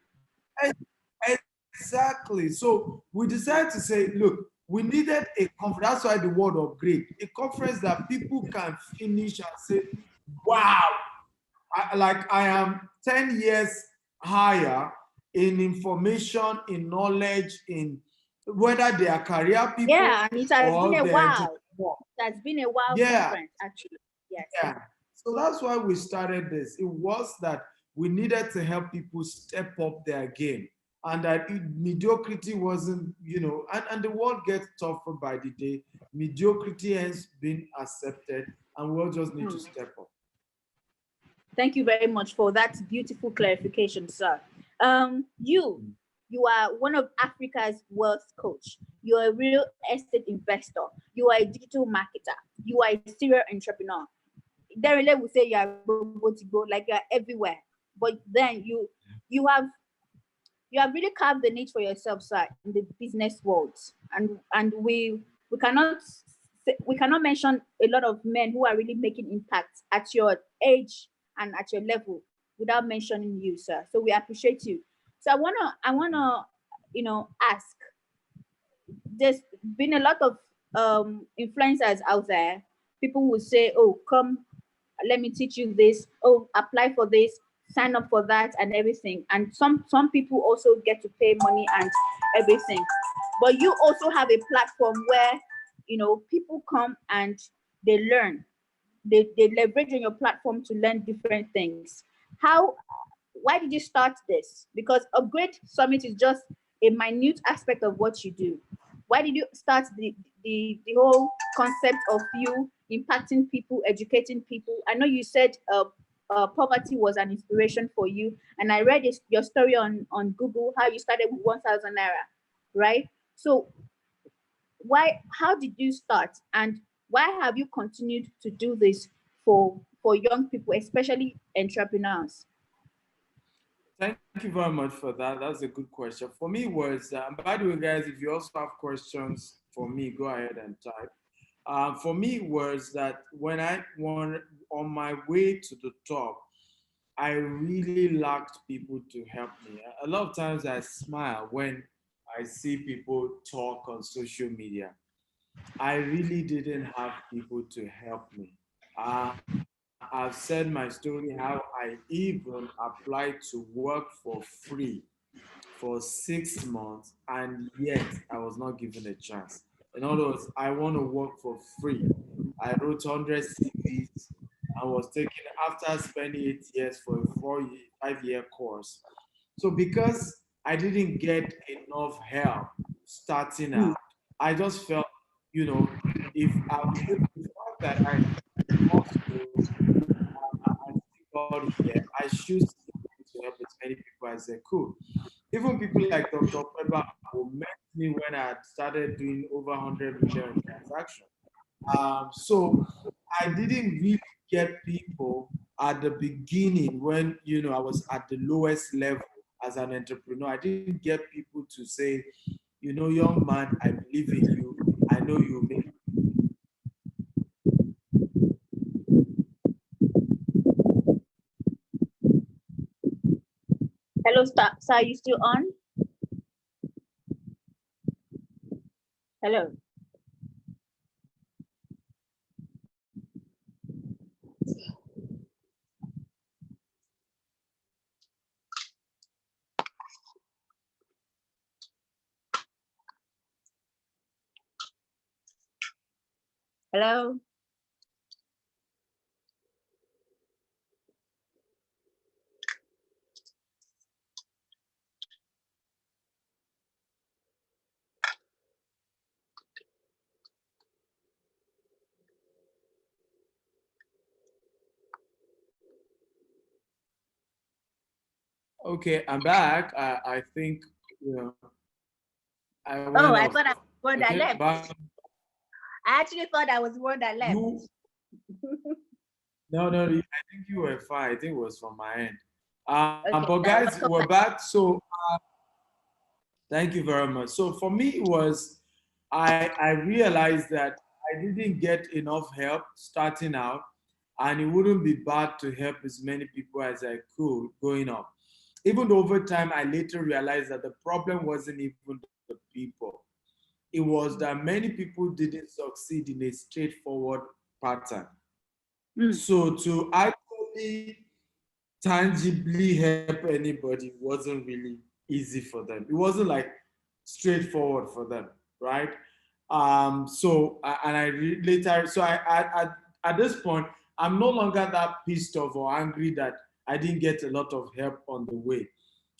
Exactly. So we decided to say, look, we needed a conference. That's why the word upgrade, a conference that people can finish and say, wow, I am 10 years higher in information, in knowledge, in whether they are career people. Yeah, and it has or been a they're while. It has been a while Yeah. conference, actually. Yes. Yeah. So that's why we started this. It was that we needed to help people step up their game, and that mediocrity wasn't, and the world gets tougher by the day. Mediocrity has been accepted, and we all just need to step up. Thank you very much for that beautiful clarification, sir. You are one of Africa's wealth coach. You are a real estate investor. You are a digital marketer. You are a serial entrepreneur. Derele will say you are like you are everywhere. But then you have really carved the niche for yourself, sir, in the business world. And we cannot mention a lot of men who are really making impact at your age and at your level without mentioning you, sir. So we appreciate you. So I wanna ask. There's been a lot of influencers out there. People will say, "Oh, come, let me teach you this. Oh, apply for this, sign up for that, and everything." And some people also get to pay money and everything. But you also have a platform where people come and they learn. They leverage on your platform to learn different things. Why did you start this? Because Upgrade Summit is just a minute aspect of what you do. Why did you start the whole concept of you impacting people, educating people? I know you said poverty was an inspiration for you, and I read your story on Google, how you started with 1,000 naira, right? So how did you start, and why have you continued to do this for young people, especially entrepreneurs? Thank you very much for that. That's a good question. For me, was by the way, guys, if you also have questions for me, go ahead and type. For me, was that when I won on my way to the top, I really lacked people to help me. A lot of times I smile when I see people talk on social media. I really didn't have people to help me. I've said my story how I even applied to work for free for 6 months, and yet I was not given a chance. In other words, I want to work for free. I wrote 100 CVs and was taken after spending 8 years for a 5-year course. So because I didn't get enough help starting out, I just felt, if I was able to find that I got here, I should to help as many people as I could. Even people like Dr. Pepper who met me when I had started doing over 100 million transactions. So I didn't really get people at the beginning when, I was at the lowest level as an entrepreneur. I didn't get people to say, young man, I believe in you. I know you make. Hello, Star, are you still on? Hello. Hello. Okay, I'm back. I think, I went Oh, I off. thought I was one that Okay, left. but I actually thought I was one that left. no, I think you were fine. I think it was from my end. Okay, But guys, we're back. So thank you very much. So for me, it was, I realized that I didn't get enough help starting out, and it wouldn't be bad to help as many people as I could going up. Even though over time, I later realized that the problem wasn't even the people. It was that many people didn't succeed in a straightforward pattern. So to actually tangibly help anybody wasn't really easy for them. It wasn't like straightforward for them, right? At this point, I'm no longer that pissed off or angry that I didn't get a lot of help on the way.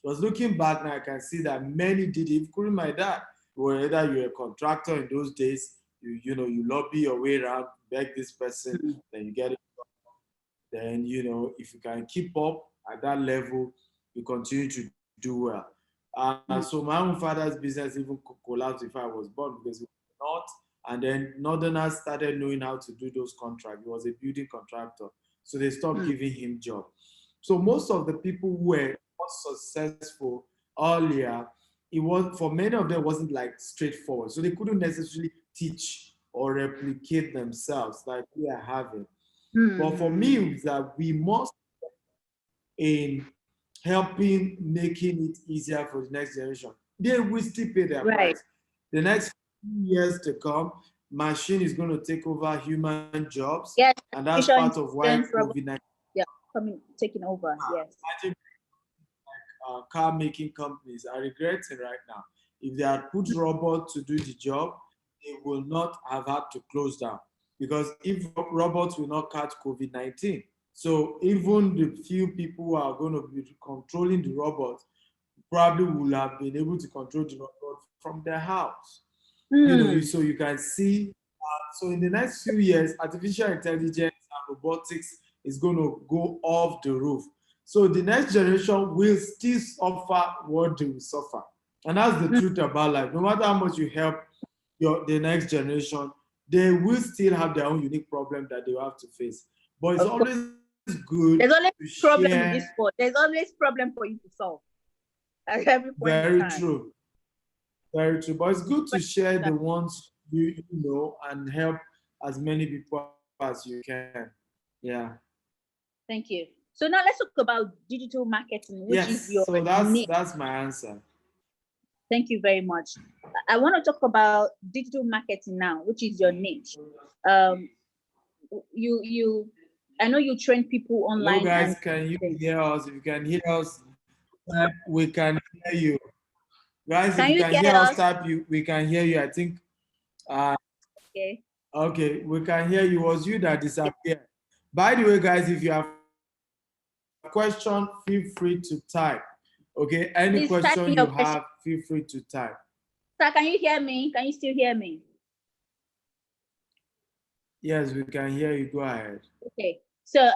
Because looking back now, I can see that many did, including my dad. Whether you're a contractor in those days, you lobby your way around, beg this person, then you get it. Then, if you can keep up at that level, you continue to do well. So my own father's business even collapsed before I was born because we were not. And then Northerners started knowing how to do those contracts. He was a building contractor. So they stopped giving him job. So most of the people who were not successful earlier, it was, for many of them, wasn't like straightforward. So they couldn't necessarily teach or replicate themselves like we are having. But for me, it's that we must in helping making it easier for the next generation. They will still pay their price. The next few years to come, machine is going to take over human jobs. Yes, and that's part of why COVID-19. Yeah, taking over. Yes. Imagine car making companies are regretting right now. If they had put robots to do the job, they will not have had to close down. Because if robots will not catch COVID-19, so even the few people who are going to be controlling the robots probably will have been able to control the robot from their house. So you can see. So in the next few years, artificial intelligence and robotics is going to go off the roof. So the next generation will still suffer what they will suffer. And that's the truth about life. No matter how much you help the next generation, they will still have their own unique problem that they will have to face. But it's always good. There's always problem in this sport. There's always problem for you to solve. At every point Very in time. true. Very true. But it's good to share the ones you know and help as many people as you can. Yeah. Thank you. So now let's talk about digital marketing, which is your so that's my answer. Thank you very much. I want to talk about digital marketing now, which is your niche. I know you train people online. Hello guys, can you hear us? If you can hear us, we can hear you. Guys, if you can hear us, type we can hear you. I think. Okay. Okay, we can hear you. It was you that disappeared. By the way, guys, if you have a question, feel free to type. Okay, any question you have, feel free to type. Sir, can you hear me? Can you still hear me? Yes, we can hear you. Go ahead. Okay, so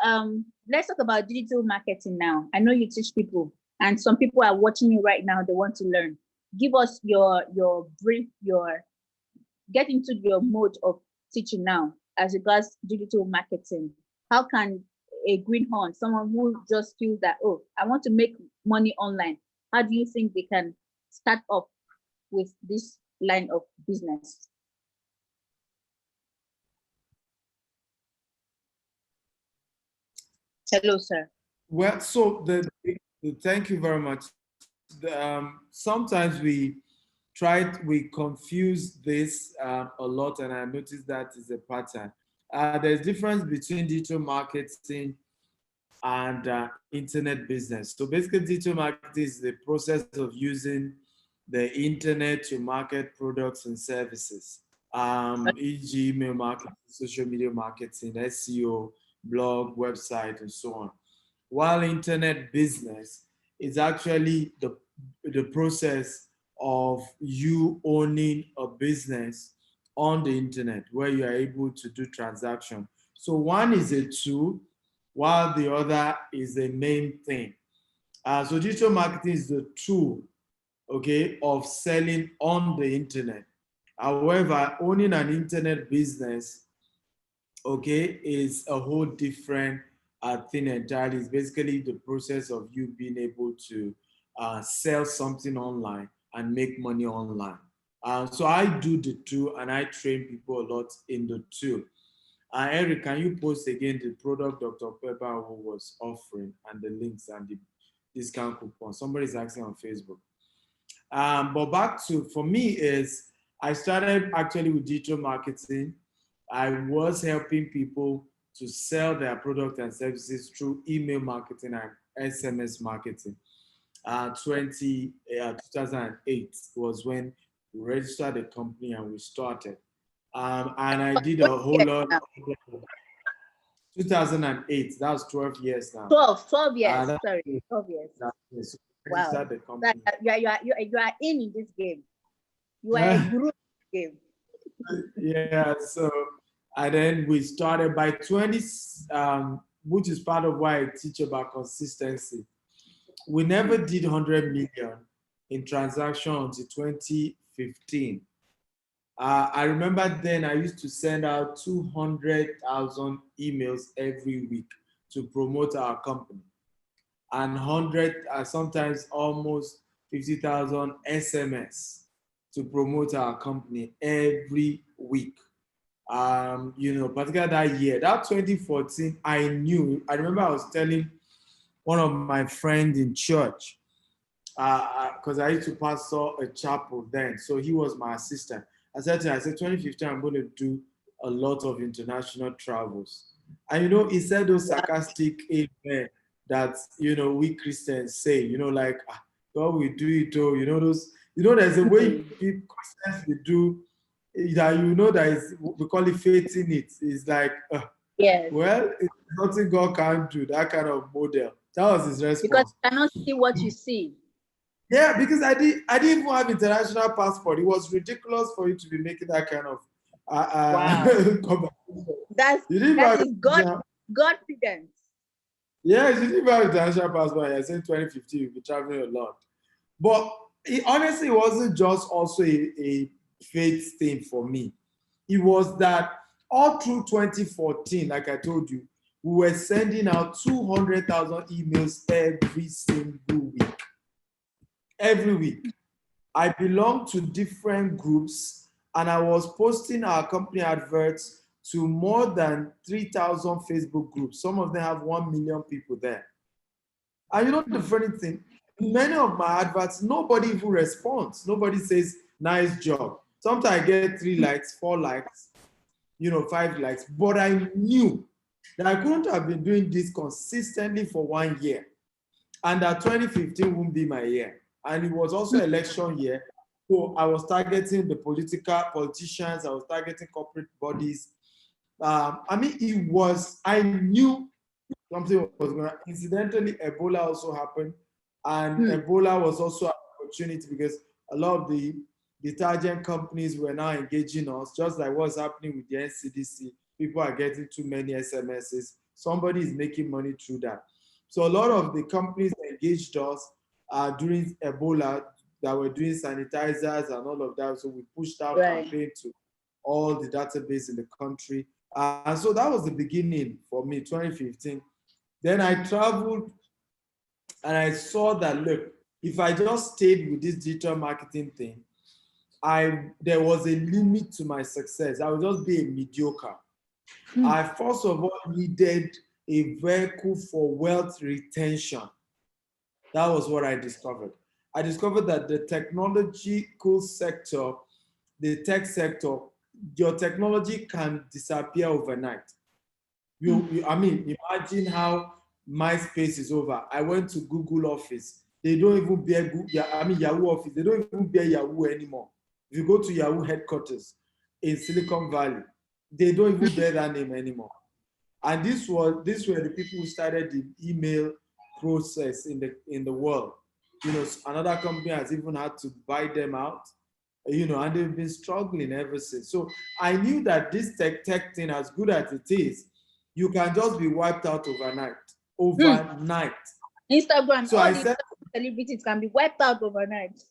let's talk about digital marketing now. I know you teach people, and some people are watching you right now. They want to learn. Give us your brief, get into your mode of teaching now. as regards digital marketing? How can a greenhorn, someone who just feels that, oh, I want to make money online, how do you think they can start up with this line of business? Hello, sir. Well, so thank you very much. Sometimes we confuse this a lot, and I noticed that is a pattern. There's difference between digital marketing and internet business. So basically, digital marketing is the process of using the internet to market products and services, e.g., email marketing, social media marketing, SEO, blog, website, and so on. While internet business is actually the process of you owning a business on the internet where you are able to do transaction. So one is a tool, while the other is the main thing. So digital marketing is the tool, okay, of selling on the internet. However, owning an internet business, okay, is a whole different thing entirely. It's basically the process of you being able to sell something online and make money online. So I do the two, and I train people a lot in the two. Eric, can you post again the product Dr. Pepper was offering and the links and the discount coupon? Somebody's asking on Facebook. But back to, for me, is I started actually with digital marketing. I was helping people to sell their product and services through email marketing and SMS marketing. 2008 was when we registered the company and we started. And I did a whole lot. 2008, that was 12 years now. 12 years, sorry, 12 years. So wow. The company. You are in this game. You are a group game. Yeah, so, and then we started by 20, which is part of why I teach about consistency. We never did 100 million in transaction until 2015. I remember then I used to send out 200,000 emails every week to promote our company, and 100, sometimes almost 50,000 SMS to promote our company every week. Particularly that year, that 2014, I remember I was telling one of my friends in church, because I used to pastor a chapel then, so he was my assistant. I said 2015, I'm going to do a lot of international travels. And he said those sarcastic amen that, we Christians say, like, God will do it, there's a way people, Christians, will do that, that is, we call it faith in it. It's like, yes. Well, it's nothing God can't do, that kind of model. That was his response. Because you cannot see what you see. Yeah, because I didn't even have international passport. It was ridiculous for you to be making that kind of wow. That is confidence. Yes, you didn't have international passport. I said 2015, you'll be traveling a lot. But it honestly wasn't just also a faith thing for me. It was that all through 2014, like I told you, we were sending out 200,000 emails every single week. Every week. I belonged to different groups, and I was posting our company adverts to more than 3,000 Facebook groups. Some of them have 1 million people there. And the funny thing, many of my adverts, nobody even responds. Nobody says, nice job. Sometimes I get 3 likes, 4 likes, 5 likes. But I knew that I couldn't have been doing this consistently for 1 year, and that 2015 won't be my year. And it was also election year. So I was targeting the politicians, I was targeting corporate bodies. I knew something was going to, incidentally, Ebola also happened. And Ebola was also an opportunity because a lot of the detergent companies were now engaging us, just like what's happening with the NCDC. People are getting too many SMSs. Somebody is making money through that. So a lot of the companies engaged us during Ebola that were doing sanitizers and all of that. So we pushed out campaign to all the database in the country. And so that was the beginning for me, 2015. Then I traveled and I saw that, look, if I just stayed with this digital marketing thing, there was a limit to my success. I would just be a mediocre. I first of all needed a vehicle for wealth retention. That was what I discovered. I discovered that the technological sector, the tech sector, your technology can disappear overnight. I mean, imagine how MySpace is over. I went to Google Office. They don't even bear Yahoo Office. They don't even bear Yahoo anymore. If you go to Yahoo headquarters in Silicon Valley, they don't even bear that name anymore. And these were the people who started the email process in the world. You know, another company has even had to buy them out. You know, and they've been struggling ever since. So I knew that this tech thing, as good as it is, you can just be wiped out overnight. Instagram, So all I these said, celebrities can be wiped out overnight.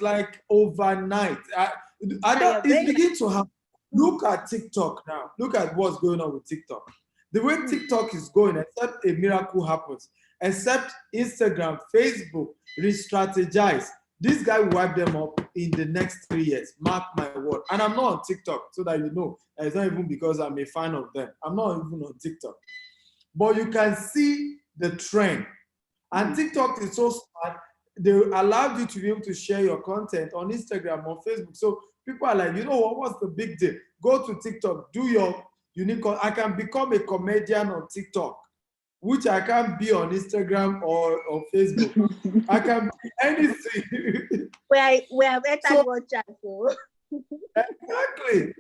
like overnight. It's beginning to happen. Look at TikTok now. Look at what's going on with TikTok. The way TikTok is going, except a miracle happens, except Instagram, Facebook re-strategize. This guy will wipe them up in the next 3 years. Mark my word. And I'm not on TikTok, so that you know. It's not even because I'm a fan of them. I'm not even on TikTok. But you can see the trend. And TikTok is so smart. They allowed you to be able to share your content on Instagram, on Facebook. So people are like, you know what? What's the big deal? Go to TikTok, do your unique. I can become a comedian on TikTok, which I can't be on Instagram or Facebook. I can be anything. We are better watchers. So. Exactly.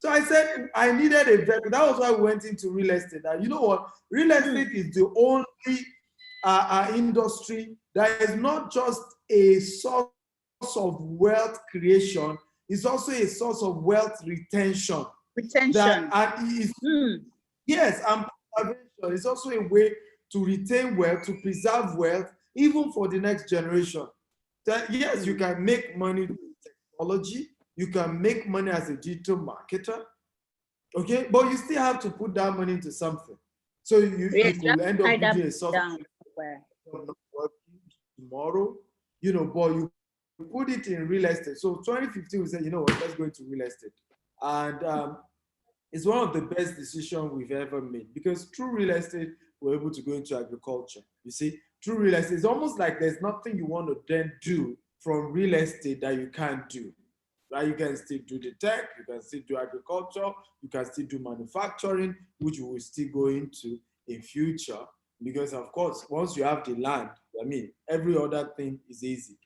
So I said I needed a vehicle. That was why we went into real estate. And you know what? Real estate is the only industry that is not just a source of wealth creation, it's also a source of wealth retention. Yes, and preservation. It's also a way to retain wealth, to preserve wealth, even for the next generation. That yes, you can make money with technology, you can make money as a digital marketer, okay, but you still have to put that money into something. So you could end up using a software not working tomorrow, you know, but you put it in real estate. So 2015, we said, you know what, let's go into real estate. And it's one of the best decisions we've ever made, because through real estate, we're able to go into agriculture. You see, through real estate, it's almost like there's nothing you want to then do from real estate that you can't do. Right? You can still do the tech, you can still do agriculture, you can still do manufacturing, which we will still go into in future. Because of course, once you have the land, I mean, every other thing is easy.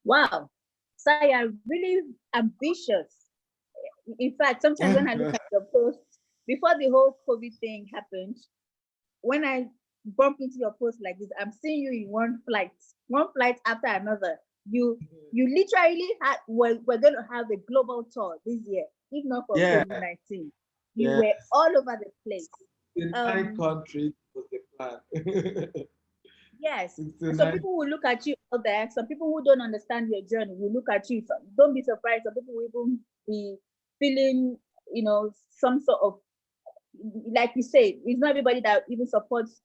Wow. So you're really ambitious. In fact, sometimes when I look at your posts, before the whole COVID thing happened, when I bump into your post like this, I'm seeing you in one flight after another. You literally we're going to have a global tour this year, if not for COVID-19. You were all over the place. In 9 countries was the plan. Yes. Some people will look at you out there. Some people who don't understand your journey will look at you. Don't be surprised. Some people will even be feeling, you know, some sort of, like you say, it's not everybody that even supports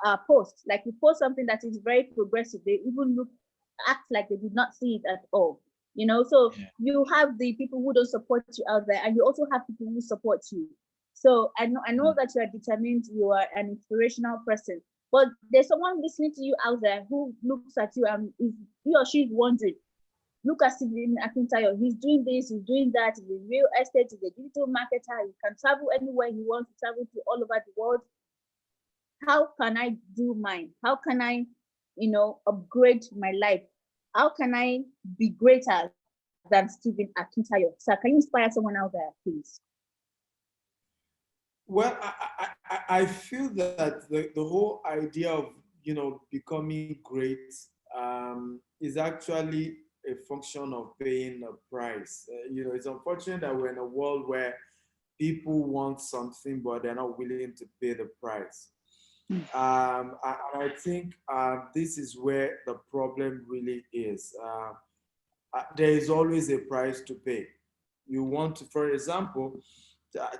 our posts. Like you post something that is very progressive, they even act like they did not see it at all. You know, so you have the people who don't support you out there, and you also have people who support you. So I know that you are determined, you are an inspirational person. But there's someone listening to you out there who looks at you and he or she is wondering, look at Stephen Akintayo, he's doing this, he's doing that, he's a real estate, he's a digital marketer, he can travel anywhere he wants to travel to all over the world. How can I do mine? How can I, you know, upgrade my life? How can I be greater than Stephen Akintayo? So can you inspire someone out there, please? Well, I feel that the whole idea of, you know, becoming great is actually a function of paying a price. You know, it's unfortunate that we're in a world where people want something, but they're not willing to pay the price. I think this is where the problem really is. There is always a price to pay. you want to, for example,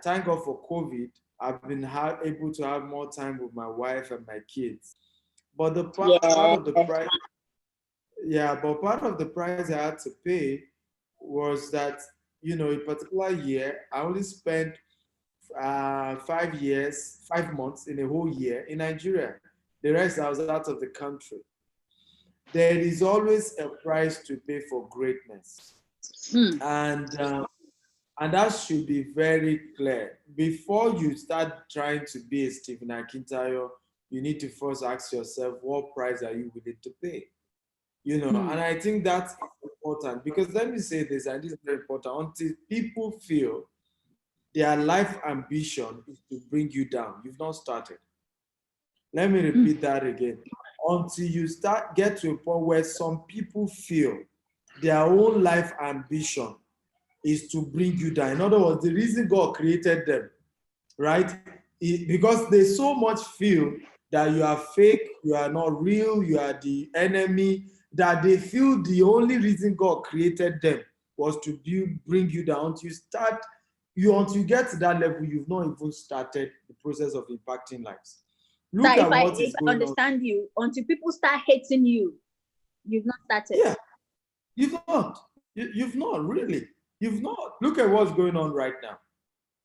thank God for COVID, I've been able to have more time with my wife and my kids. But the part of the price, yeah, but part of the price I had to pay was that, a particular year, I only spent 5 months in a whole year in Nigeria. The rest I was out of the country. There is always a price to pay for greatness. Hmm. And that should be very clear. Before you start trying to be a Stephen Akintayo, you need to first ask yourself, what price are you willing to pay? And I think that's important, because let me say this, and this is very important, until people feel their life ambition is to bring you down, you've not started. Let me repeat that again. Until you get to a point where some people feel their own life ambition is to bring you down. In other words, the reason God created them, right? Because they so much feel that you are fake, you are not real, you are the enemy, that they feel the only reason God created them was to bring you down. Until you get to that level, you've not even started the process of impacting lives. Look So at what is if I going on. understand you, until people start hating you, you've not started. Yeah, you've not. You've not, really. You've not. Look at what's going on right now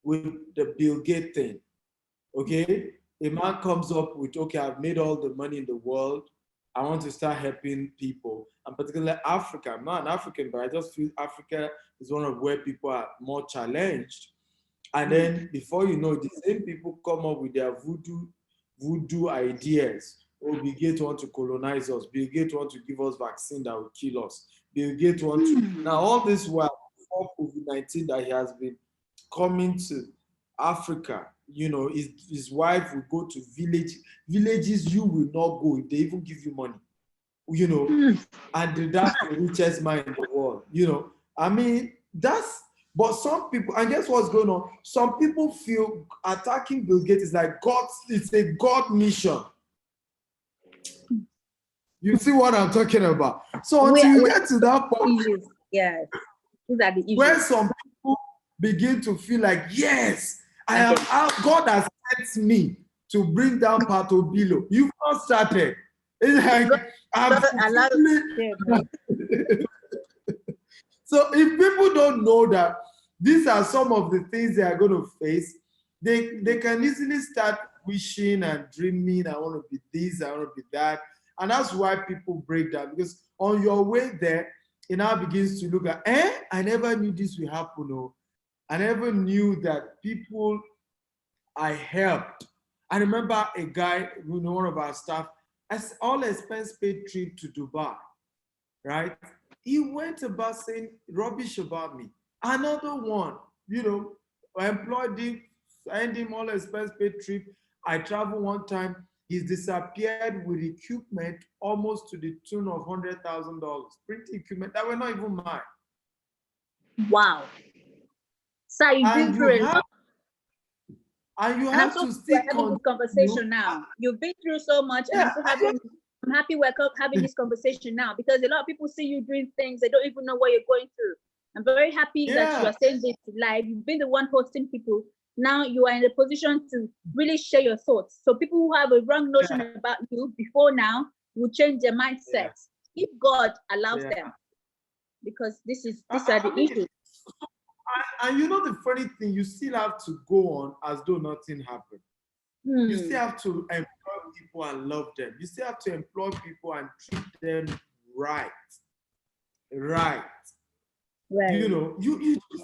with the Bill Gates thing. Okay? A man comes up with, okay, I've made all the money in the world. I want to start helping people, and particularly Africa. I'm not an African, but I just feel Africa is one of where people are more challenged. And then before you know, the same people come up with their voodoo ideas. Oh, Bill Gates want to colonize us. Bill Gates want to give us vaccine that will kill us. Bill Gates want to. Now, all this while, before COVID-19 that he has been coming to Africa, his wife will go to villages you will not go if they even give you money, and that's the richest man in the world, I mean, but some people, and guess what's going on? Some people feel attacking Bill Gates is like it's a God mission. You see what I'm talking about? So until you get to that point, yes, these are the issues. where some people begin to feel like, yes, God has sent me to bring down Pato Bilo. You've not started. It's like, so if people don't know that these are some of the things they are going to face, they can easily start wishing and dreaming, I want to be this, I want to be that. And that's why people break down, because on your way there, it now begins to look at, I never knew this would happen. No. I never knew that people I helped. I remember a guy, one of our staff, as all expense paid trip to Dubai, right? He went about saying rubbish about me. Another one, I employed him, sent him all expense paid trip. I traveled one time. He's disappeared with equipment almost to the tune of $100,000. Printing equipment that were not even mine. Wow. So you've been through a lot. And you have to stick on this conversation now. You've been through so much, and I'm happy we're having this conversation now, because a lot of people see you doing things, they don't even know what you're going through. I'm very happy that you are saying this live. You've been the one hosting people. Now you are in a position to really share your thoughts. So people who have a wrong notion about you before now will change their mindset if God allows them, because these are the issues. And the funny thing, you still have to go on as though nothing happened. You still have to employ people and love them. You still have to employ people and treat them right. Right. You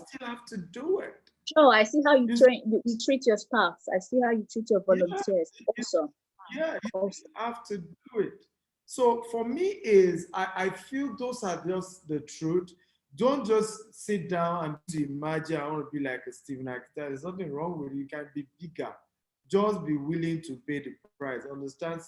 still have to do it. Sure, I see how you treat your staff. I see how you treat your volunteers. Also. Yeah, you have to do it. So for me I feel those are just the truth. Don't just sit down and imagine I want to be like a Stephen Akintayo. There's nothing wrong with it. You can be bigger. Just be willing to pay the price. Understand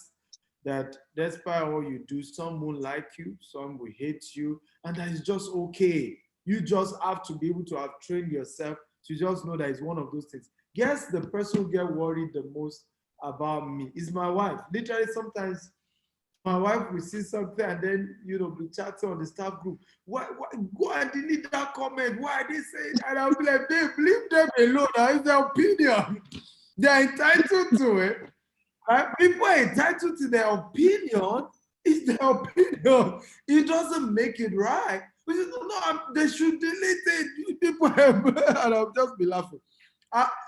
that despite all you do, some will like you, some will hate you, and that is just okay. You just have to be able to have trained yourself to just know that it's one of those things. Guess the person who get worried the most about me is my wife. Literally, sometimes my wife will see something and then, be chatting on the staff group. Why go and delete that comment? Why are they saying? And I'll be like, babe, leave them alone. It's their opinion. They're entitled to it. Right? People are entitled to their opinion. It's their opinion. It doesn't make it right. But they should delete it. People and I'll just be laughing.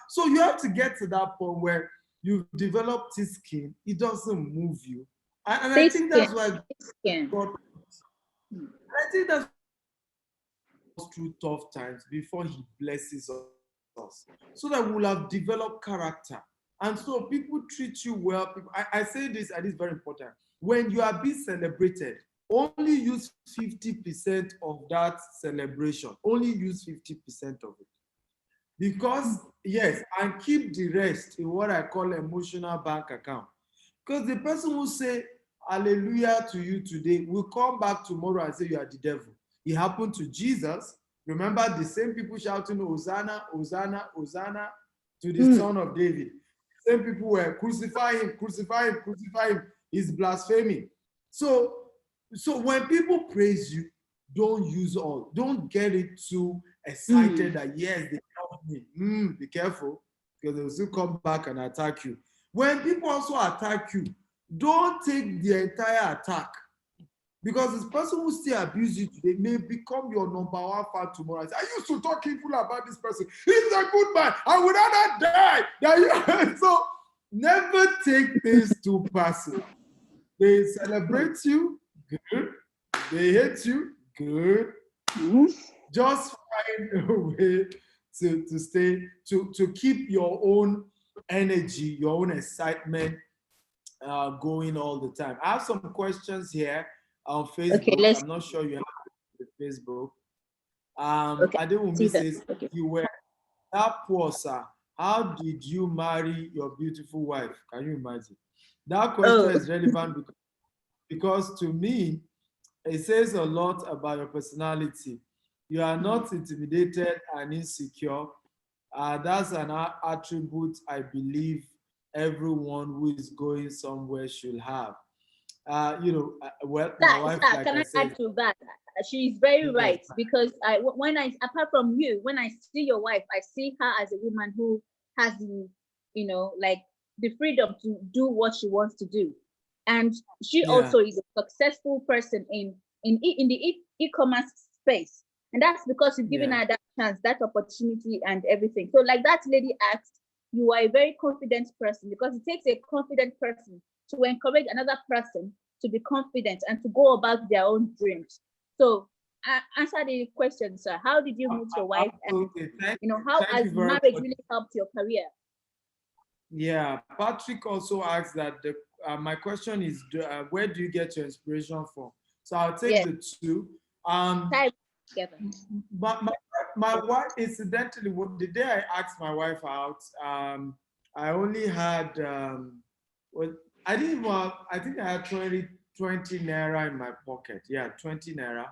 So you have to get to that point where you've developed this skin. It doesn't move you. And I think that's why God, I think that's through tough times before he blesses us, so that we'll have developed character. And so people treat you well. I say this, and it's very important. When you are being celebrated, only use 50% of that celebration. Only use 50% of it. Because, yes, and keep the rest in what I call emotional bank account. Because the person who say hallelujah to you today will come back tomorrow and say you are the devil. It happened to Jesus. Remember the same people shouting Hosanna, Hosanna, Hosanna to the Son of David. Same people were crucify him, crucify him, crucify him. He's blaspheming. So when people praise you, don't get it too excited that yes, they love me. Be careful, because they will still come back and attack you. When people also attack you, don't take the entire attack, because this person who still abuse you today may become your number one fan tomorrow. I used to talk evil about this person. He's a good man. I would rather die. So never take this too personal. They celebrate you, good. They hate you, good. Just find a way to stay, to keep your own energy, your own excitement going all the time. I have some questions here on Facebook. Okay, I'm not sure you have the Facebook. I didn't miss this. You were that poor, sir. How did you marry your beautiful wife? Can you imagine? That question is relevant because to me, it says a lot about your personality. You are not intimidated and insecure. That's an attribute I believe everyone who is going somewhere should have. Well, my wife, like can I said, add to that? She's very right, because apart from you, when I see your wife, I see her as a woman who has the, the freedom to do what she wants to do, and she also is a successful person in the e-commerce space, and that's because you've given her that chance, that opportunity, and everything. So, like that lady asked, you are a very confident person, because it takes a confident person to encourage another person to be confident and to go about their own dreams. So answer the question, sir. How did you meet your wife? And, how has marriage really helped your career? Yeah, Patrick also asked that my question is, where do you get your inspiration from? So I'll take the two. But my wife, incidentally, the day I asked my wife out, I only had, I think I had 20 naira in my pocket. Yeah, 20 naira.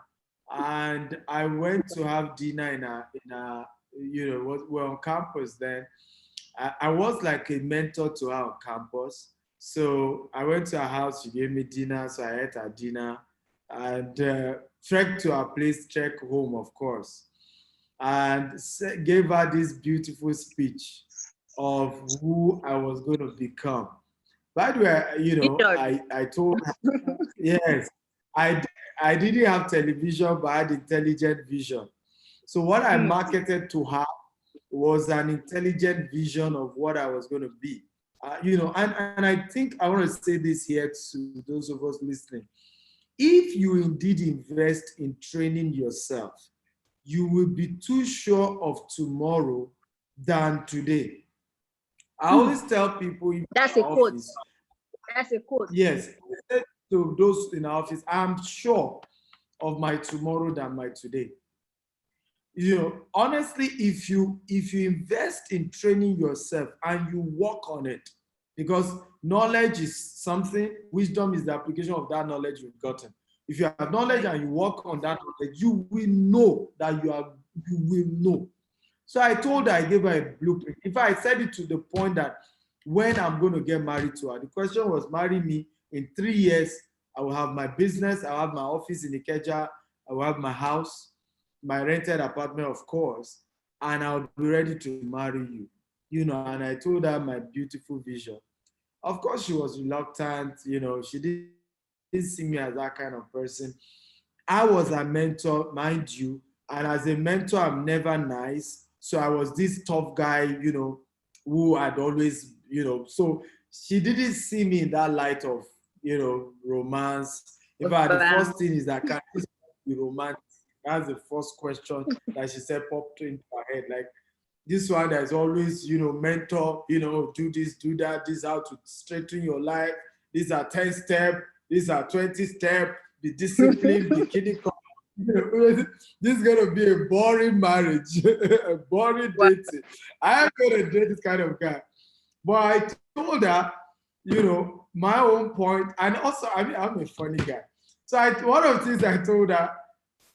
And I went to have dinner in a we're on campus then. I was like a mentor to her on campus. So I went to her house, she gave me dinner, so I ate her dinner and trekked to her place, trekked home, of course, and gave her this beautiful speech of who I was going to become. By the way, I told her, yes, I didn't have television, but I had intelligent vision. So what I marketed to her was an intelligent vision of what I was going to be. And I think I want to say this here to those of us listening. If you indeed invest in training yourself, you will be too sure of tomorrow than today. I always tell people in that's a quote. That's a quote. Yes, to those in our office, I'm sure of my tomorrow than my today. Honestly, if you invest in training yourself and you work on it, because knowledge is something, wisdom is the application of that knowledge you've gotten. If you have knowledge and you work on that knowledge, you will know that you will know. So I told her, I gave her a blueprint. In fact, I said it to the point that when I'm going to get married to her, the question was, marry me in 3 years I will have my business, I'll have my office in Ikeja, I will have my house, my rented apartment, of course, and I'll be ready to marry you. You know, and I told her my beautiful vision. Of course, she was reluctant, you know, she didn't see me as that kind of person. I was a mentor, mind you, and as a mentor, I'm never nice. So I was this tough guy, you know, who had always, you know, so she didn't see me in that light of, you know, romance. In fact, the first thing is that can this be romantic? That's the first question that she said popped into her head. Like, this one that is always, you know, mentor, you know, do this, do that, this is how to straighten your life. These are 10 steps, these are 20 steps, be disciplined, be kidding. This is gonna be a boring marriage, a boring dating. I am gonna date this kind of guy. But I told her, you know, my own point, and also, I mean, I'm a funny guy. So one of the things I told her,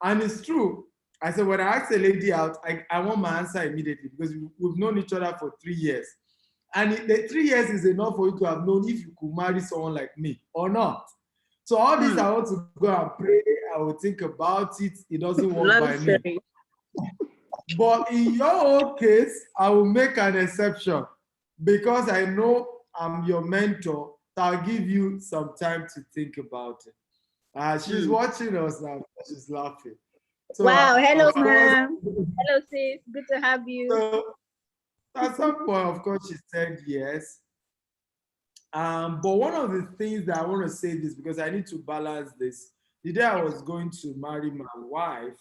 and it's true, I said, when I asked a lady out, I want my answer immediately because we've known each other for 3 years. And the 3 years is enough for you to have known if you could marry someone like me or not. So all this, I want to go and pray, I will think about it. It doesn't work by me. But in your own case, I will make an exception because I know I'm your mentor. So I'll give you some time to think about it. She's watching us now. She's laughing. So, wow. Hello, ma'am. Hello, sis. Good to have you. So at some point, of course, she said yes. But one of the things that I want to say this because I need to balance this. The day I was going to marry my wife,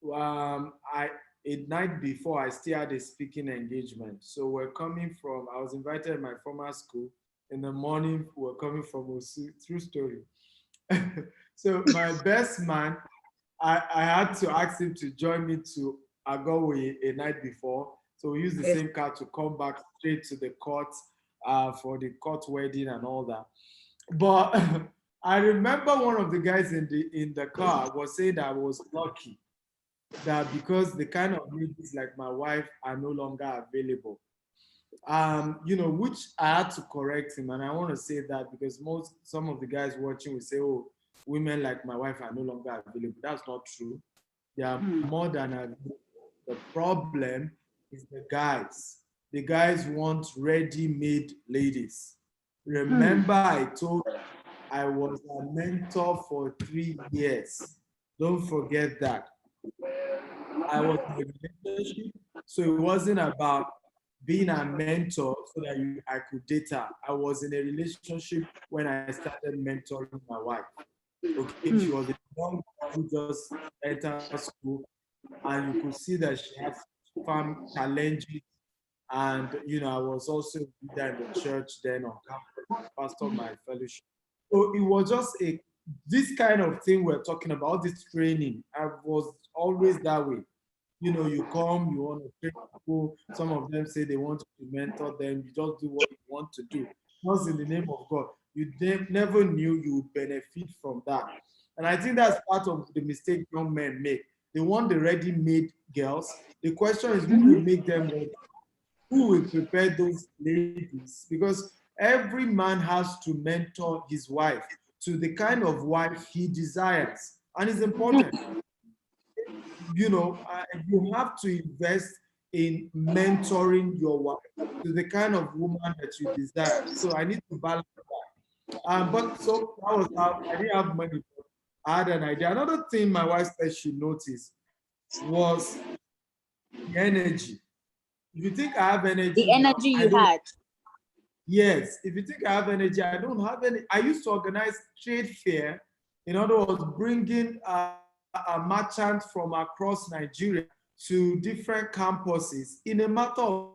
a night before I still had a speaking engagement. So we're coming from, I was invited to my former school. In the morning, we're coming from Osu, true story. So my best man, I had to ask him to join me to Agowe a night before. So we used the same car to come back straight to the court for the court wedding and all that. But I remember one of the guys in the car was saying that I was lucky that because the kind of ladies like my wife are no longer available. You know, which I had to correct him, and I want to say that because some of the guys watching will say, "Oh, women like my wife are no longer available." That's not true. They are more than available. The problem is the guys. The guys want ready-made ladies. Remember, I told you I was a mentor for 3 years. Don't forget that. I was in a relationship, so it wasn't about being a mentor so that I could date her. I was in a relationship when I started mentoring my wife. Okay, she was a young girl who just entered school, and you could see that she had some challenges. And you know, I was also there in the church then on campus, pastor of my fellowship. So it was just this kind of thing we're talking about, this training. I was always that way. You know, you come, you want to train people. Some of them say they want to mentor them. You just do what you want to do. Just in the name of God. You never knew you would benefit from that. And I think that's part of the mistake young men make. They want the ready-made girls. The question is, who will make them ready? Who will prepare those ladies? Because every man has to mentor his wife to the kind of wife he desires. And it's important. You know, you have to invest in mentoring your wife to the kind of woman that you desire. So I need to balance that. But so that was how I didn't have money. I had an idea. Another thing my wife said she noticed was the energy. If you think I have energy, The energy you had. Yes. If you think I have energy, I don't have any. I used to organize trade fair. In other words, bringing a merchant from across Nigeria to different campuses. In a matter of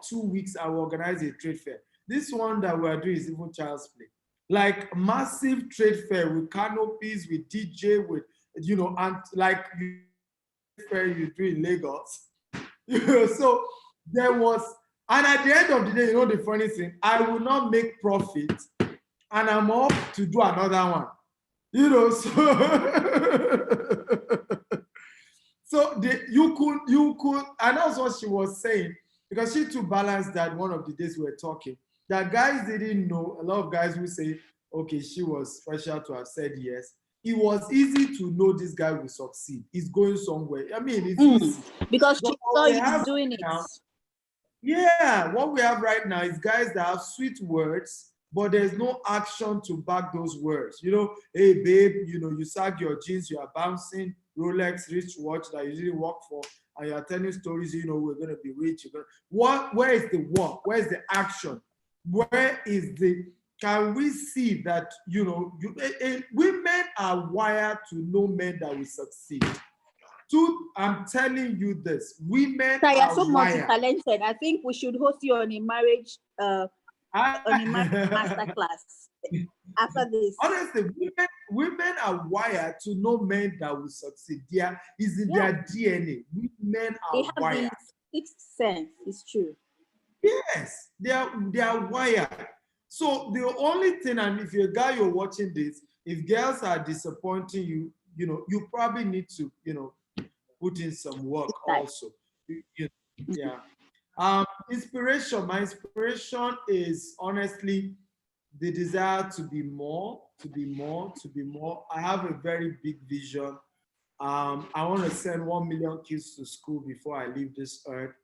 2 weeks, I will organize a trade fair. This one that we're doing is even child's play. Like massive trade fair with canopies, with DJ, with, you know, and like fair you do in Lagos. So there was, and at the end of the day, you know the funny thing, I will not make profit and I'm off to do another one. You know, so you could, and that's what she was saying, because she too balanced that one of the days we were talking, that guys didn't know, a lot of guys will say, okay, she was special to have said yes. It was easy to know this guy will succeed. He's going somewhere. I mean, it's easy. Because But she what saw we you have doing it. now, yeah, what we have right now is guys that have sweet words, but there's no action to back those words. You know, hey babe, you know, you sag your jeans, you are bouncing, Rolex wrist watch that you didn't work for, and you are telling stories, you know, we're gonna be rich. Where is the work? Where is the action? Where is the, can we see that, you know, women are wired to know men that will succeed. I'm telling you this, women So you're are so wired. multi-talented. I think we should host you on a marriage masterclass after this. Honestly, women are wired to know men that will succeed. Is in their DNA. Women They are have wired. this sixth sense. It's true. Yes, they are wired. So the only thing, and if you're a guy, you're watching this, if girls are disappointing you, you know, you probably need to, you know, put in some work also. Yeah. Inspiration. My inspiration is honestly the desire to be more, to be more, to be more. I have a very big vision. I want to send 1 million kids to school before I leave this earth.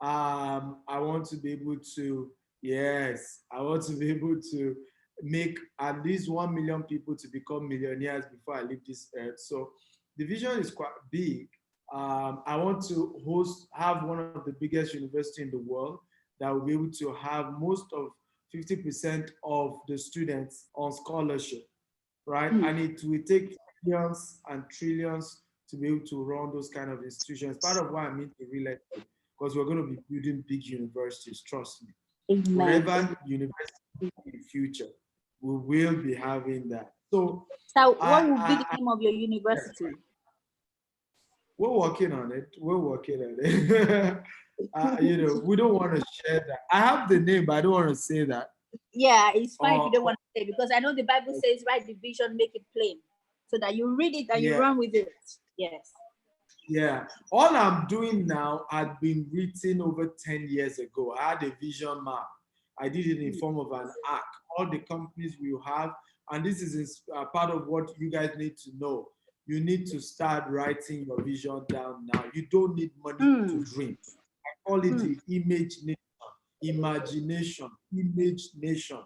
I want to be able to, yes, I want to be able to make at least 1 million people to become millionaires before I leave this earth. So the vision is quite big. I want to have one of the biggest universities in the world that will be able to have most of 50% of the students on scholarship, right? And it will take billions and trillions to be able to run those kind of institutions. Part of why I'm into real estate, because we're going to be building big universities, trust me. Amen. Whatever university in the future, we will be having that. So what will be the name of your university? We're working on it. We're working on it. You know, we don't want to share that. I have the name, but I don't want to say that. Yeah, it's fine if you don't want to say, because I know the Bible says, write the vision, make it plain, so that you read it and you run with it. Yes. Yeah. All I'm doing now had been written over 10 years ago. I had a vision map. I did it in form of an arc. All the companies we have, and this is part of what you guys need to know. You need to start writing your vision down now. You don't need money to dream. I call it the image nation, imagination, image nation.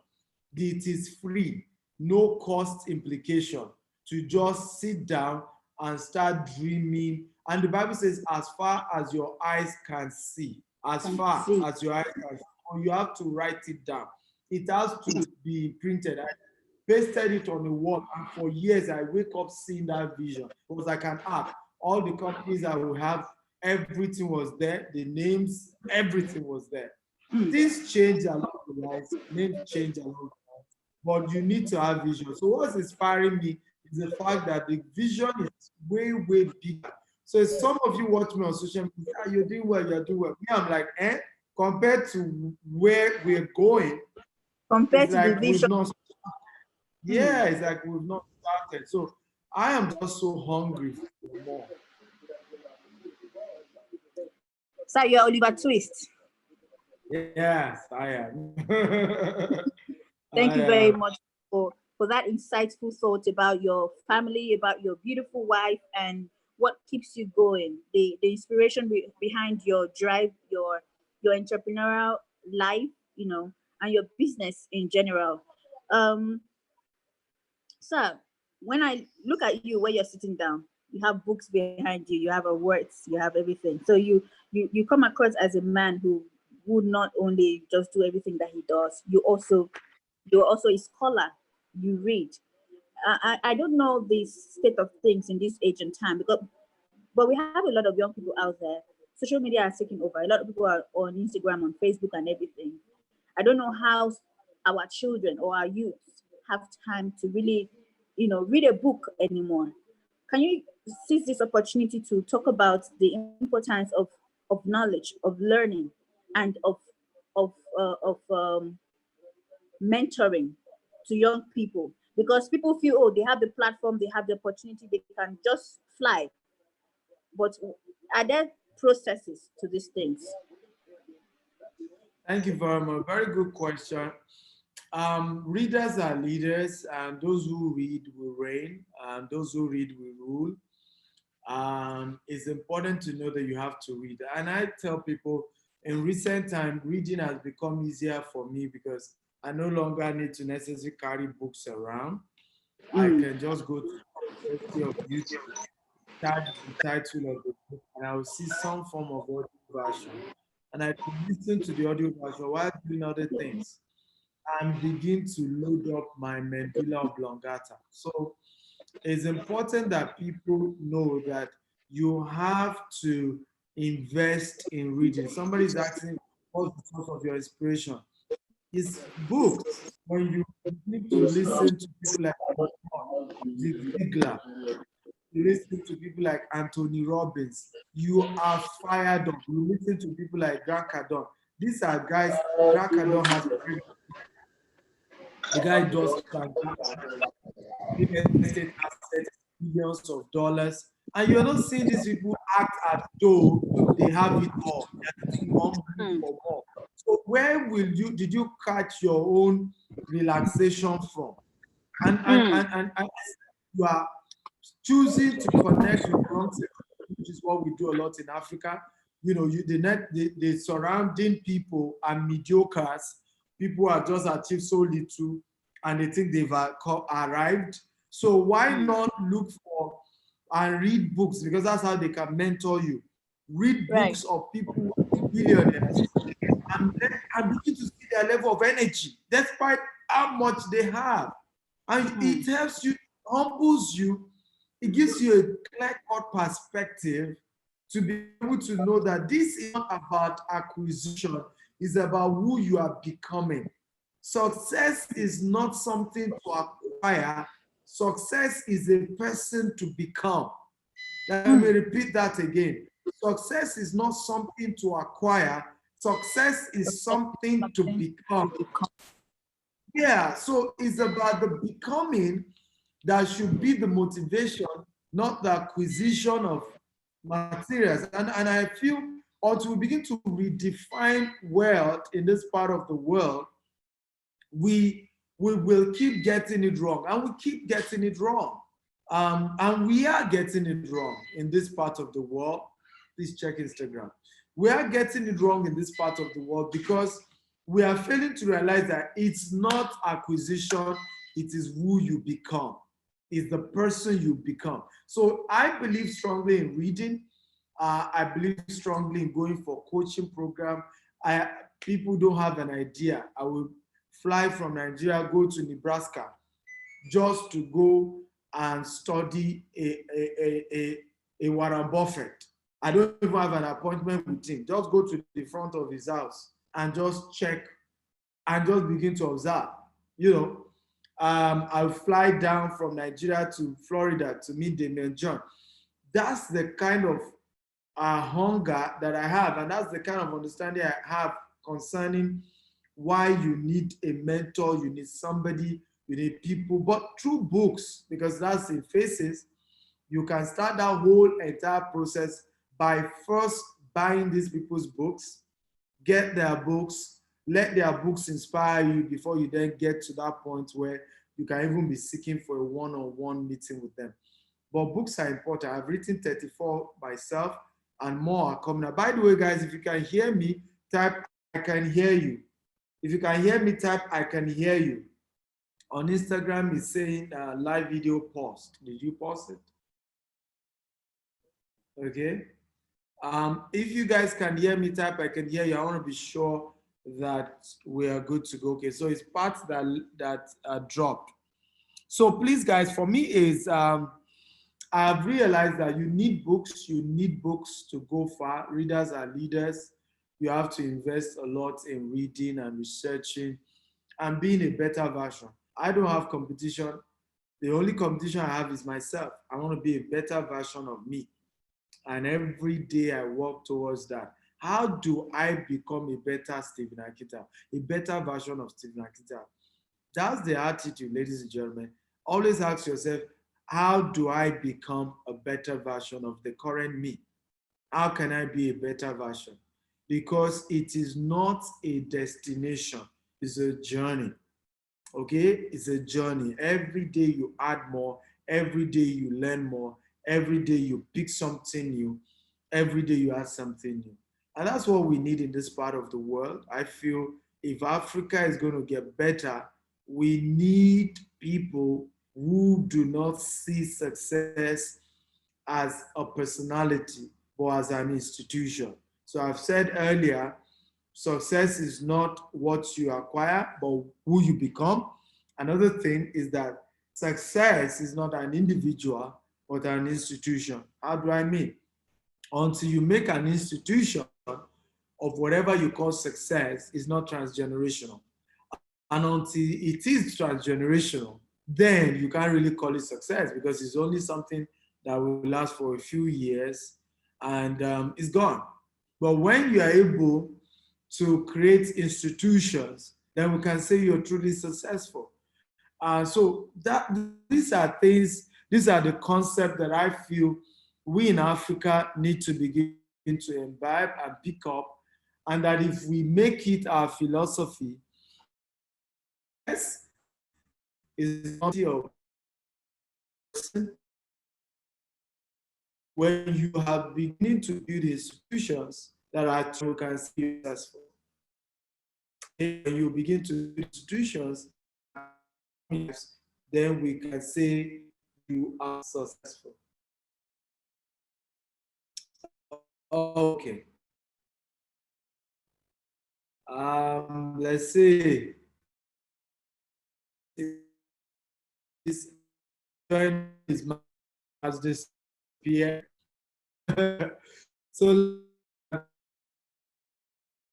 It is free, no cost implication to just sit down and start dreaming. And the Bible says, as far as your eyes can see, as far as your eyes can see, you have to write it down. It has to be printed. I pasted it on the wall, and for years I wake up seeing that vision. It was like an app. All the companies I would have, everything was there, the names, everything was there. Things change along the lines, names change along the lines, but you need to have vision. So what's inspiring me is the fact that the vision is way, way bigger. So if some of you watch me on social media, you're doing well, you're doing well. Me, I'm like, compared to where we're going, compared to like the vision. Yeah, it's like we've not started. So I am just so hungry for more. So you're Oliver Twist. Yes, I am. Thank you very much for that insightful thought about your family, about your beautiful wife, and what keeps you going, the inspiration behind your drive, your entrepreneurial life, you know, and your business in general. So when I look at you where you're sitting down, you have books behind you, you have words, you have everything. So you come across as a man who would not only just do everything that he does, you're also a scholar, you read. I don't know the state of things in this age and time, but we have a lot of young people out there. Social media are taking over. A lot of people are on Instagram, on Facebook, and everything. I don't know how our children or our youth have time to really, read a book anymore. Can you seize this opportunity to talk about the importance of knowledge, of learning, and of mentoring to young people? Because people feel, oh, they have the platform, they have the opportunity, they can just fly. But are there processes to these things? Thank you very much. Very good question. Readers are leaders, and those who read will reign, and those who read will rule. It's important to know that you have to read. And I tell people in recent time, reading has become easier for me because I no longer need to necessarily carry books around. I can just go to the University of YouTube, type the title of the book, and I will see some form of audio version. And I can listen to the audio version while doing other things and begin to load up my medulla oblongata. So it's important that people know that you have to invest in reading. Somebody's asking, what's the source of your inspiration? It's books. When you need to listen to people like Zig Ziglar, you listen to people like Anthony Robbins, you are fired up. You listen to people like Grant Cardone. These are guys, Grant Cardone has, the guy does real estate assets, billions of dollars. And you're not seeing these people act as though they have it all. They're doing more money for more. So where did you catch your own relaxation from? And you are choosing to connect with wrong people, which is what we do a lot in Africa. You know, the surrounding people are mediocres. People are just achieved so little and they think they've arrived. So why not look for and read books, because that's how they can mentor you. Read books of people who are billionaires and begin to see their level of energy despite how much they have. And it helps you, humbles you, it gives you a clear-cut perspective to be able to know that this is not about acquisition, it's about who you are becoming. Success is not something to acquire, success is a person to become. Let me repeat that again. Success is not something to acquire, success is something to become. Yeah, so it's about the becoming that should be the motivation, not the acquisition of materials. And I feel until we begin to redefine wealth in this part of the world, we will keep getting it wrong, and we keep getting it wrong. And we are getting it wrong in this part of the world. Please check Instagram. We are getting it wrong in this part of the world because we are failing to realize that it's not acquisition, it is who you become. It's the person you become. So I believe strongly in reading. I believe strongly in going for coaching program. People don't have an idea. I will fly from Nigeria, go to Nebraska, just to go and study a Warren Buffett. I don't even have an appointment with him. Just go to the front of his house and just check and just begin to observe. You know, I'll fly down from Nigeria to Florida to meet Damian John. That's the kind of hunger that I have, and that's the kind of understanding I have concerning why you need a mentor, you need somebody, you need people, but through books, because that's in phases, you can start that whole entire process by first buying these people's books, get their books, let their books inspire you before you then get to that point where you can even be seeking for a one-on-one meeting with them. But books are important. I've written 34 myself and more are coming up. By the way, guys, if you can hear me, type I can hear you. If you can hear me, type I can hear you. On Instagram, it's saying live video post. Did you post it? Okay. If you guys can hear me, type I can hear you. I want to be sure that we are good to go. Okay, so it's parts that dropped. So please, guys, for me is I've realized that you need books. You need books to go far. Readers are leaders. You have to invest a lot in reading and researching and being a better version. I don't have competition. The only competition I have is myself. I want to be a better version of me. And every day I work towards that. How do I become a better Stephen Akita, a better version of Stephen Akita? That's the attitude, ladies and gentlemen. Always ask yourself, how do I become a better version of the current me? How can I be a better version? Because it is not a destination, it's a journey. Okay, it's a journey. Every day you add more, every day you learn more, every day you pick something new, every day you add something new. And that's what we need in this part of the world. I feel if Africa is going to get better, we need people who do not see success as a personality, but as an institution. So I've said earlier, success is not what you acquire, but who you become. Another thing is that success is not an individual, but an institution. How do I mean? Until you make an institution of whatever you call success, is not transgenerational. And until it is transgenerational, then you can't really call it success because it's only something that will last for a few years and it's gone. But when you are able to create institutions, then we can say you're truly successful. So that these are things, these are the concepts that I feel we in Africa need to begin to imbibe and pick up, and that if we make it our philosophy, yes, is not your person. When you have beginning to build institutions that are you can see successful. When you begin to build institutions, then we can say you are successful. Okay. Let's say this join is as this PM. So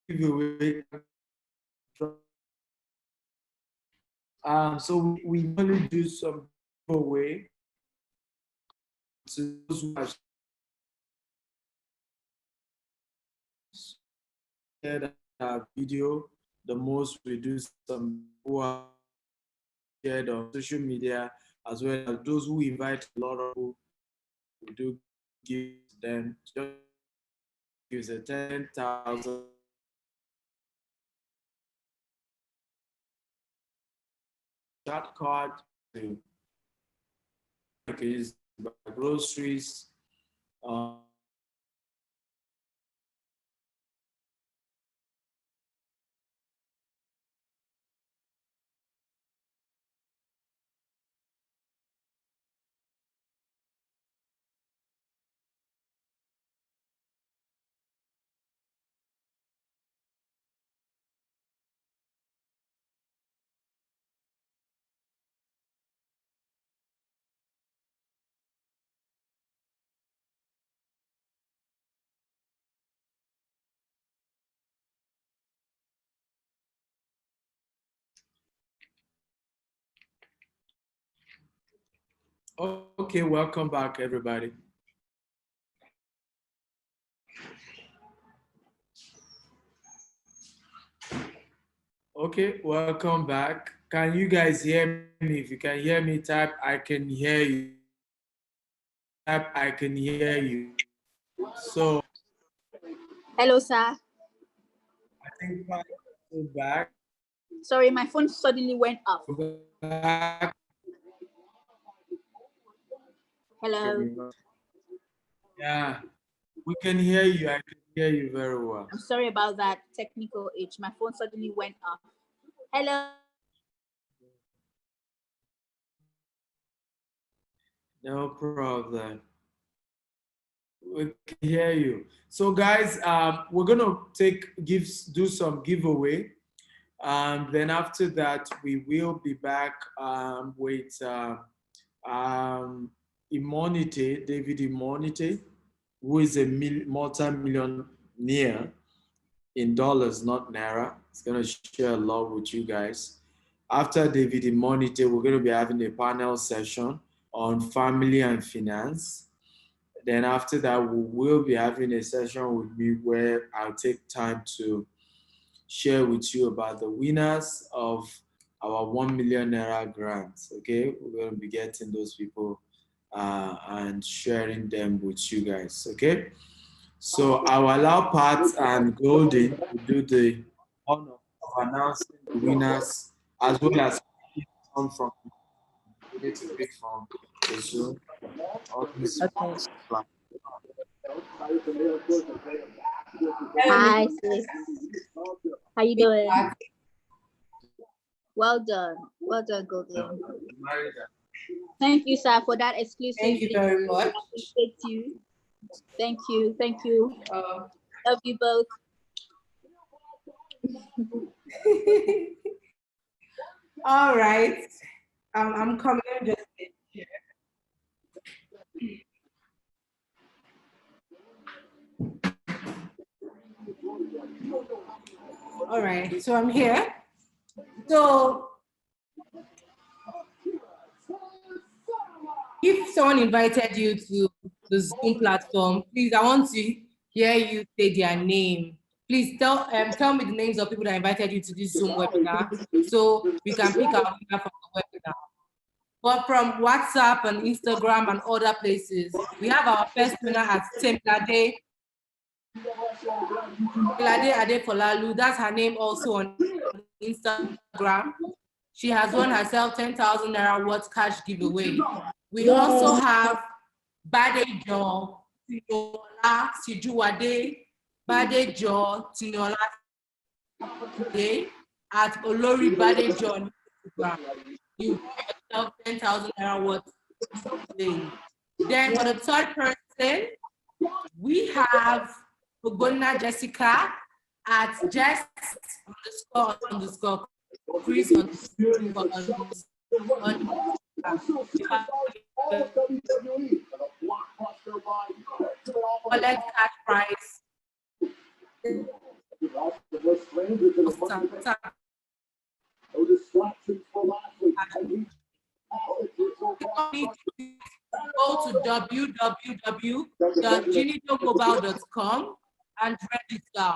give away. So we normally do some giveaway to those who have shared our video. The most we do some who are shared on social media, as well as those who invite a lot of people. We do give them just gives a 10,000 chat card to use buy groceries. Okay, welcome back, everybody. Okay, welcome back. Can you guys hear me? If you can hear me, type I can hear you. Type I can hear you. So Hello, sir. I think we're back. Sorry, my phone suddenly went off. Back. Hello. Yeah, we can hear you. I can hear you very well. I'm sorry about that technical itch. My phone suddenly went off. Hello. No problem. We can hear you. So guys, we're gonna do some giveaway. Then after that, we will be back with Immonite, David Immonite, who is a multi-millionaire in dollars, not naira. It's gonna share a lot with you guys. After David Immonite, we're gonna be having a panel session on family and finance. Then after that, we will be having a session with me where I'll take time to share with you about the winners of our 1 million naira grants. Okay, we're going to be getting those people and sharing them with you guys. Okay, so I'll allow Pat and Golden to do the honor of announcing the winners as well as on from. You need to pick from the Zoom. All these Okay. platforms. Hi, sis. How you doing? Well done. Well done, Golden. Thank you, sir, for that exclusive. Thank you very much. Appreciate you. Thank you. Thank you. Love you both. All right. I'm coming just here. All right, so I'm here. So if someone invited you to the Zoom platform, please, I want to hear you say their name. Please tell me the names of people that invited you to this Zoom webinar so we can pick our winner from the webinar. But from WhatsApp and Instagram and other places, we have our first winner at Temilade Adefolalu. That's her name also on Instagram. She has won herself 10,000 Naira worth cash giveaway. We also have Badejo Tinola Sijuwade, Badejo Tinola at Olori Badejo on Instagram. You have yourself 10,000 Naira worth today. Then for the third person, we have Ogonna Jessica at Jess__ Chris collect cash prize. Go to www.jinidomobile.com and register.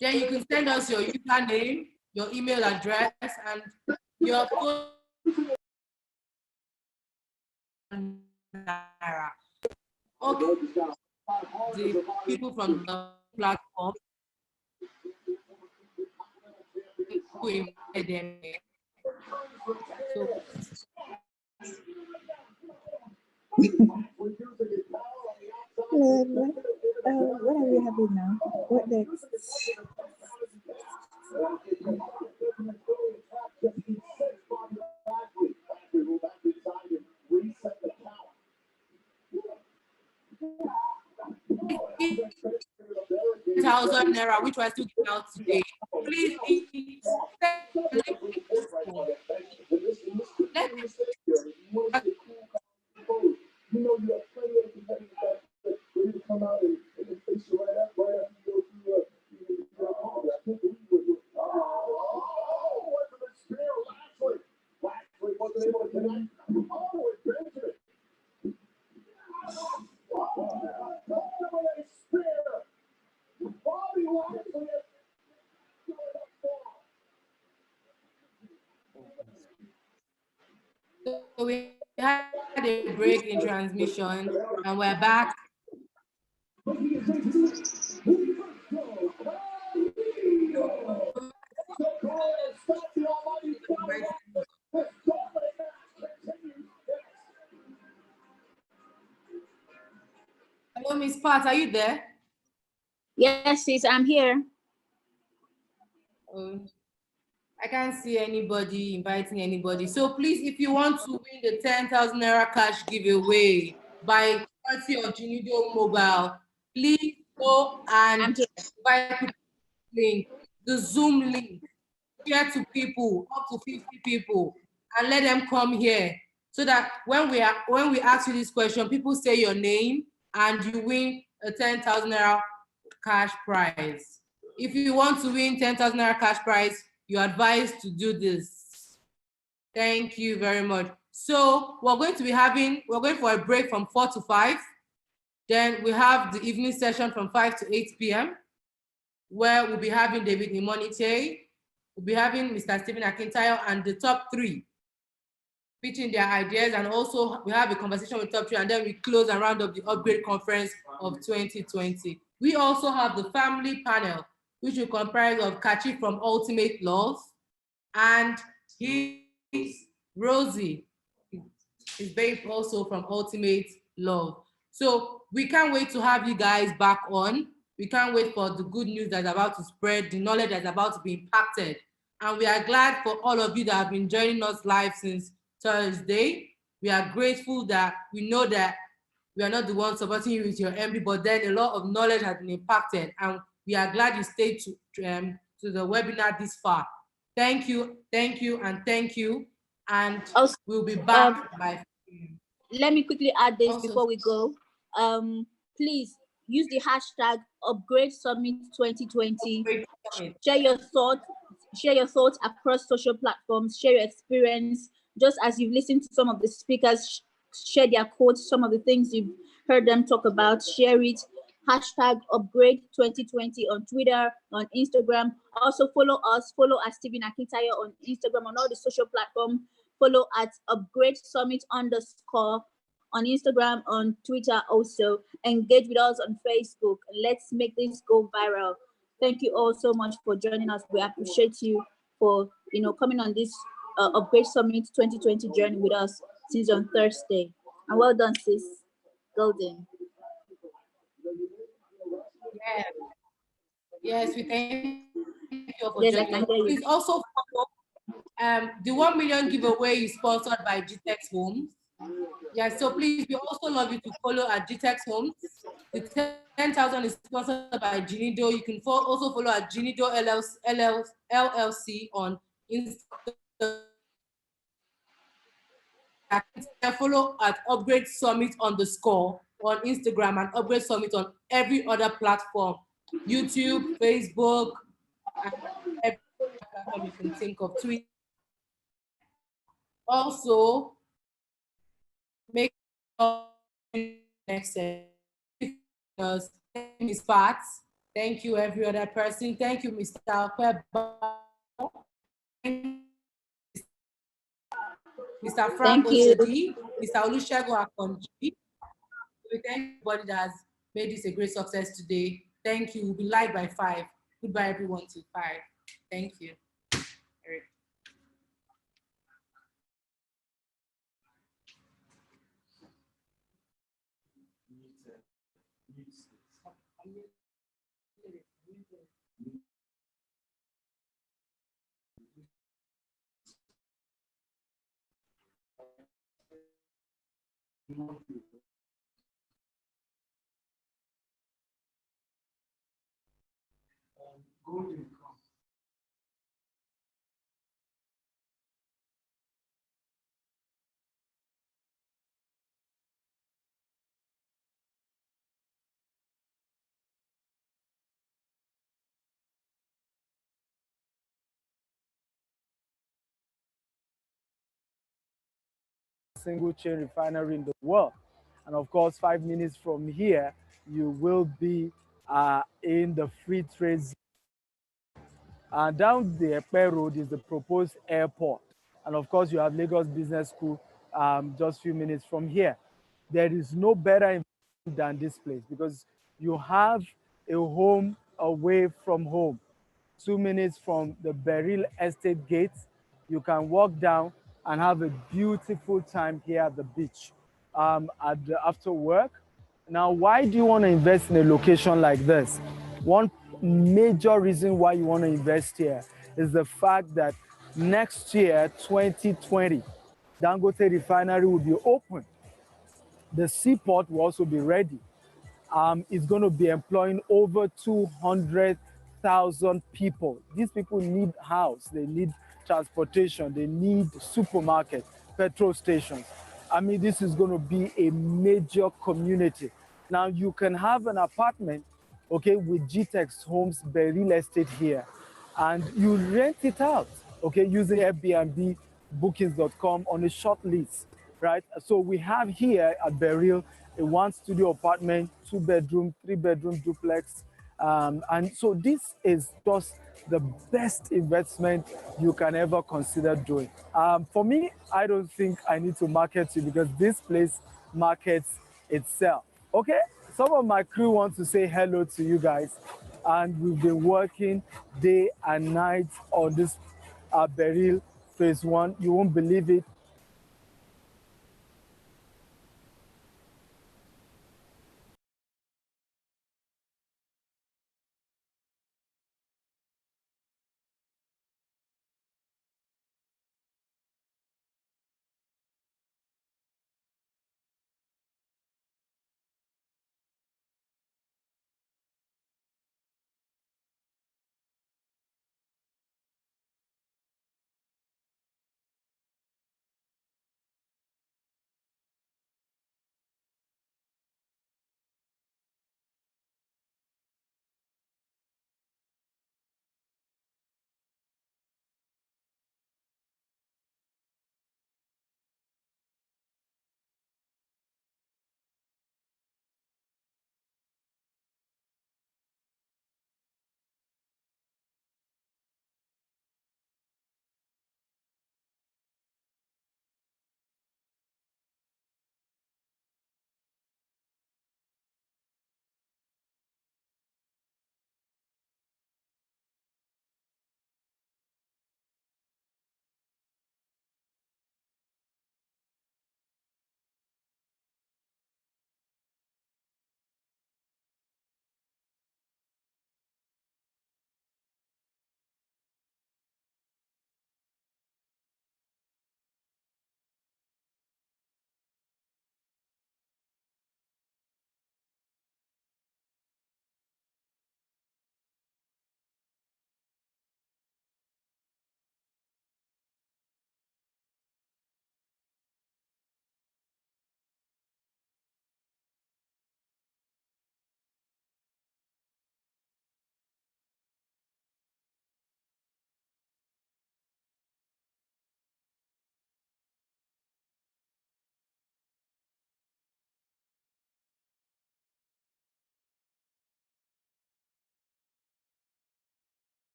Then you can send us your username, your email address, and your phone. Okay. The people from the platform, who invited them. So, what are we having now? What next? Naira, which was still giving out today. Please, so we had a break in transmission and we're back. Hello, Miss Pat, are you there? Yes, sis, I'm here. I can't see anybody inviting anybody. So please, if you want to win the 10,000 Naira cash giveaway by courtesy of Jinido Mobile, please go and invite link, the Zoom link, share to people, up to 50 people, and let them come here. So that when we ask you this question, people say your name and you win a 10,000 Naira cash prize. If you want to win 10,000 Naira cash prize, you're advised to do this. Thank you very much. So we're going for a break from 4 to 5. Then we have the evening session from 5 to 8 p.m. where we'll be having David Imonite, we'll be having Mr. Stephen Akintayo and the top 3 pitching their ideas, and also we have a conversation with top 3, and then we close and round up the upgrade conference of 2020. We also have the family panel, which will comprise of Kachi from Ultimate Laws and his Rosie is based also from Ultimate Love. So we can't wait to have you guys back on. We can't wait for the good news that's about to spread, the knowledge that's about to be impacted. And we are glad for all of you that have been joining us live since Thursday. We are grateful that we know that we are not the ones supporting you with your MD, but then a lot of knowledge has been impacted. And we are glad you stayed to the webinar this far. Thank you, and thank you. And Also, we'll be back by. Let me quickly add this Also- before we go. Please use the hashtag Upgrade Summit 2020. Share your thoughts across social platforms. Share your experience. Just as you've listened to some of the speakers share their quotes, some of the things you've heard them talk about, share it. Hashtag Upgrade 2020 on Twitter, on Instagram. Also follow us. Follow at Stephen Akintayo on Instagram, on all the social platforms. Follow at Upgrade Summit _ on Instagram, on Twitter also. Engage with us on Facebook. Let's make this go viral. Thank you all so much for joining us. We appreciate you for coming on this Upgrade Summit 2020 journey with us since on Thursday. And well done, sis. Golden. Yes, we thank you for Yes, I joining can us. hear you. Please also follow the 1 million giveaway is sponsored by GTEx Homes. Yeah, so please, we also love you to follow at GTEx Homes. The 10,000 is sponsored by Ginido. You can also follow at Ginido LLC on Instagram. Follow at Upgrade Summit _ on Instagram and Upgrade Summit on every other platform, YouTube, Facebook, and every platform you can think of. Twitter. Also, make next Miss Pat. Thank you, every other person. Thank you, Mr. Kweba. Mr. Frank Oshodi, Mr. Olusegun Akonji. We thank everybody that has made this a great success today. Thank you. We'll be live by 5. Goodbye, everyone, till 5. Thank you. Eric. Golden. Single chain refinery in the world. And of course, 5 minutes from here, you will be in the free trade zone. Down the Epe Road is the proposed airport. And of course, you have Lagos Business School just a few minutes from here. There is no better investment than this place because you have a home away from home. 2 minutes from the Beryl Estate Gates, you can walk down and have a beautiful time here at the beach after work. Now, why do you want to invest in a location like this? One major reason why you want to invest here is the fact that next year, 2020, Dangote Refinery will be open. The seaport will also be ready. It's going to be employing over 200,000 people. These people need house, they need transportation, they need supermarket, petrol stations. I mean, this is going to be a major community. Now, you can have an apartment, okay, with GTEx Homes Beryl Estate here, and you rent it out, okay, using Airbnb, bookings.com on a short lease, right? So we have here at Beryl a 1-studio apartment, 2-bedroom, 3-bedroom duplex. And so this is just the best investment you can ever consider doing. For me, I don't think I need to market you because this place markets itself. Okay, some of my crew want to say hello to you guys. And we've been working day and night on this Beryl phase 1. You won't believe it.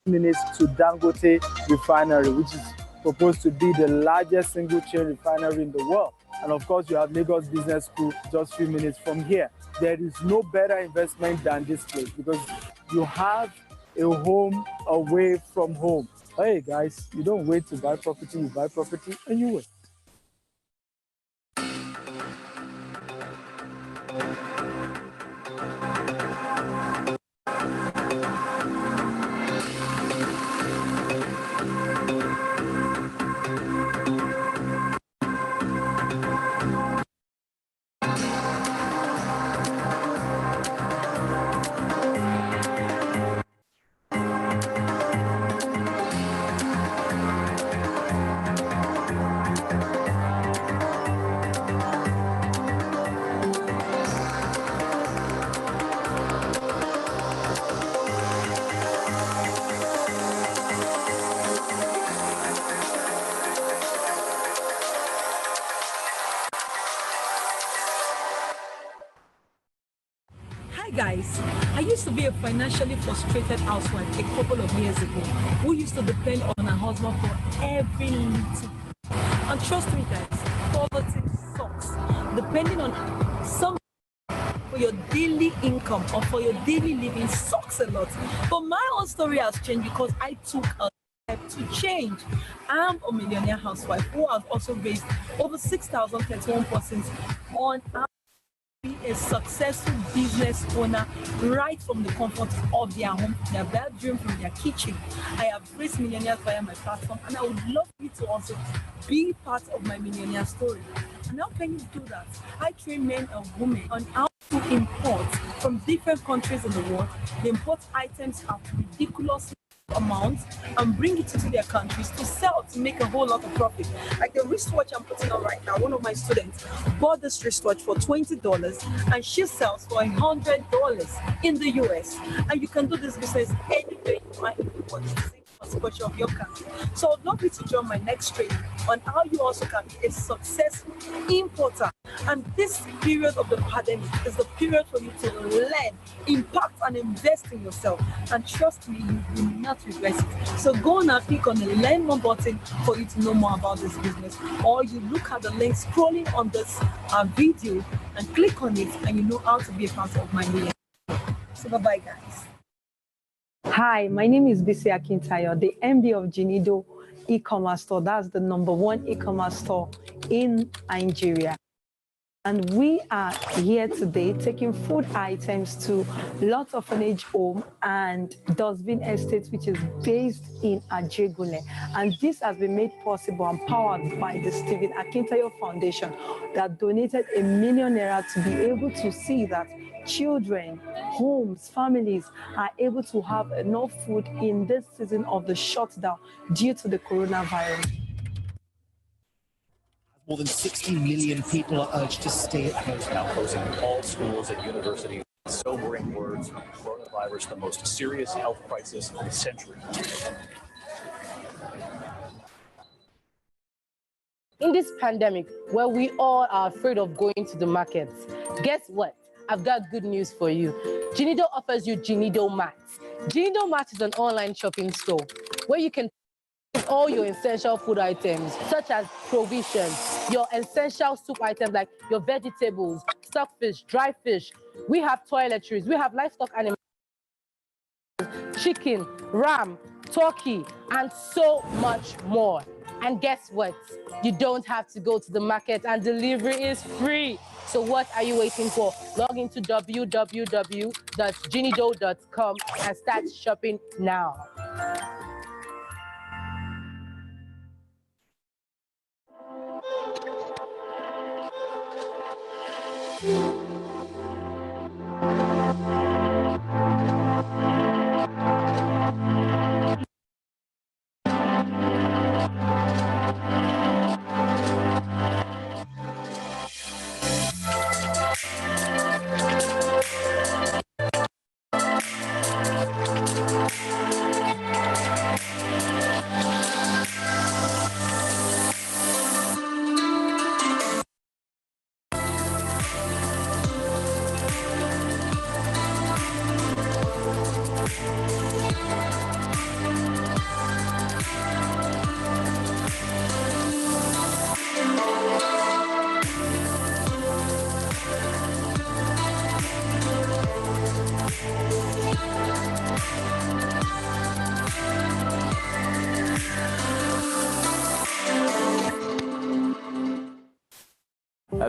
minutes to Dangote Refinery, which is proposed to be the largest single chain refinery in the world. And of course, you have Lagos Business School just a few minutes from here. There is no better investment than this place because you have a home away from home. Hey guys, you don't wait to buy property, you buy property and you wait. Hi guys, I used to be a financially frustrated housewife a couple of years ago who used to depend on her husband for every little. And trust me guys, poverty sucks. Depending on some for your daily income or for your daily living sucks a lot. But my own story has changed because I took a step to change. I'm a millionaire housewife who has also raised over 6,031 persons on our be a successful business owner right from the comfort of their home, their bedroom, from their kitchen. I have raised millionaires via my platform, and I would love you to also be part of my millionaire story. And how can you do that? I train men and women on how to import from different countries in the world. They import items at ridiculous amounts and bring it into their countries to sell to make a whole lot of profit. Like the wristwatch I'm putting on right now, one of my students bought this wristwatch for $20 and she sells for $100 in the US. And you can do this business anywhere you want in the world. Culture of your country. So I'd love you to join my next training on how you also can be a successful importer. And this period of the pandemic is the period for you to learn, impact, and invest in yourself. And trust me, you will not regret it. So go on and click on the Learn More button for you to know more about this business. Or you look at the link scrolling on this video and click on it, and you know how to be a part of my million. So bye-bye, guys. Hi, my name is Bisi Akintayo, the MD of Jinido e-commerce store. That's the #1 e-commerce store in Nigeria. And we are here today taking food items to Lots Orphanage Home and Dustbin Estate, which is based in Ajegule. And this has been made possible and powered by the Stephen Akintayo Foundation that donated ₦1 million to be able to see that children, homes, families are able to have enough food in this season of the shutdown due to the coronavirus. More than 60 million people are urged to stay at home now, closing all schools and universities. Sobering words from coronavirus, the most serious health crisis of the century. In this pandemic, where we all are afraid of going to the markets, guess what? I've got good news for you. Jinido offers you Jinido Mart. Jinido Mart is an online shopping store where you can buy all your essential food items, such as provisions, your essential soup items like your vegetables, stockfish, dry fish. We have toiletries, we have livestock animals, chicken, ram, turkey, and so much more. And guess what? You don't have to go to the market and delivery is free. So what are you waiting for? Log into www.jinido.com and start shopping now.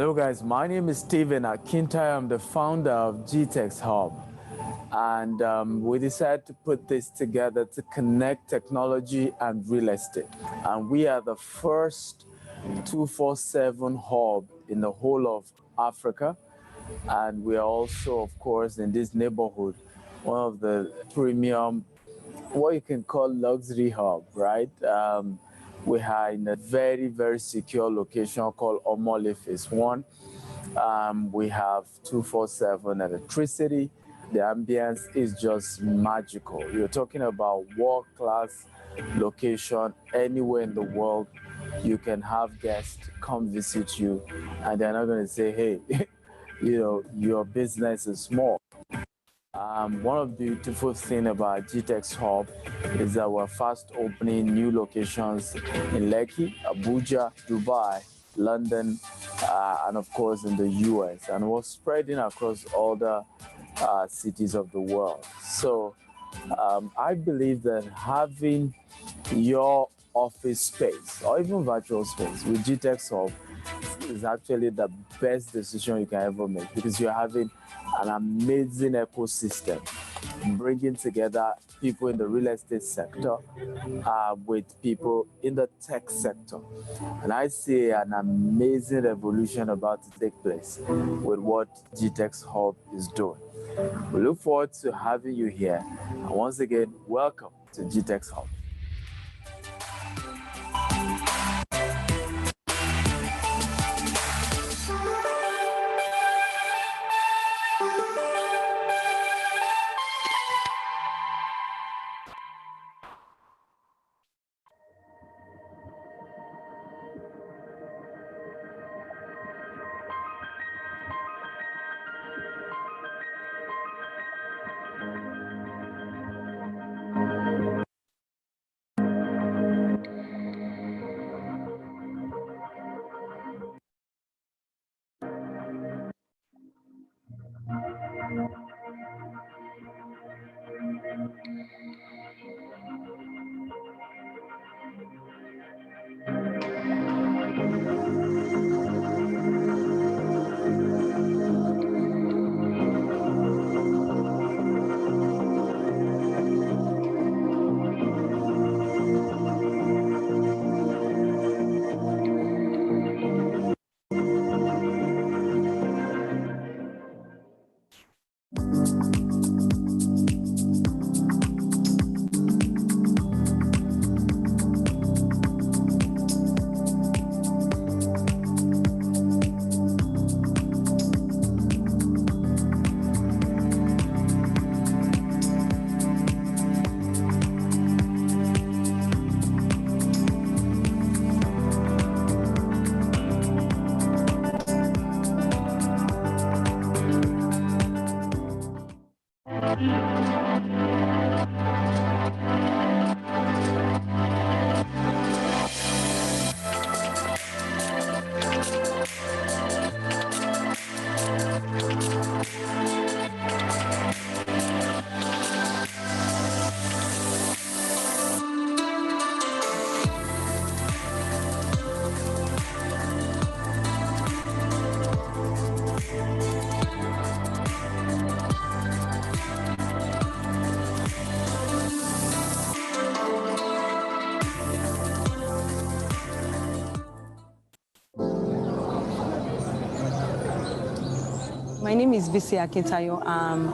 Hello guys, my name is Stephen Akintayo. I'm the founder of GTEX Hub. And we decided to put this together to connect technology and real estate. And we are the first 247 hub in the whole of Africa. And we are also, of course, in this neighborhood, one of the premium, what you can call luxury hub, right? We are in a very, very secure location called Omole Phase 1. We have 247 electricity. The ambience is just magical. You're talking about world-class location anywhere in the world. You can have guests come visit you, and they're not going to say, hey, you know, your business is small. One of the beautiful things about GTEX Hub is that we're fast opening new locations in Lekki, Abuja, Dubai, London, and of course in the US. And we're spreading across all the cities of the world. So I believe that having your office space or even virtual space with GTEX Hub is actually the best decision you can ever make, because you're having an amazing ecosystem, bringing together people in the real estate sector with people in the tech sector. And I see an amazing revolution about to take place with what GTEX Hub is doing. We look forward to having you here. And once again, welcome to GTEX Hub. My name is Bisi Akintayo. I'm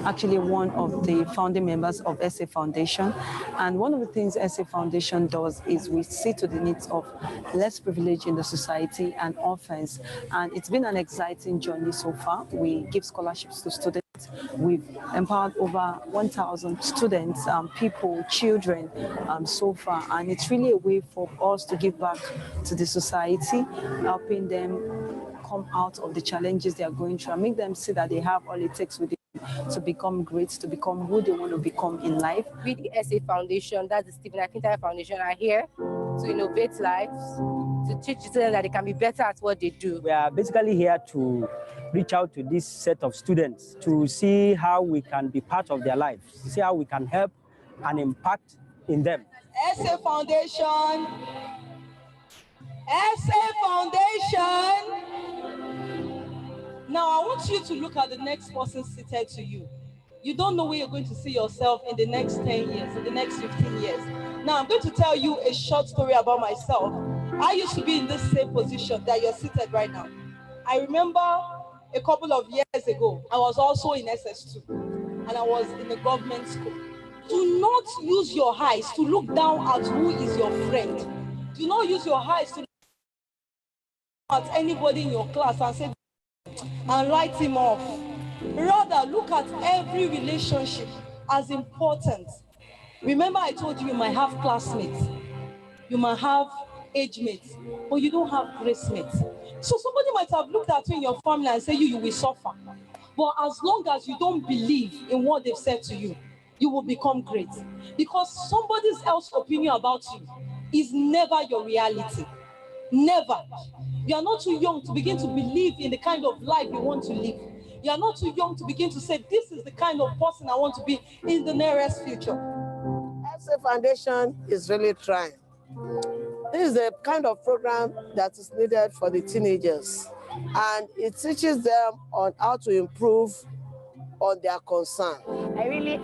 actually one of the founding members of SA Foundation. And one of the things SA Foundation does is we see to the needs of less privilege in the society and orphans. And it's been an exciting journey so far. We give scholarships to students. We've empowered over 1,000 students, people, children so far. And it's really a way for us to give back to the society, helping them come out of the challenges they are going through and make them see that they have all it takes with them to become great, to become who they want to become in life. We, the SA Foundation, that's the Stephen Akintayo Foundation, are here to innovate lives, to teach them that they can be better at what they do. We are basically here to reach out to this set of students to see how we can be part of their lives, see how we can help and impact in them. SA Foundation, SA Foundation, Now, I want you to look at the next person seated to you. You don't know where you're going to see yourself in the next 10 years, in the next 15 years. Now, I'm going to tell you a short story about myself. I used to be in this same position that you're seated right now. I remember a couple of years ago, I was also in SS2, and I was in a government school. Do not use your eyes to look down at who is your friend. Do not use your eyes to look at anybody in your class and say, and write him off. Rather, look at every relationship as important. Remember, I told you might have classmates, you might have age mates, but you don't have grace mates. So somebody might have looked at you in your family and say you will suffer. But as long as you don't believe in what they've said to you, you will become great. Because somebody else's opinion about you is never your reality. Never. You are not too young to begin to believe in the kind of life you want to live. You are not too young to begin to say, this is the kind of person I want to be in the nearest future. SA Foundation is really trying. This is the kind of program that is needed for the teenagers, and it teaches them on how to improve on their concern. I really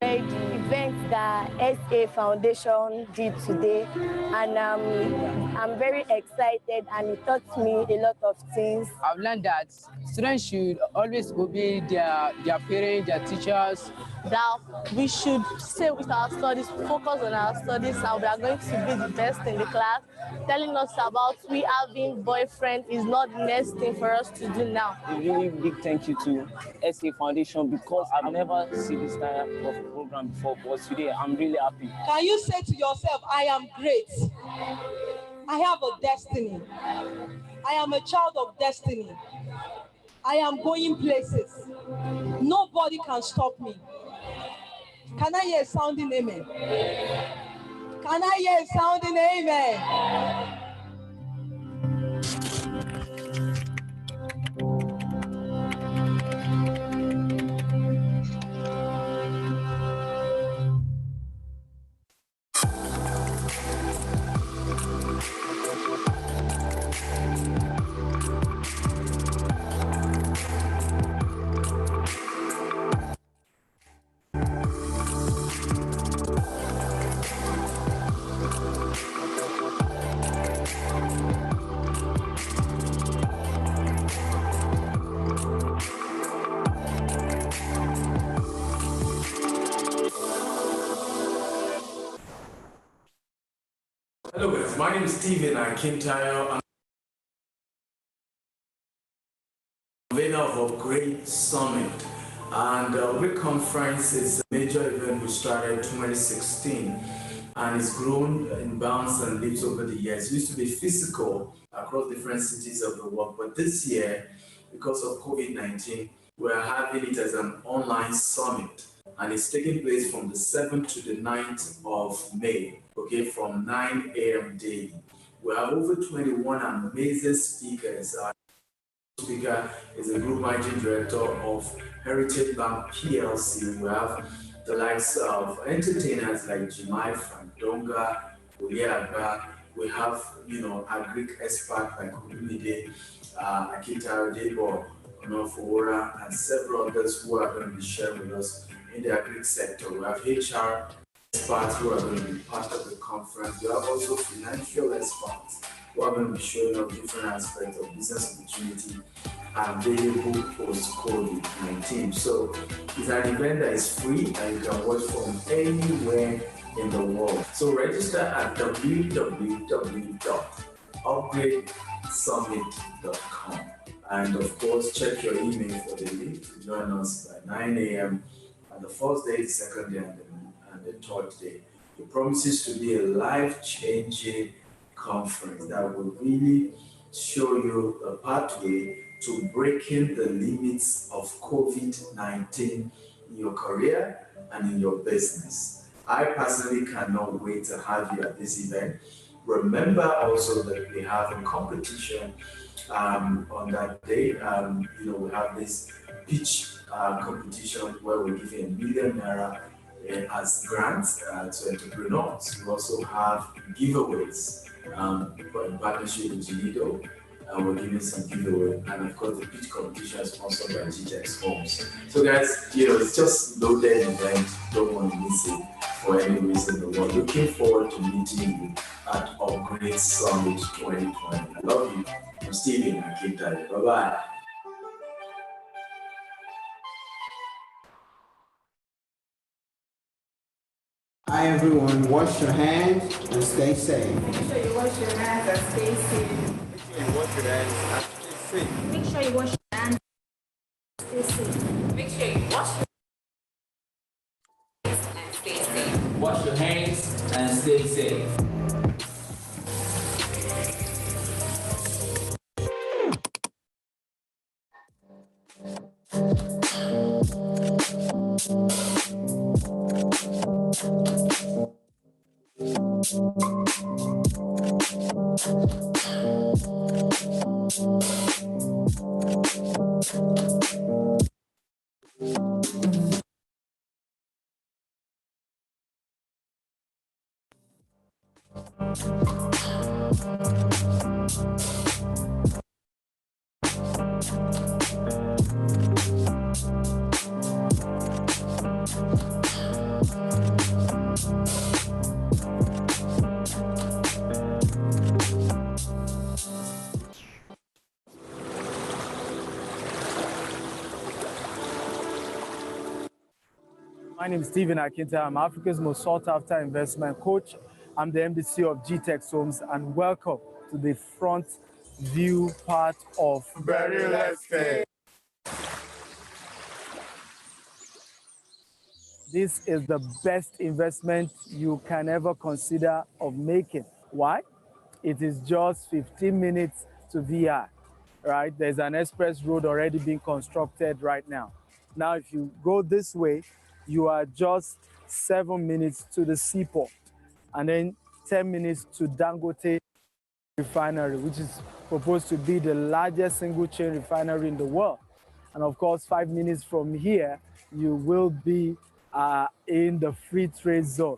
enjoyed the event that SA Foundation did today, and I'm very excited, and it taught me a lot of things. I've learned that students should always obey their parents, their teachers. That we should stay with our studies, focus on our studies, and we are going to be the best in the class. Telling us about we having boyfriend is not the next thing for us to do now. A really big thank you to SA Foundation, because I've never seen this type of program before, but today I'm really happy. Can you say to yourself, I am great. I have a destiny. I am a child of destiny. I am going places. Nobody can stop me. Can I hear a sounding amen? Can I hear a sounding amen? Hello guys, my name is Stephen Akintayo. I'm winner of Upgrade Summit, and Upgrade Conference is a major event we started in 2016, and it's grown in bounds and leaps over the years. It used to be physical across different cities of the world, but this year, because of COVID-19, we're having it as an online summit, and it's taking place from the 7th to the 9th of May, okay, from 9 a.m. daily. We have over 21 amazing speakers. Our speaker is a group managing director of Heritage Bank PLC. We have the likes of entertainers like Jimai, Frandonga, Oliagba. We have, a Greek expert like Olumide, Akita Debo, Onofowora, and several others who are going to be sharing with us in the Greek sector. We have HR experts who are going to be part of the conference. We have also financial experts who are going to be showing up different aspects of business opportunity available post-COVID-19. So it's an event that is free and you can watch from anywhere in the world. So register at www.upgradesummit.com, and of course check your email for the link to join us by 9 a.m. on the first day, the second day, and the third day. It promises to be a life-changing conference that will really show you a pathway to breaking the limits of COVID-19 in your career and in your business. I personally cannot wait to have you at this event. Remember also that we have a competition on that day. We have this pitch competition where we give you ₦1 million as grants to entrepreneurs. We also have giveaways in partnership with Genido, and we're giving some giveaway. And of course, the pitch competition is sponsored by GTEx Homes. So guys, it's just loaded event. Don't want to miss it for any reason in the world. Looking forward to meeting you at Upgrade Summit 2020. I love you. I'm Stephen Akintayo. Bye-bye. Hi everyone, wash your hands and stay safe. Make sure you wash your hands and stay safe. Make sure you wash your hands and stay safe. Make sure you wash your hands and stay safe. Wash your hands and stay safe. My name is Stephen Akintayo. I'm Africa's most sought-after investment coach. I'm the MDC of GTEx Homes, and welcome to the front view part of Beryl Estate. This is the best investment you can ever consider of making. Why? It is just 15 minutes to VI, right? There's an express road already being constructed right now. Now, if you go this way, you are just 7 minutes to the seaport, and then 10 minutes to Dangote Refinery, which is proposed to be the largest single chain refinery in the world. And of course, 5 minutes from here, you will be in the free trade zone.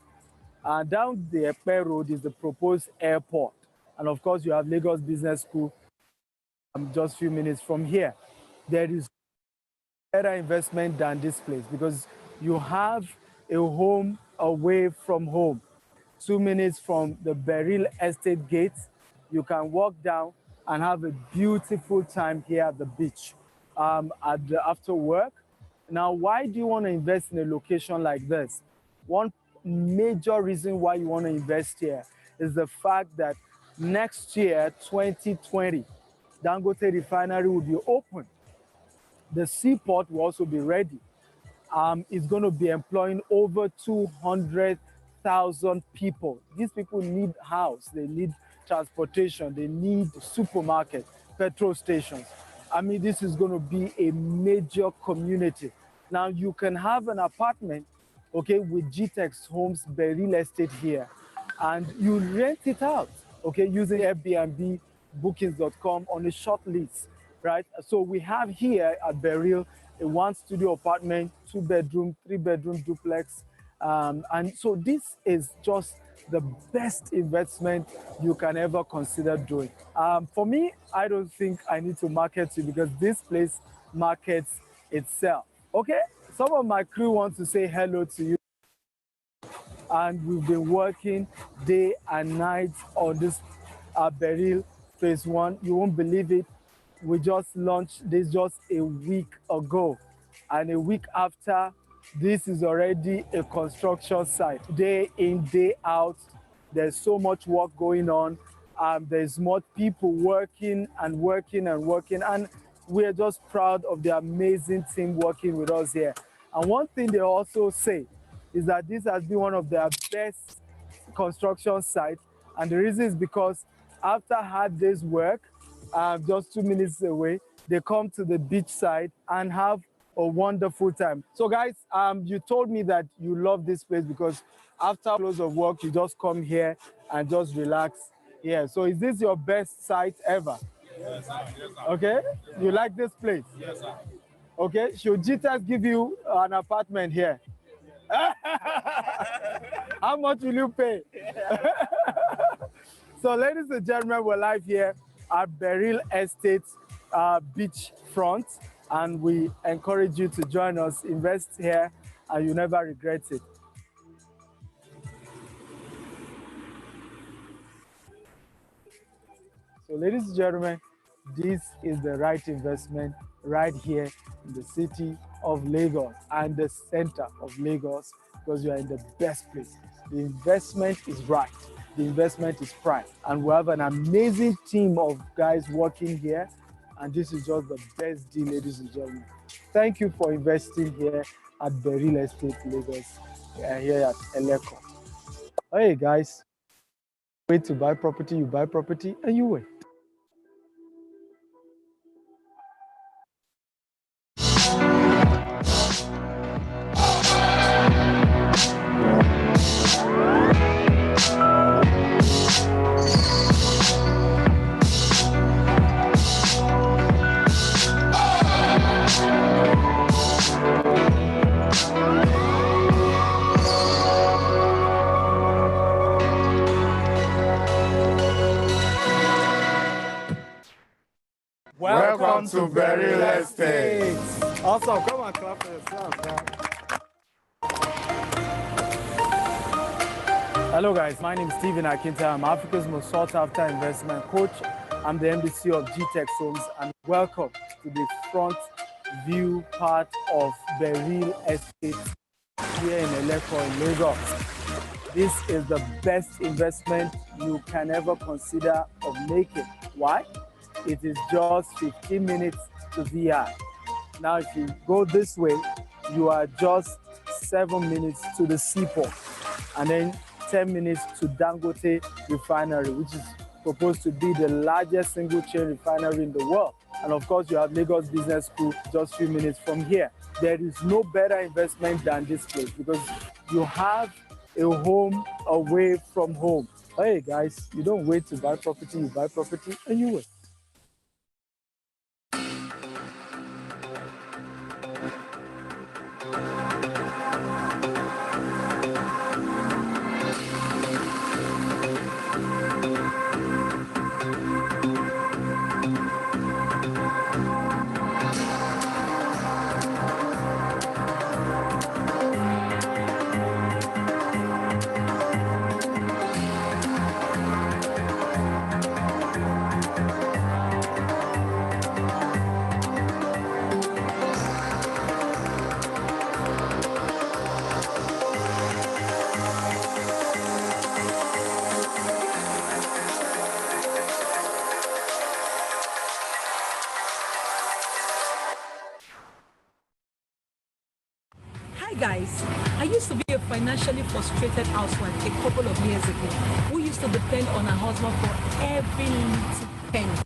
Down the Epe Road is the proposed airport. And of course, you have Lagos Business School just a few minutes from here. There is better investment than this place because you have a home away from home. 2 minutes from the Beryl Estate gate, you can walk down and have a beautiful time here at the beach after work. Now, why do you want to invest in a location like this? One major reason why you want to invest here is the fact that next year, 2020, Dangote Refinery will be open. The seaport will also be ready. It's going to be employing over 200,000 people. These people need house, they need transportation, they need supermarket, petrol stations. I mean, this is going to be a major community. Now, you can have an apartment, okay, with GTEx Homes Beryl Estate here, and you rent it out, okay, using Airbnb, bookings.com on a short lease, right? So we have here at Beryl a 1-studio apartment, 2-bedroom, 3-bedroom duplex. And so this is just the best investment you can ever consider doing. For me, I don't think I need to market you because this place markets itself. Okay, some of my crew want to say hello to you. And we've been working day and night on this Beryl Phase 1. You won't believe it. We just launched this just a week ago. And a week after, this is already a construction site. Day in, day out, there's so much work going on. There's more people working and working and working. And we're just proud of the amazing team working with us here. And one thing they also say is that this has been one of their best construction sites. And the reason is because after hard day's work, just 2 minutes away, they come to the beach side and have a wonderful time. So guys, you told me that you love this place because after close of work, you just come here and just relax. Yeah, so is this your best site ever? Yes, sir. Yes, sir. Okay, you like this place? Yes, sir. Okay, should GTEx give you an apartment here? How much will you pay? So ladies and gentlemen, we're live here at Beryl Estate beach front, and we encourage you to join us. Invest here and you never regret it. So ladies and gentlemen, this is the right investment right here in the city of Lagos and the center of Lagos, because you are in the best place. The investment is right. The investment is prime. And we have an amazing team of guys working here. And this is just the best deal, ladies and gentlemen. Thank you for investing here at Beryl Estate, Lagos, here at Eleko. Hey guys, wait to buy property, you buy property and you wait. Welcome to Beryl Estate. Awesome, come on, clap for yourself, man. Hello guys, my name is Stephen Akinta. I'm Africa's most sought after investment coach. I'm the MDC of GTEX Homes, and welcome to the front view part of Beryl Estate here in Eleko in Lagos. This is the best investment you can ever consider of making. Why? It is just 15 minutes to VI. Now, if you go this way, you are just 7 minutes to the seaport, and then 10 minutes to Dangote Refinery, which is proposed to be the largest single chain refinery in the world. And of course, you have Lagos Business School just a few minutes from here. There is no better investment than this place, because you have a home away from home. Hey guys, you don't wait to buy property, you buy property and you wait. Hi guys, I used to be a financially frustrated housewife a couple of years ago who used to depend on her husband for every little penny.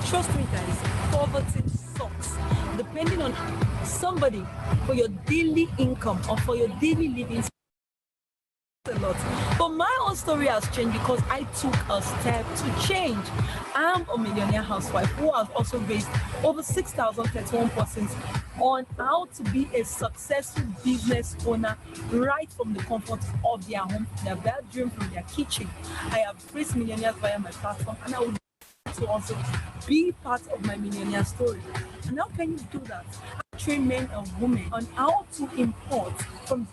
Trust me guys, poverty sucks. Depending on somebody for your daily income or for your daily living a lot. But my own story has changed because I took a step to change. I'm a millionaire housewife who has also raised over 6,031 persons on how to be a successful business owner right from the comfort of their home, their bedroom, from their kitchen. I have raised millionaires via my platform, and I would like to also be part of my millionaire story. And how can you do that? I train men and women on how to import from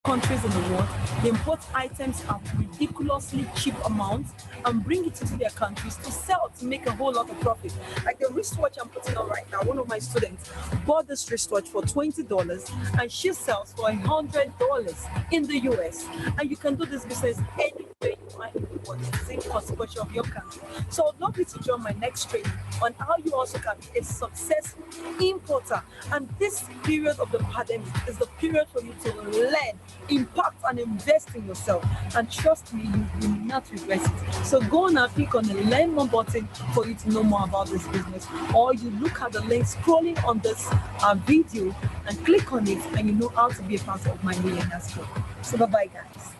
countries in the world. They import items at ridiculously cheap amounts and bring it into their countries to sell, to make a whole lot of profit. Like the wristwatch I'm putting on right now, one of my students bought this wristwatch for $20 and she sells for $100 in the US. And you can do this business anywhere you are in the world, the same consequence of your country. So I'd love you to join my next training on how you also can be a successful importer. And this period of the pandemic is the period for you to learn, impact, and invest in yourself. And trust me, you will not regret it. So go and click on the learn more button for you to know more about this business, or you look at the link scrolling on this video and click on it, and you know how to be a part of my millionaire school. So bye bye guys.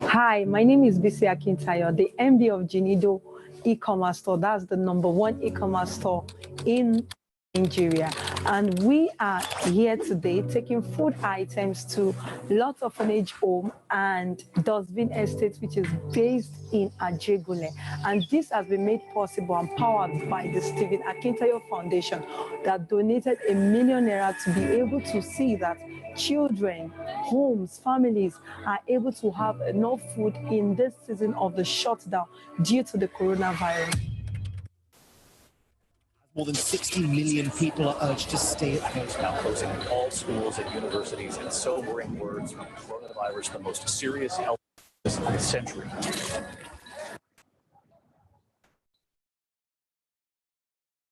Hi, my name is Bisi Akintayo, the MD of Jinido e-commerce store. That's the #1 e-commerce store in Nigeria. And we are here today taking food items to Lot Orphanage Home and Dustbin Estate, which is based in Ajegule. And this has been made possible and powered by the Stephen Akintayo Foundation that donated ₦1 million to be able to see that children, homes, families are able to have enough food in this season of the shutdown due to the coronavirus. More than 60 million people are urged to stay at home now, closing all schools and universities, and sobering words from coronavirus, the most serious health crisis of the century.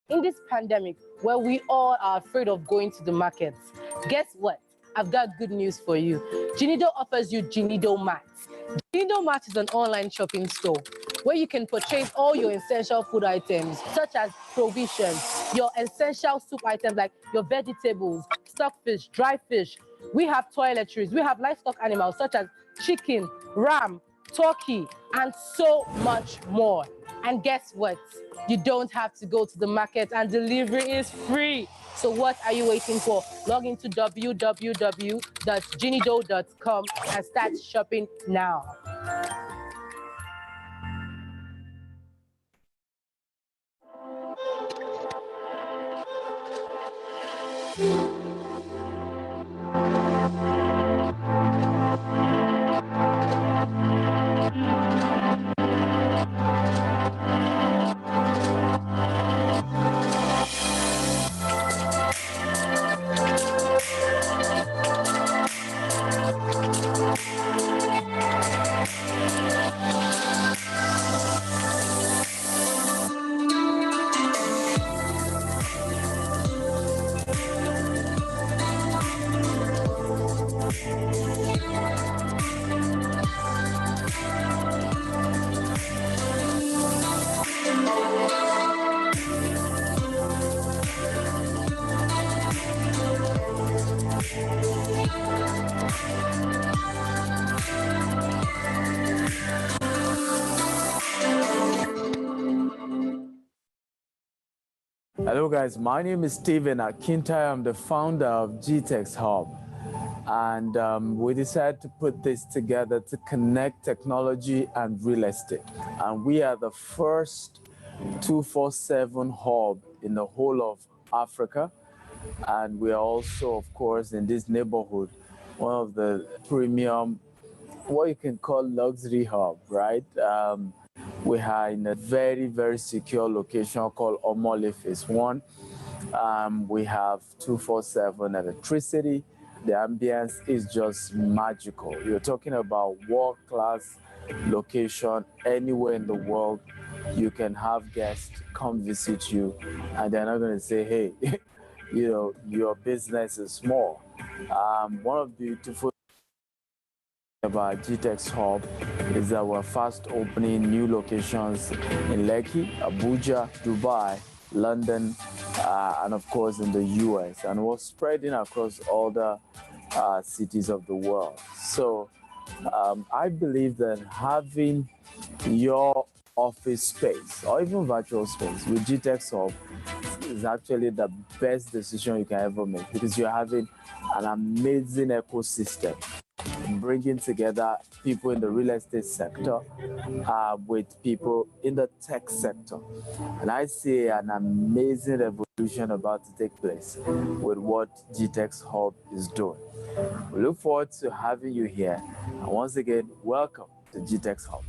In this pandemic, where we all are afraid of going to the markets, guess what? I've got good news for you. Ginido offers you Ginido Mats. Ginido Mats is an online shopping store where you can purchase all your essential food items, such as provisions, your essential soup items like your vegetables, stockfish, dry fish. We have toiletries, we have livestock animals such as chicken, ram, turkey, and so much more. And guess what? You don't have to go to the market, and delivery is free. So what are you waiting for? Log into www.ginido.com and start shopping now. Hello guys, my name is Stephen Akintayo. I'm the founder of GTEX Hub. And we decided to put this together to connect technology and real estate. And we are the first 247 hub in the whole of Africa. And we are also, of course, in this neighborhood, one of the premium, what you can call luxury hub, right? We are in a very, very secure location called Omole Phase 1. We have 247 electricity. The ambience is just magical. You're talking about world-class location anywhere in the world. You can have guests come visit you, and they're not going to say, hey, you know, your business is small. One of the beautiful about GTEX Hub is that we're fast opening new locations in Lekki, Abuja, Dubai, London, and of course in the US, and we're spreading across all the cities of the world. So I believe that having your office space or even virtual space with GTEX Hub is actually the best decision you can ever make, because you're having an amazing ecosystem, bringing together people in the real estate sector with people in the tech sector. And I see an amazing revolution about to take place with what GTEX Hub is doing. We look forward to having you here. And once again, welcome to GTEX Hub.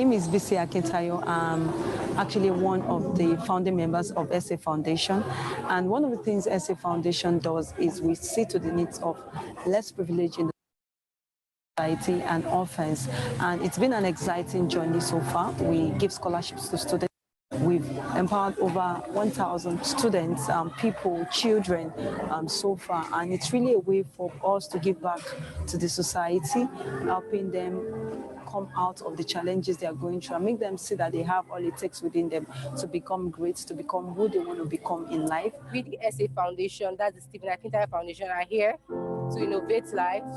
name is Bisi Akintayo. I'm actually one of the founding members of SA Foundation. And one of the things SA Foundation does is we see to the needs of less privileged in the society and orphans. And it's been an exciting journey so far. We give scholarships to students. We've empowered over 1,000 students, people, children so far. And it's really a way for us to give back to the society, helping them come out of the challenges they are going through and make them see that they have all it takes within them to become great, to become who they want to become in life. We, the SA Foundation, that's the Stephen Akintayo Foundation, are here to innovate lives,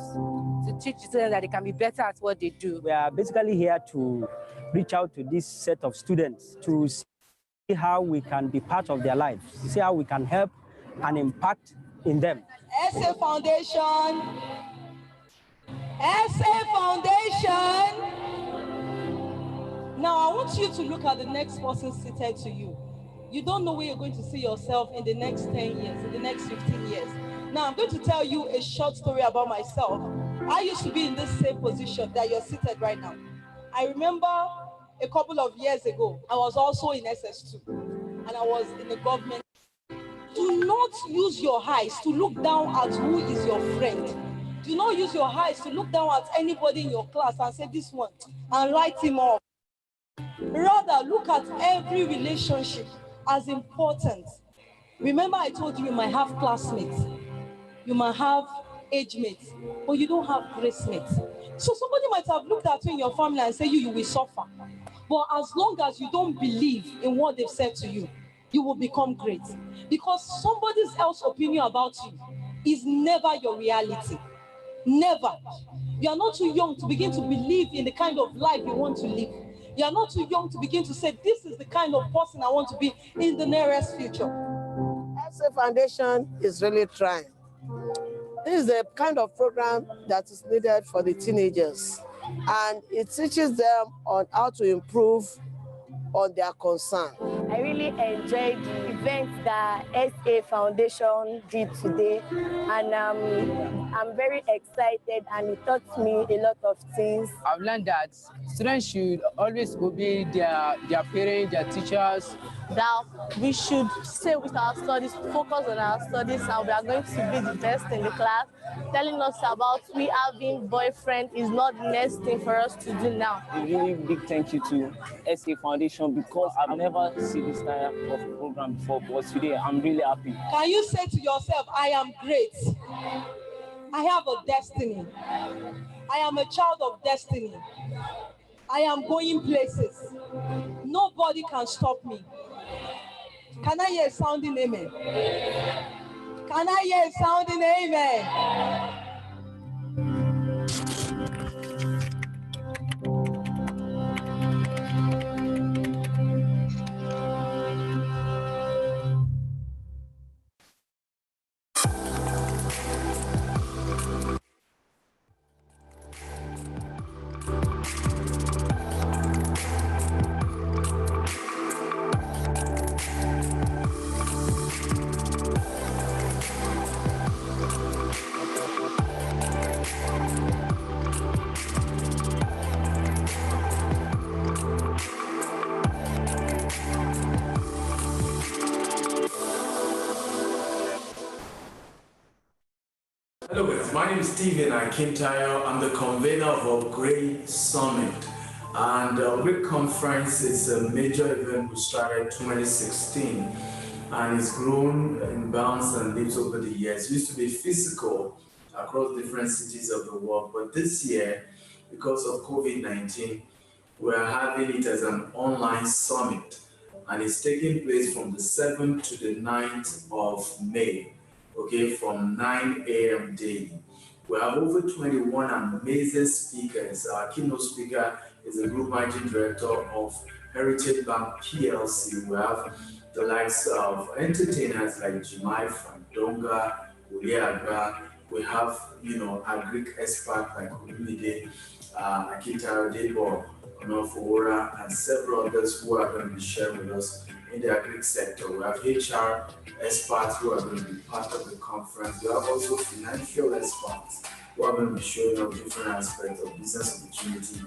to teach students that they can be better at what they do. We are basically here to reach out to this set of students to see how we can be part of their lives, see how we can help and impact in them. SA Foundation, SA Foundation. Now I want you to look at the next person seated to you. You don't know where you're going to see yourself in the next 10 years, in the next 15 years. Now I'm going to tell you a short story about myself. I used to be in this same position that you're seated right now. I remember a couple of years ago, I was also in SS2 and I was in the government. Do not use your eyes to look down at who is your friend. Do not use your eyes to look down at anybody in your class and say this one and write him off. Rather, look at every relationship as important. Remember I told you you might have classmates, you might have age mates, but you don't have grace mates. So somebody might have looked at you in your family and say you will suffer. But as long as you don't believe in what they've said to you, you will become great. Because somebody else's opinion about you is never your reality. Never. You are not too young to begin to believe in the kind of life you want to live. You are not too young to begin to say, this is the kind of person I want to be in the nearest future. SA Foundation is really trying. This is the kind of program that is needed for the teenagers, and it teaches them on how to improve on their concern. I really enjoyed the event that SA Foundation did today, and I'm very excited, and it taught me a lot of things. I've learned that students should always obey their parents, their teachers. That we should stay with our studies, focus on our studies, and we are going to be the best in the class. Telling us about we having boyfriend is not the next thing for us to do now. A really big thank you to SA Foundation, because I've never seen this type of program before, but today I'm really happy. Can you say to yourself, I am great. I have a destiny. I am a child of destiny. I am going places. Nobody can stop me. Can I hear a sounding amen? Can I hear a sounding amen? Hello guys, my name is Stephen Akintayo. I'm the convener of Upgrade Summit. And Upgrade Conference is a major event we started 2016, and it's grown in bounds and leaps over the years. It used to be physical across different cities of the world, but this year, because of COVID-19, we're having it as an online summit, and it's taking place from the 7th to the 9th of May. Okay, from 9 a.m. daily. We have over 21 amazing speakers. Our keynote speaker is the Group Managing Director of Heritage Bank PLC. We have the likes of entertainers like Jimai Fandonga, Uliaga. We have, a Greek expert like Olumide, Akitayo Debo, Onofowora, and several others who are going to be sharing with us in the agri sector. We have HR experts who are going to be part of the conference. We have also financial experts who are going to be showing up different aspects of business opportunity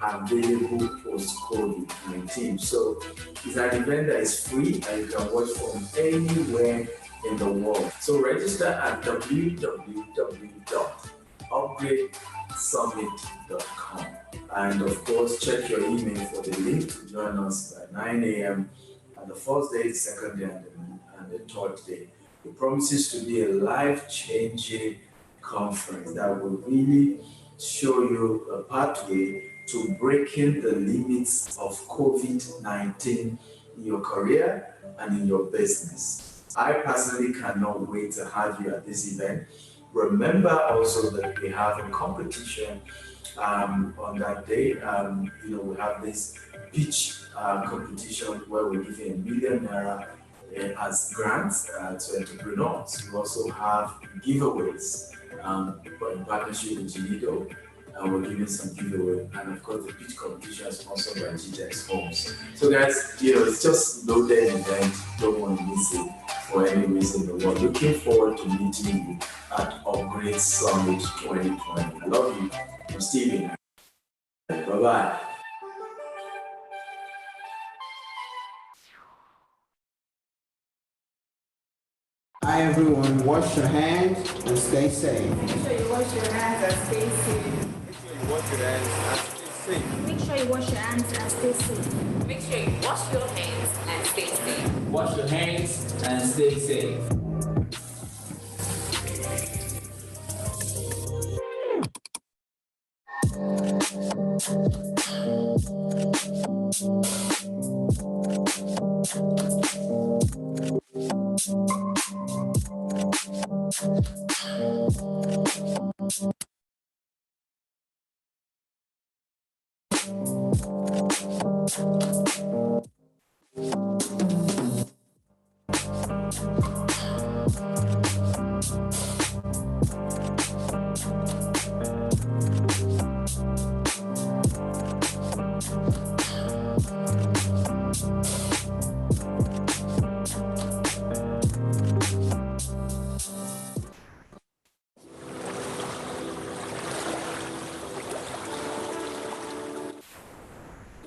available post-COVID-19. So it's an event that is free and you can watch from anywhere in the world. So register at www.upgradesummit.com. And of course, check your email for the link to join us by 9 a.m. on the first day, the second day, and the third day. It promises to be a life-changing conference that will really show you a pathway to breaking the limits of COVID-19 in your career and in your business. I personally cannot wait to have you at this event. Remember also that we have a competition on that day. We have this pitch competition where we give you ₦1 million as grants to entrepreneurs. We also have giveaways in partnership with Ginido. We're giving some giveaway, and of course the pitch competition is sponsored by GTEx Homes. So guys, it's just loaded event. Don't want to miss it for any reason in the world. Looking forward to meeting you at Upgrade Summit 2020. I love you. I'm Steven. Bye-bye. Hi everyone, wash your hands and stay safe. Make sure you wash your hands and stay safe. Make sure you wash your hands and stay safe. Make sure you wash your hands and stay safe. Wash your hands and stay safe.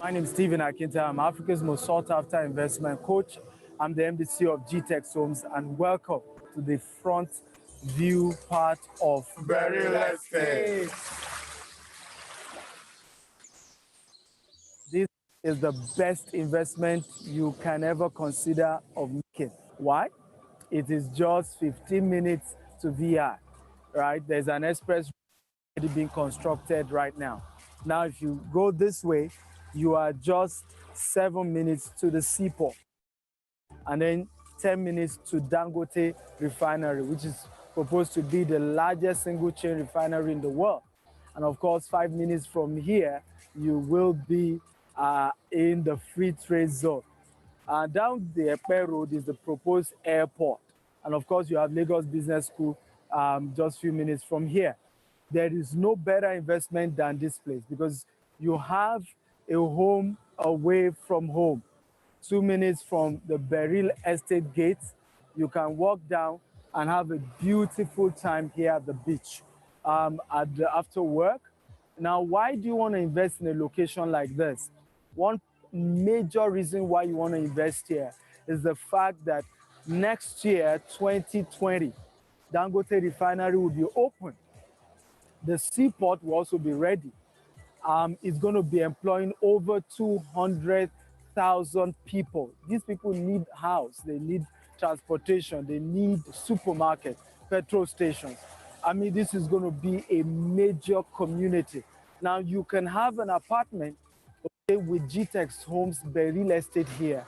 My name is Stephen Akinta. I'm Africa's most sought-after investment coach. I'm the MDC of GTEx Homes, and welcome to the front view part of Beryl Estate. This is the best investment you can ever consider of making. Why? It is just 15 minutes to VI, right? There's an express already being constructed right now. Now, if you go this way, you are just 7 minutes to the seaport, and then 10 minutes to Dangote Refinery, which is proposed to be the largest single chain refinery in the world. And of course, 5 minutes from here, you will be in the free trade zone. Down the Epe Road is the proposed airport. And of course, you have Lagos Business School just a few minutes from here. There is no better investment than this place because you have a home away from home. 2 minutes from the Beryl Estate gate, you can walk down and have a beautiful time here at the beach after work. Now, why do you want to invest in a location like this? One major reason why you want to invest here is the fact that next year, 2020, Dangote Refinery will be open. The seaport will also be ready. It's going to be employing over 200,000 people. These people need house, they need transportation, they need supermarket, petrol stations. I mean, this is going to be a major community. Now, you can have an apartment with GTEx Homes Beryl Estate here,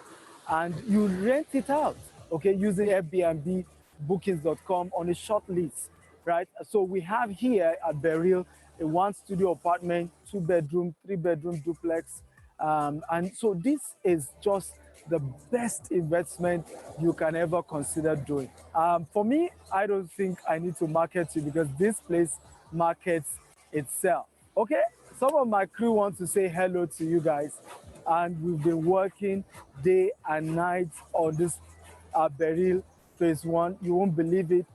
and you rent it out, using Airbnb, bookings.com on a short lease, right? So we have here at Beryl a 1-studio apartment, 2-bedroom, 3-bedroom duplex. And so this is just the best investment you can ever consider doing. For me, I don't think I need to market you because this place markets itself. Okay, some of my crew want to say hello to you guys. And we've been working day and night on this Beryl Phase 1. You won't believe it.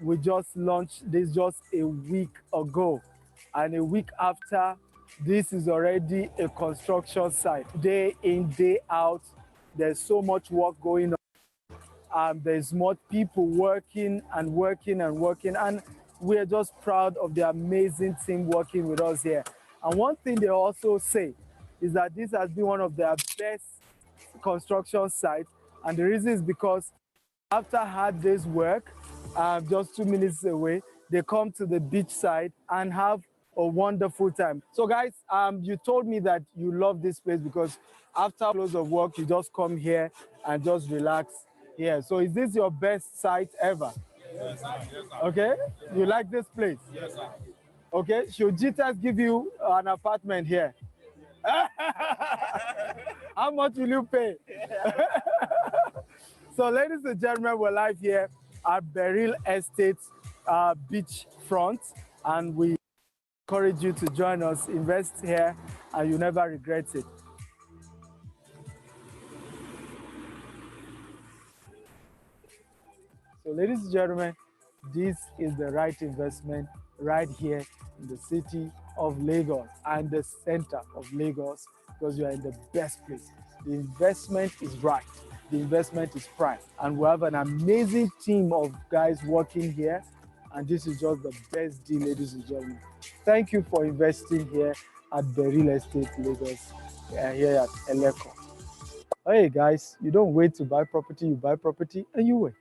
We just launched this just a week ago. And a week after, This is already a construction site. Day in, day out, there's so much work going on. There's more people working and working and working. And we're just proud of the amazing team working with us here. And one thing they also say is that this has been one of their best construction sites. And the reason is because after hard day's work, just 2 minutes away, they come to the beach side and have a wonderful time. So guys, you told me that you love this place because after hours of work, you just come here and just relax here. So is this your best site ever? Yes, sir. Yes, sir. Okay, you like this place? Yes, sir. Okay, should GTEx give you an apartment here? How much will you pay? So ladies and gentlemen, we're live here at Beryl Estate beach front, and we encourage you to join us, invest here, and you never regret it. So ladies and gentlemen, this is the right investment right here in the city of Lagos and the center of Lagos, because you are in the best place. The investment is right. The investment is prime. And we have an amazing team of guys working here. And this is just the best deal, ladies and gentlemen. Thank you for investing here at Beryl Estate Lagos, here at Eleko. Hey guys, you don't wait to buy property, you buy property and you wait.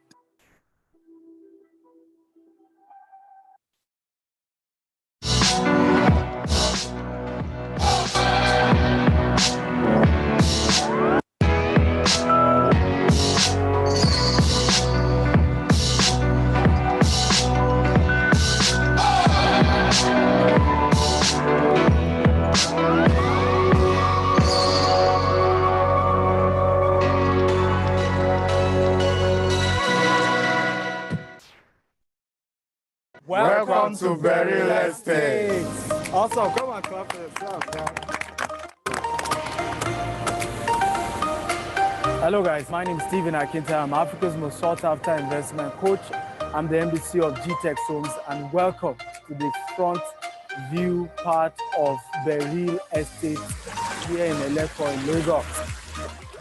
Welcome to Beryl Estate. Awesome, come on, clap for yourself, guys. Hello guys, my name is Stephen Akinta. I'm Africa's most sought after investment coach. I'm the MDC of GTEx Homes, and welcome to the front view part of Beryl Estate here in Eleko in Lagos.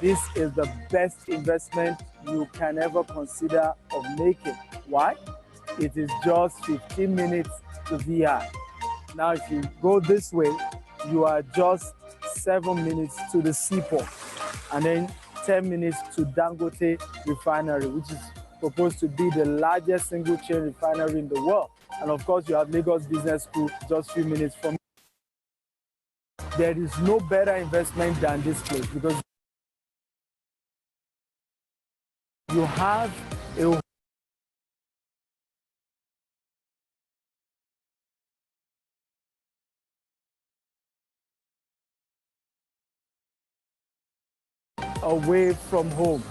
This is the best investment you can ever consider of making. Why? It is just 15 minutes to VI. Now, if you go this way, you are just 7 minutes to the seaport, and then 10 minutes to Dangote Refinery, which is proposed to be the largest single chain refinery in the world. And of course, you have Lagos Business School just a few minutes from here. There is no better investment than this place, because you have away from home.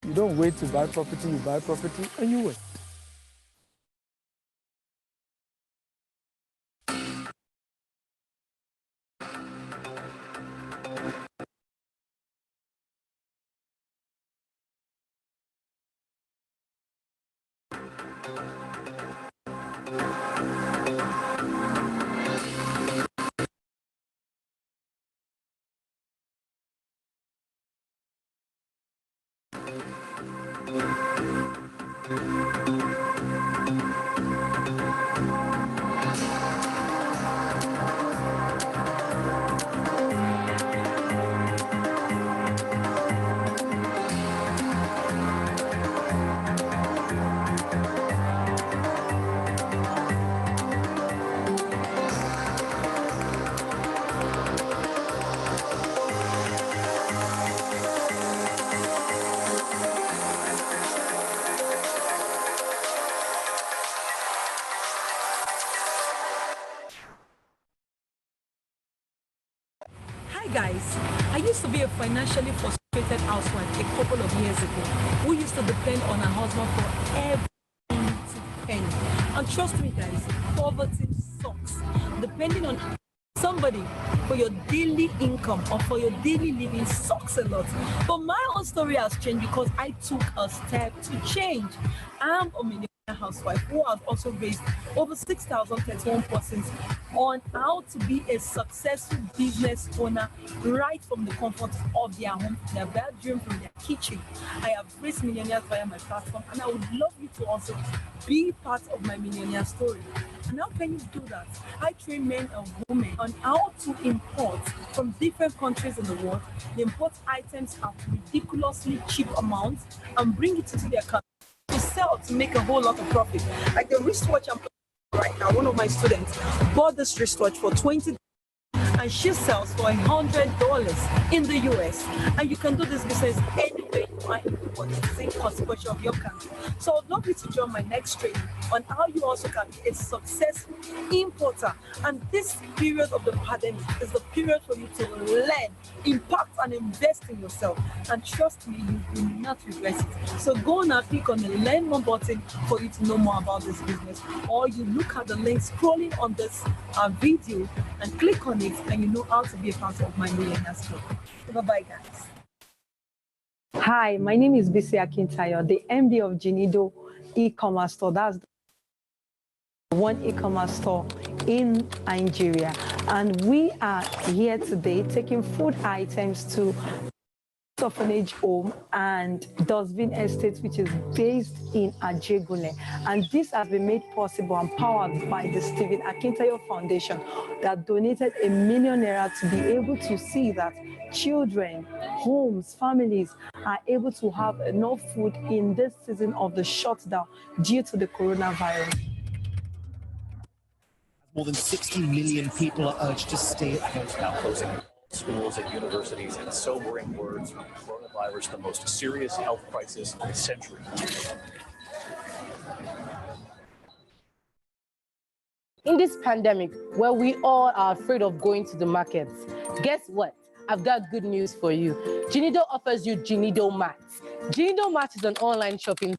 You don't wait to buy property, you buy property and you wait. Guys, I used to be a financially frustrated housewife a couple of years ago who used to depend on her husband for everything. penny. And trust me, guys, poverty sucks. Depending on somebody for your daily income or for your daily living sucks a lot. But my own story has changed because I took a step to change. I'm a millionaire housewife who has also raised over 6,031 persons on how to be a successful business owner right from the comfort of their home, their bedroom, from their kitchen. I have raised millionaires via my platform, and I would love you to also be part of my millionaire story. And how can you do that? I train men and women on how to import from different countries in the world. They import items at ridiculously cheap amounts and bring it into their country to sell to make a whole lot of profit. Like the wristwatch I'm playing right now, one of my students bought this wristwatch for $20 and she sells for $100 in the US. And you can do this business anywhere you want for the same cost structure of your country. So I'd love you to join my next training on how you also can be a successful importer. And this period of the pandemic is the period for you to learn, impact, and invest in yourself. And trust me, you will not regret it. So go now, click on the Learn More button for you to know more about this business. Or you look at the link scrolling on this video and click on it, and you know how to be a part of my millionaire story. Bye-bye, guys. Hi, my name is Bisi Akintayo, the MD of Jinido e-commerce store. That's the one e-commerce store in Nigeria. And we are here today taking food items to Orphanage Home and Dustbin Estate, which is based in Ajegule. And this has been made possible and powered by the Stephen Akintayo Foundation that donated £1 million to be able to see that children, homes, families are able to have enough food in this season of the shutdown due to the coronavirus. More than 60 million people are urged to stay at home now, closing schools and universities, and sobering words from coronavirus, the most serious health crisis in a century. In this pandemic, where we all are afraid of going to the markets, guess what? I've got good news for you. Jinido offers you Jinido Mats. Jinido Mats is an online shopping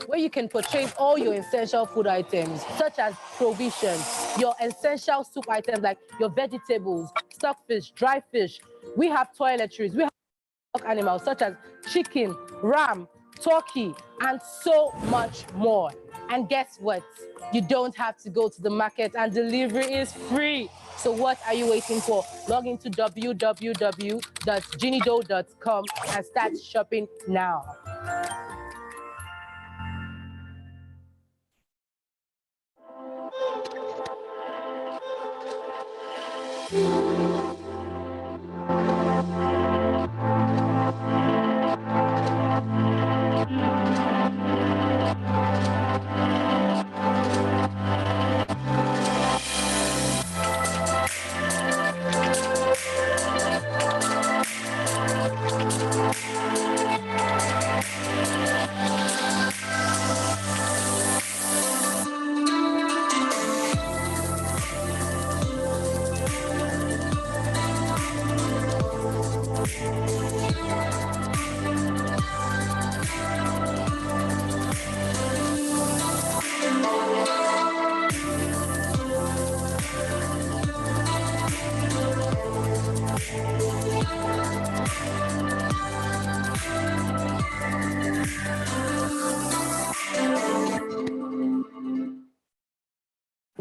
where you can purchase all your essential food items, such as provisions, your essential soup items like your vegetables, stockfish, dry fish. We have toiletries, we have animals such as chicken, ram, turkey, and so much more. And guess what? You don't have to go to the market, and delivery is free. So what are you waiting for? Log into www.jinido.com and start shopping now.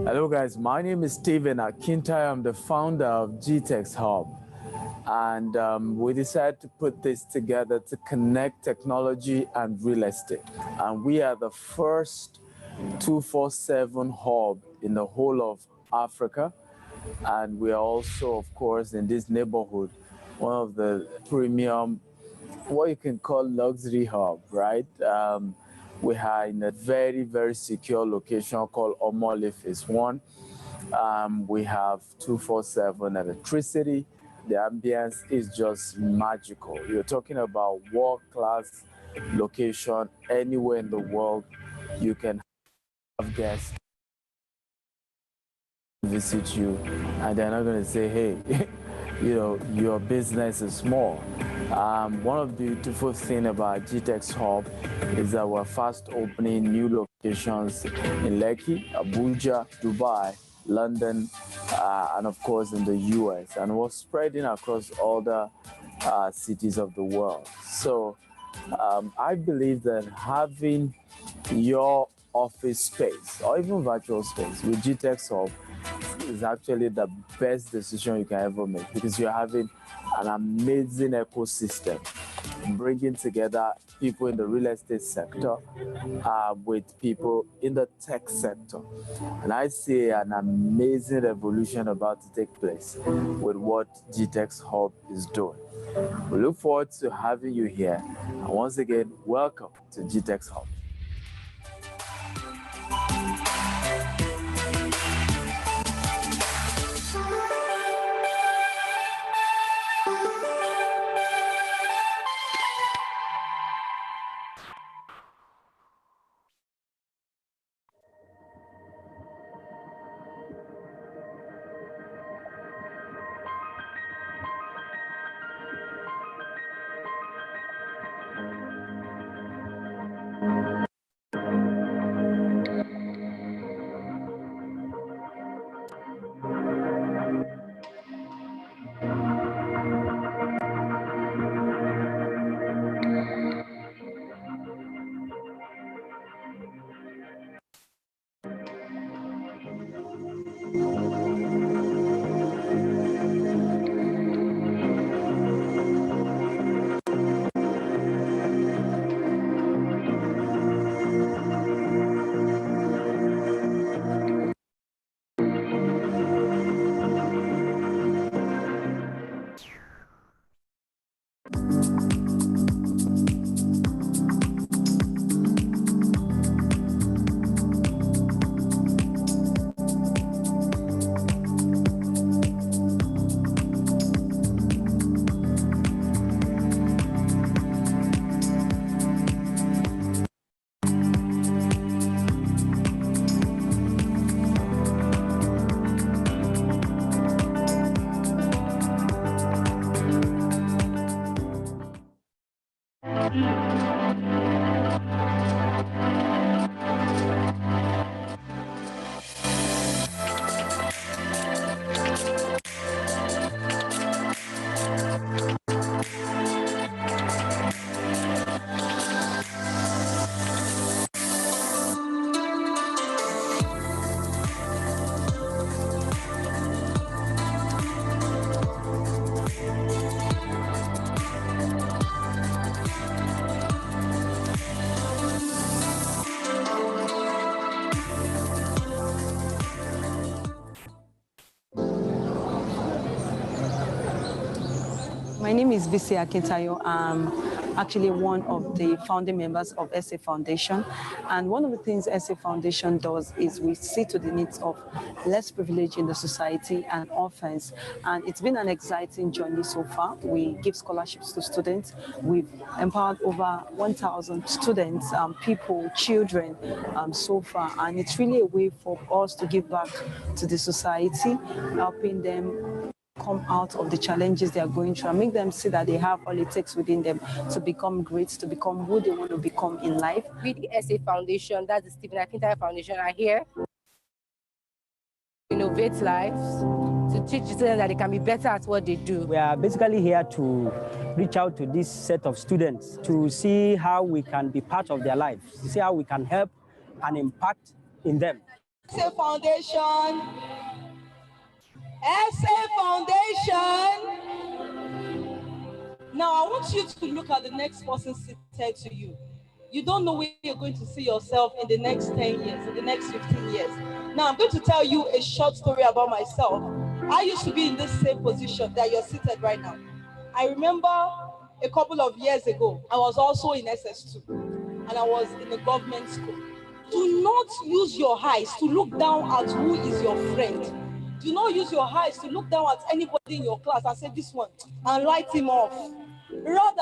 Hello guys, my name is Stephen Akintayo. I'm the founder of GTEX Hub. And we decided to put this together to connect technology and real estate. And we are the first 247 hub in the whole of Africa. And we are also, of course, in this neighborhood, one of the premium, what you can call luxury hub, right? We are in a very, very secure location called Omole Phase 1. We have 247 electricity. The ambience is just magical. You're talking about world-class location anywhere in the world. You can have guests visit you, and they're not going to say, hey, you know, your business is small. One of the beautiful things about GTEx Hub is that we're fast opening new locations in Lekki, Abuja, Dubai, London, and of course in the US. And we're spreading across all the cities of the world. So I believe that having your office space or even virtual space with GTEx Hub is actually the best decision you can ever make, because you're having an amazing ecosystem bringing together people in the real estate sector with people in the tech sector. And I see an amazing revolution about to take place with what GTEx Hub is doing. We look forward to having you here. And once again, welcome to GTEx Hub. My name is Bisi Akintayo. I'm actually one of the founding members of SA Foundation. And one of the things SA Foundation does is we see to the needs of less privilege in the society and orphans. And it's been an exciting journey so far. We give scholarships to students. We've empowered over 1,000 students, people, children so far. And it's really a way for us to give back to the society, helping them come out of the challenges they are going through and make them see that they have all it takes within them to become great, to become who they want to become in life. With the SA Foundation, that's the Stephen Akintayo Foundation, are here to innovate lives, to teach students that they can be better at what they do. We are basically here to reach out to this set of students to see how we can be part of their lives, see how we can help and impact in them. SA Foundation. SA Foundation. Now, I want you to look at the next person seated to you. You don't know where you're going to see yourself in the next 10 years, in the next 15 years. Now, I'm going to tell you a short story about myself. I used to be in this same position that you're seated right now. I remember a couple of years ago, I was also in SS2, and I was in a government school. Do not use your eyes to look down at who is your friend. Do not use your eyes to look down at anybody in your class and say this one and write him off. Rather,